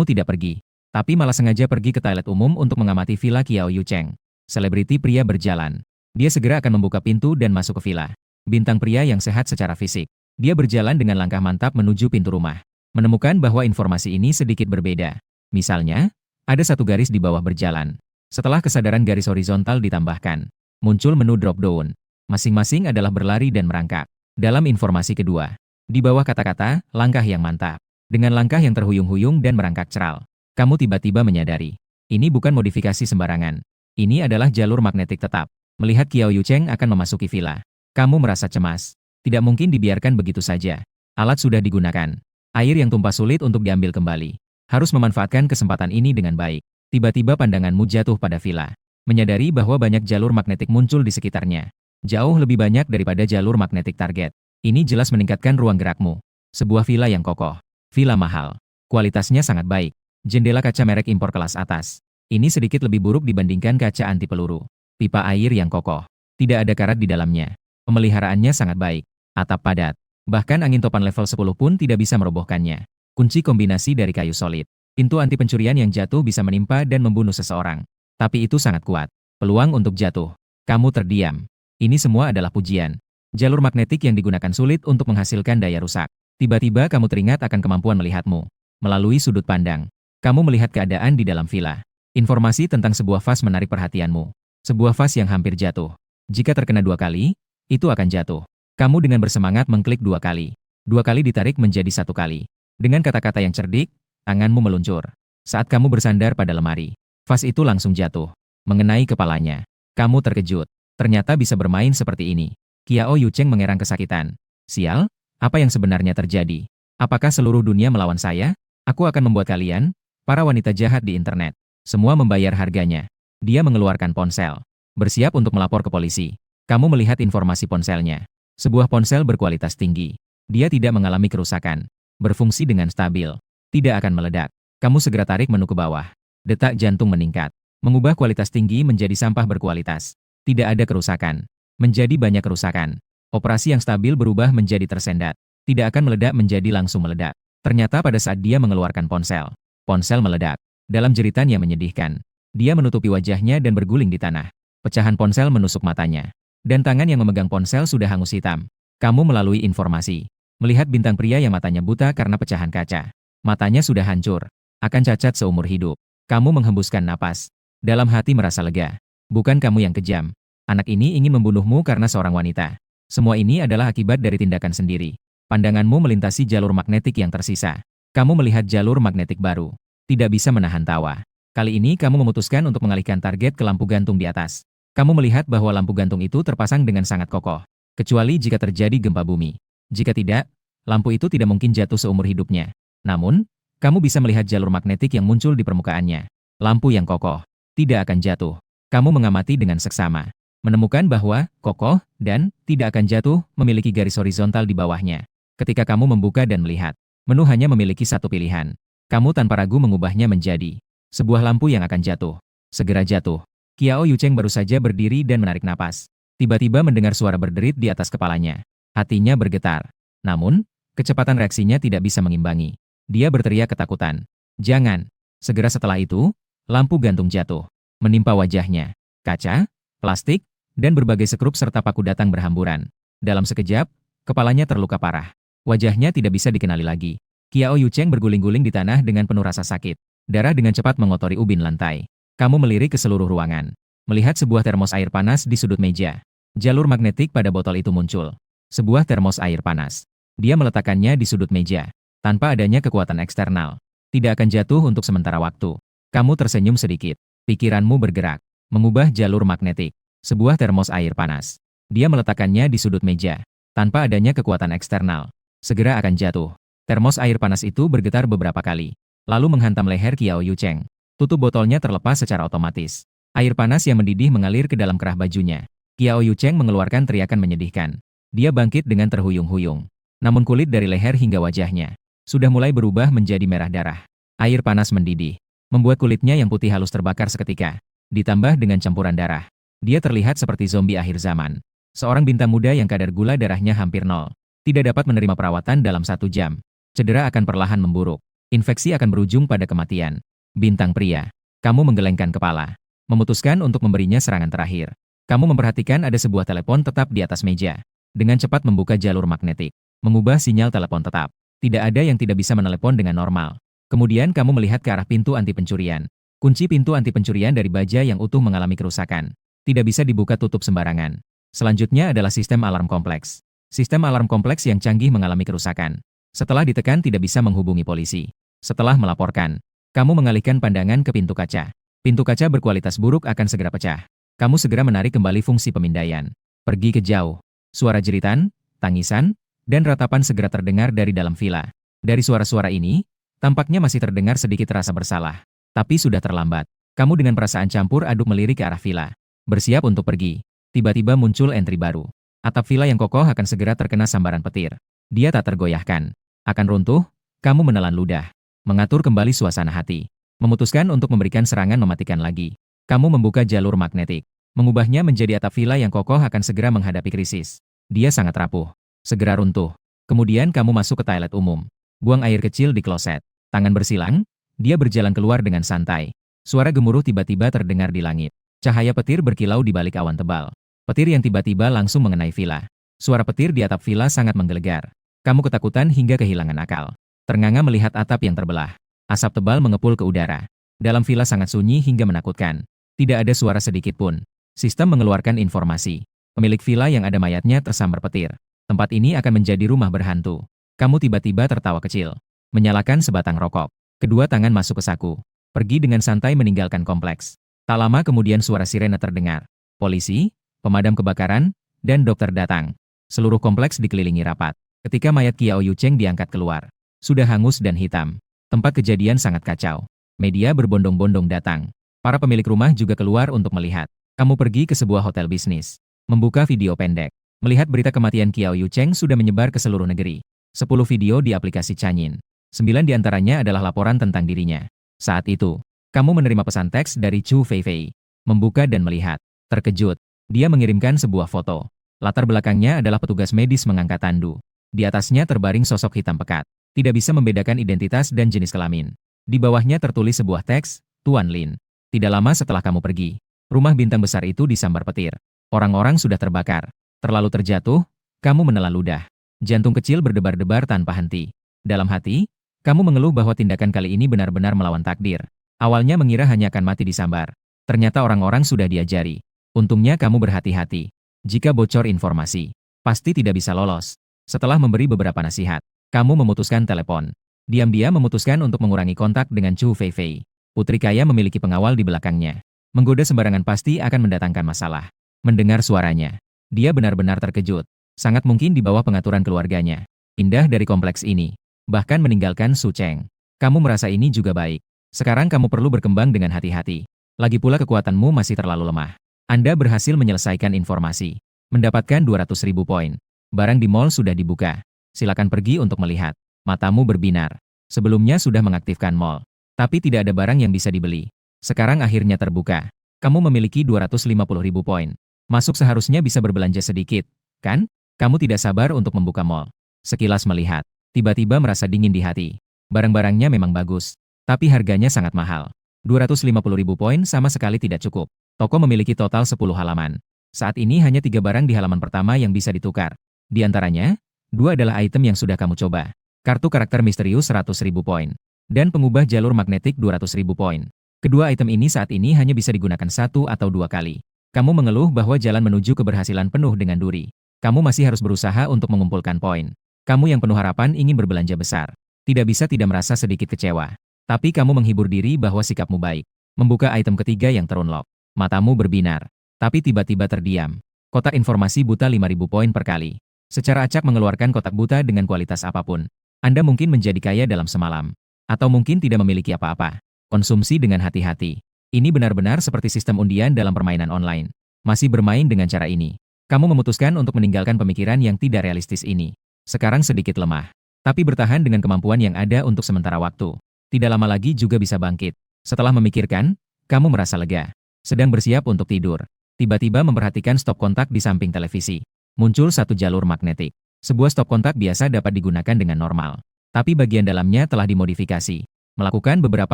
tidak pergi. Tapi malah sengaja pergi ke toilet umum untuk mengamati villa Qiao Yucheng. Selebriti pria berjalan. Dia segera akan membuka pintu dan masuk ke villa. Bintang pria yang sehat secara fisik. Dia berjalan dengan langkah mantap menuju pintu rumah. Menemukan bahwa informasi ini sedikit berbeda. Misalnya, ada satu garis di bawah berjalan. Setelah kesadaran garis horizontal ditambahkan, muncul menu drop-down. Masing-masing adalah berlari dan merangkak. Dalam informasi kedua, di bawah kata-kata, langkah yang mantap. Dengan langkah yang terhuyung-huyung dan merangkak ceral, kamu tiba-tiba menyadari. Ini bukan modifikasi sembarangan. Ini adalah jalur magnetik tetap. Melihat Qiao Yucheng akan memasuki villa. Kamu merasa cemas. Tidak mungkin dibiarkan begitu saja. Alat sudah digunakan. Air yang tumpah sulit untuk diambil kembali. Harus memanfaatkan kesempatan ini dengan baik. Tiba-tiba pandanganmu jatuh pada villa. Menyadari bahwa banyak jalur magnetik muncul di sekitarnya. Jauh lebih banyak daripada jalur magnetik target. Ini jelas meningkatkan ruang gerakmu. Sebuah villa yang kokoh. Villa mahal. Kualitasnya sangat baik. Jendela kaca merek impor kelas atas. Ini sedikit lebih buruk dibandingkan kaca anti peluru. Pipa air yang kokoh. Tidak ada karat di dalamnya. Pemeliharaannya sangat baik. Atap padat. Bahkan angin topan level 10 pun tidak bisa merobohkannya. Kunci kombinasi dari kayu solid. Pintu anti pencurian yang jatuh bisa menimpa dan membunuh seseorang. Tapi itu sangat kuat. Peluang untuk jatuh. Kamu terdiam. Ini semua adalah pujian. Jalur magnetik yang digunakan sulit untuk menghasilkan daya rusak. Tiba-tiba kamu teringat akan kemampuan melihatmu. Melalui sudut pandang. Kamu melihat keadaan di dalam villa. Informasi tentang sebuah vas menarik perhatianmu. Sebuah vas yang hampir jatuh. Jika terkena 2 kali, itu akan jatuh. Kamu dengan bersemangat mengklik 2 kali. 2 kali ditarik menjadi 1 kali. Dengan kata-kata yang cerdik, tanganmu meluncur. Saat kamu bersandar pada lemari, vas itu langsung jatuh. Mengenai kepalanya. Kamu terkejut. Ternyata bisa bermain seperti ini. Qiao Yucheng mengerang kesakitan. Sial, apa yang sebenarnya terjadi? Apakah seluruh dunia melawan saya? Aku akan membuat kalian, para wanita jahat di internet, semua membayar harganya. Dia mengeluarkan ponsel. Bersiap untuk melapor ke polisi. Kamu melihat informasi ponselnya. Sebuah ponsel berkualitas tinggi. Dia tidak mengalami kerusakan. Berfungsi dengan stabil. Tidak akan meledak. Kamu segera tarik menu ke bawah. Detak jantung meningkat. Mengubah kualitas tinggi menjadi sampah berkualitas. Tidak ada kerusakan. Menjadi banyak kerusakan. Operasi yang stabil berubah menjadi tersendat. Tidak akan meledak menjadi langsung meledak. Ternyata pada saat dia mengeluarkan ponsel, ponsel meledak. Dalam jeritan yang menyedihkan. Dia menutupi wajahnya dan berguling di tanah. Pecahan ponsel menusuk matanya. Dan tangan yang memegang ponsel sudah hangus hitam. Kamu melalui informasi. Melihat bintang pria yang matanya buta karena pecahan kaca. Matanya sudah hancur. Akan cacat seumur hidup. Kamu menghembuskan napas. Dalam hati merasa lega. Bukan kamu yang kejam. Anak ini ingin membunuhmu karena seorang wanita. Semua ini adalah akibat dari tindakan sendiri. Pandanganmu melintasi jalur magnetik yang tersisa. Kamu melihat jalur magnetik baru. Tidak bisa menahan tawa. Kali ini kamu memutuskan untuk mengalihkan target ke lampu gantung di atas. Kamu melihat bahwa lampu gantung itu terpasang dengan sangat kokoh. Kecuali jika terjadi gempa bumi. Jika tidak, lampu itu tidak mungkin jatuh seumur hidupnya. Namun, kamu bisa melihat jalur magnetik yang muncul di permukaannya. Lampu yang kokoh. Tidak akan jatuh. Kamu mengamati dengan seksama. Menemukan bahwa kokoh dan tidak akan jatuh memiliki garis horizontal di bawahnya. Ketika kamu membuka dan melihat, menu hanya memiliki satu pilihan. Kamu tanpa ragu mengubahnya menjadi sebuah lampu yang akan jatuh. Segera jatuh. Qiao Yucheng baru saja berdiri dan menarik napas. Tiba-tiba mendengar suara berderit di atas kepalanya. Hatinya bergetar. Namun, kecepatan reaksinya tidak bisa mengimbangi. Dia berteriak ketakutan. Jangan. Segera setelah itu, lampu gantung jatuh. Menimpa wajahnya. Kaca, plastik, dan berbagai sekrup serta paku datang berhamburan. Dalam sekejap, kepalanya terluka parah. Wajahnya tidak bisa dikenali lagi. Qiao Yucheng berguling-guling di tanah dengan penuh rasa sakit. Darah dengan cepat mengotori ubin lantai. Kamu melirik ke seluruh ruangan. Melihat sebuah termos air panas di sudut meja. Jalur magnetik pada botol itu muncul. Sebuah termos air panas. Dia meletakkannya di sudut meja. Tanpa adanya kekuatan eksternal. Tidak akan jatuh untuk sementara waktu. Kamu tersenyum sedikit. Pikiranmu bergerak. Mengubah jalur magnetik. Sebuah termos air panas. Dia meletakkannya di sudut meja. Tanpa adanya kekuatan eksternal. Segera akan jatuh. Termos air panas itu bergetar beberapa kali. Lalu menghantam leher Qiao Yucheng. Tutup botolnya terlepas secara otomatis. Air panas yang mendidih mengalir ke dalam kerah bajunya. Qiao Yucheng mengeluarkan teriakan menyedihkan. Dia bangkit dengan terhuyung-huyung. Namun kulit dari leher hingga wajahnya sudah mulai berubah menjadi merah darah. Air panas mendidih, membuat kulitnya yang putih halus terbakar seketika. Ditambah dengan campuran darah. Dia terlihat seperti zombie akhir zaman. Seorang bintang muda yang kadar gula darahnya hampir nol. Tidak dapat menerima perawatan dalam 1 jam. Cedera akan perlahan memburuk. Infeksi akan berujung pada kematian. Bintang pria. Kamu menggelengkan kepala. Memutuskan untuk memberinya serangan terakhir. Kamu memperhatikan ada sebuah telepon tetap di atas meja. Dengan cepat membuka jalur magnetik. Mengubah sinyal telepon tetap. Tidak ada yang tidak bisa menelepon dengan normal. Kemudian kamu melihat ke arah pintu anti pencurian. Kunci pintu anti pencurian dari baja yang utuh mengalami kerusakan. Tidak bisa dibuka tutup sembarangan. Selanjutnya adalah sistem alarm kompleks. Sistem alarm kompleks yang canggih mengalami kerusakan. Setelah ditekan tidak bisa menghubungi polisi. Setelah melaporkan, kamu mengalihkan pandangan ke pintu kaca. Pintu kaca berkualitas buruk akan segera pecah. Kamu segera menarik kembali fungsi pemindaian. Pergi ke jauh. Suara jeritan, tangisan, dan ratapan segera terdengar dari dalam villa. Dari suara-suara ini, tampaknya masih terdengar sedikit rasa bersalah. Tapi sudah terlambat. Kamu dengan perasaan campur aduk melirik ke arah villa. Bersiap untuk pergi. Tiba-tiba muncul entry baru. Atap villa yang kokoh akan segera terkena sambaran petir. Dia tak tergoyahkan. Akan runtuh, kamu menelan ludah. Mengatur kembali suasana hati. Memutuskan untuk memberikan serangan mematikan lagi. Kamu membuka jalur magnetik. Mengubahnya menjadi atap villa yang kokoh akan segera menghadapi krisis. Dia sangat rapuh. Segera runtuh. Kemudian kamu masuk ke toilet umum. Buang air kecil di kloset. Tangan bersilang, dia berjalan keluar dengan santai. Suara gemuruh tiba-tiba terdengar di langit. Cahaya petir berkilau di balik awan tebal. Petir yang tiba-tiba langsung mengenai villa. Suara petir di atap villa sangat menggelegar. Kamu ketakutan hingga kehilangan akal. Ternganga melihat atap yang terbelah. Asap tebal mengepul ke udara. Dalam villa sangat sunyi hingga menakutkan. Tidak ada suara sedikit pun. Sistem mengeluarkan informasi. Pemilik villa yang ada mayatnya tersambar petir. Tempat ini akan menjadi rumah berhantu. Kamu tiba-tiba tertawa kecil. Menyalakan sebatang rokok. Kedua tangan masuk ke saku. Pergi dengan santai meninggalkan kompleks. Tak lama kemudian suara sirene terdengar. Polisi, pemadam kebakaran, dan dokter datang. Seluruh kompleks dikelilingi rapat. Ketika mayat Qiao Yucheng diangkat keluar. Sudah hangus dan hitam. Tempat kejadian sangat kacau. Media berbondong-bondong datang. Para pemilik rumah juga keluar untuk melihat. Kamu pergi ke sebuah hotel bisnis. Membuka video pendek. Melihat berita kematian Qiao Yucheng sudah menyebar ke seluruh negeri. 10 video di aplikasi Chanyin. 9 diantaranya adalah laporan tentang dirinya. Saat itu, kamu menerima pesan teks dari Chu Feifei. Membuka dan melihat. Terkejut. Dia mengirimkan sebuah foto. Latar belakangnya adalah petugas medis mengangkat tandu. Di atasnya terbaring sosok hitam pekat. Tidak bisa membedakan identitas dan jenis kelamin. Di bawahnya tertulis sebuah teks, Tuan Lin. Tidak lama setelah kamu pergi, rumah bintang besar itu disambar petir. Orang-orang sudah terbakar. Terlalu terjatuh, kamu menelan ludah. Jantung kecil berdebar-debar tanpa henti. Dalam hati, kamu mengeluh bahwa tindakan kali ini benar-benar melawan takdir. Awalnya mengira hanya akan mati disambar. Ternyata orang-orang sudah diajari. Untungnya kamu berhati-hati. Jika bocor informasi, pasti tidak bisa lolos. Setelah memberi beberapa nasihat, kamu memutuskan telepon. Diam-diam memutuskan untuk mengurangi kontak dengan Chu Feifei. Putri kaya memiliki pengawal di belakangnya. Menggoda sembarangan pasti akan mendatangkan masalah. Mendengar suaranya, dia benar-benar terkejut. Sangat mungkin di bawah pengaturan keluarganya. Indah dari kompleks ini. Bahkan meninggalkan Su Cheng. Kamu merasa ini juga baik. Sekarang kamu perlu berkembang dengan hati-hati. Lagi pula kekuatanmu masih terlalu lemah. Anda berhasil menyelesaikan informasi. Mendapatkan 200.000 poin. Barang di mall sudah dibuka. Silakan pergi untuk melihat. Matamu berbinar. Sebelumnya sudah mengaktifkan mall. Tapi tidak ada barang yang bisa dibeli. Sekarang akhirnya terbuka. Kamu memiliki 250.000 poin. Masuk seharusnya bisa berbelanja sedikit, kan? Kamu tidak sabar untuk membuka mall. Sekilas melihat, tiba-tiba merasa dingin di hati. Barang-barangnya memang bagus, tapi harganya sangat mahal. 250.000 poin sama sekali tidak cukup. Toko memiliki total 10 halaman. Saat ini hanya 3 barang di halaman pertama yang bisa ditukar. Di antaranya, 2 adalah item yang sudah kamu coba. Kartu karakter misterius 100.000 poin. Dan pengubah jalur magnetik 200.000 poin. Kedua item ini saat ini hanya bisa digunakan 1 atau 2 kali. Kamu mengeluh bahwa jalan menuju keberhasilan penuh dengan duri. Kamu masih harus berusaha untuk mengumpulkan poin. Kamu yang penuh harapan ingin berbelanja besar. Tidak bisa tidak merasa sedikit kecewa. Tapi kamu menghibur diri bahwa sikapmu baik. Membuka item ketiga yang terunlock. Matamu berbinar. Tapi tiba-tiba terdiam. Kotak informasi buta 5.000 poin per kali. Secara acak mengeluarkan kotak buta dengan kualitas apapun. Anda mungkin menjadi kaya dalam semalam. Atau mungkin tidak memiliki apa-apa. Konsumsi dengan hati-hati. Ini benar-benar seperti sistem undian dalam permainan online. Masih bermain dengan cara ini. Kamu memutuskan untuk meninggalkan pemikiran yang tidak realistis ini. Sekarang sedikit lemah. Tapi bertahan dengan kemampuan yang ada untuk sementara waktu. Tidak lama lagi juga bisa bangkit. Setelah memikirkan, kamu merasa lega. Sedang bersiap untuk tidur. Tiba-tiba memperhatikan stop kontak di samping televisi. Muncul satu jalur magnetik. Sebuah stop kontak biasa dapat digunakan dengan normal. Tapi bagian dalamnya telah dimodifikasi. Melakukan beberapa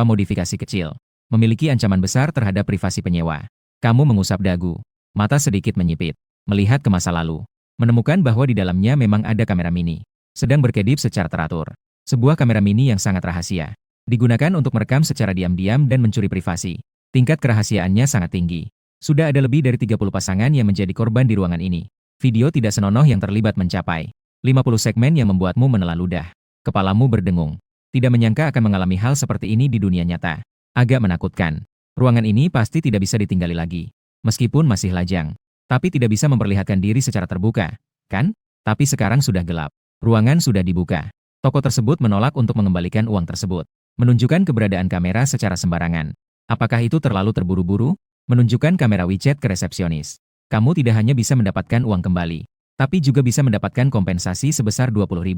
modifikasi kecil. Memiliki ancaman besar terhadap privasi penyewa. Kamu mengusap dagu. Mata sedikit menyipit. Melihat ke masa lalu. Menemukan bahwa di dalamnya memang ada kamera mini. Sedang berkedip secara teratur. Sebuah kamera mini yang sangat rahasia. Digunakan untuk merekam secara diam-diam dan mencuri privasi. Tingkat kerahasiaannya sangat tinggi. Sudah ada lebih dari 30 pasangan yang menjadi korban di ruangan ini. Video tidak senonoh yang terlibat mencapai 50 segmen yang membuatmu menelan ludah. Kepalamu berdengung. Tidak menyangka akan mengalami hal seperti ini di dunia nyata. Agak menakutkan. Ruangan ini pasti tidak bisa ditinggali lagi. Meskipun masih lajang. Tapi tidak bisa memperlihatkan diri secara terbuka. Kan? Tapi sekarang sudah gelap. Ruangan sudah dibuka. Toko tersebut menolak untuk mengembalikan uang tersebut. Menunjukkan keberadaan kamera secara sembarangan. Apakah itu terlalu terburu-buru? Menunjukkan kamera WeChat ke resepsionis. Kamu tidak hanya bisa mendapatkan uang kembali, tapi juga bisa mendapatkan kompensasi sebesar 20.000.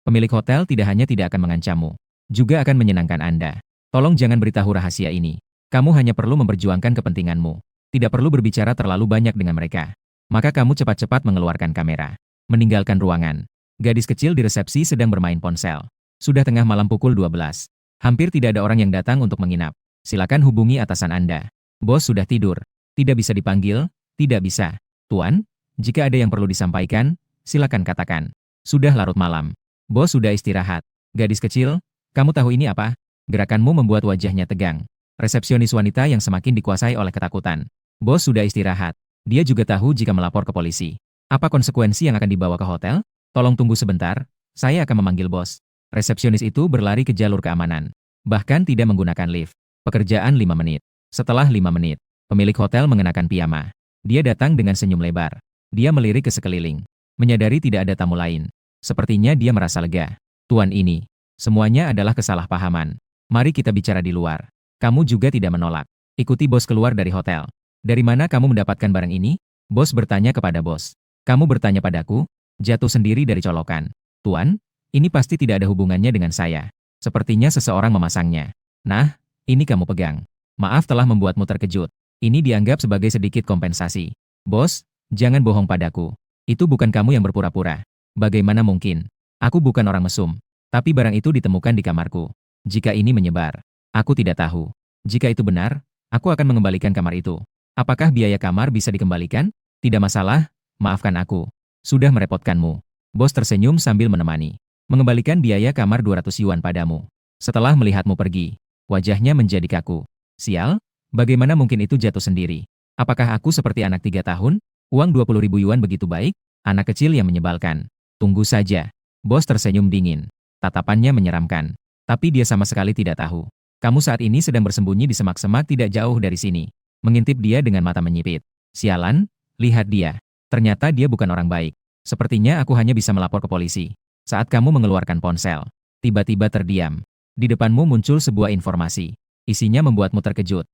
Pemilik hotel tidak hanya tidak akan mengancammu, juga akan menyenangkan Anda. Tolong jangan beritahu rahasia ini. Kamu hanya perlu memperjuangkan kepentinganmu. Tidak perlu berbicara terlalu banyak dengan mereka. Maka kamu cepat-cepat mengeluarkan kamera. Meninggalkan ruangan. Gadis kecil di resepsi sedang bermain ponsel. Sudah tengah malam pukul 12. Hampir tidak ada orang yang datang untuk menginap. Silakan hubungi atasan Anda. Bos sudah tidur. Tidak bisa dipanggil? Tidak bisa. Tuan, jika ada yang perlu disampaikan, silakan katakan. Sudah larut malam. Bos sudah istirahat. Gadis kecil, kamu tahu ini apa? Gerakanmu membuat wajahnya tegang. Resepsionis wanita yang semakin dikuasai oleh ketakutan. Bos sudah istirahat. Dia juga tahu jika melapor ke polisi. Apa konsekuensi yang akan dibawa ke hotel? Tolong tunggu sebentar, saya akan memanggil bos. Resepsionis itu berlari ke jalur keamanan. Bahkan tidak menggunakan lift. Pekerjaan 5 menit. Setelah 5 menit, pemilik hotel mengenakan piyama. Dia datang dengan senyum lebar. Dia melirik ke sekeliling. Menyadari tidak ada tamu lain. Sepertinya dia merasa lega. Tuan ini, semuanya adalah kesalahpahaman. Mari kita bicara di luar. Kamu juga tidak menolak. Ikuti bos keluar dari hotel. Dari mana kamu mendapatkan barang ini? Bos bertanya kepada bos. Kamu bertanya padaku? Jatuh sendiri dari colokan. Tuan, ini pasti tidak ada hubungannya dengan saya. Sepertinya seseorang memasangnya. Nah, ini kamu pegang. Maaf telah membuatmu terkejut. Ini dianggap sebagai sedikit kompensasi. Bos, jangan bohong padaku. Itu bukan kamu yang berpura-pura. Bagaimana mungkin? Aku bukan orang mesum. Tapi barang itu ditemukan di kamarku. Jika ini menyebar, aku tidak tahu. Jika itu benar, aku akan mengembalikan kamar itu. Apakah biaya kamar bisa dikembalikan? Tidak masalah, maafkan aku. Sudah merepotkanmu. Bos tersenyum sambil menemani. Mengembalikan biaya kamar 200 yuan padamu. Setelah melihatmu pergi, wajahnya menjadi kaku. Sial, Bagaimana mungkin itu jatuh sendiri? Apakah aku seperti anak 3 tahun? Uang 20.000 yuan begitu baik? Anak kecil yang menyebalkan. Tunggu saja. Bos tersenyum dingin. Tatapannya menyeramkan. Tapi dia sama sekali tidak tahu. Kamu saat ini sedang bersembunyi di semak-semak tidak jauh dari sini. Mengintip dia dengan mata menyipit. Sialan, lihat dia. Ternyata dia bukan orang baik. Sepertinya aku hanya bisa melapor ke polisi. Saat kamu mengeluarkan ponsel, tiba-tiba terdiam. Di depanmu muncul sebuah informasi. Isinya membuatmu terkejut.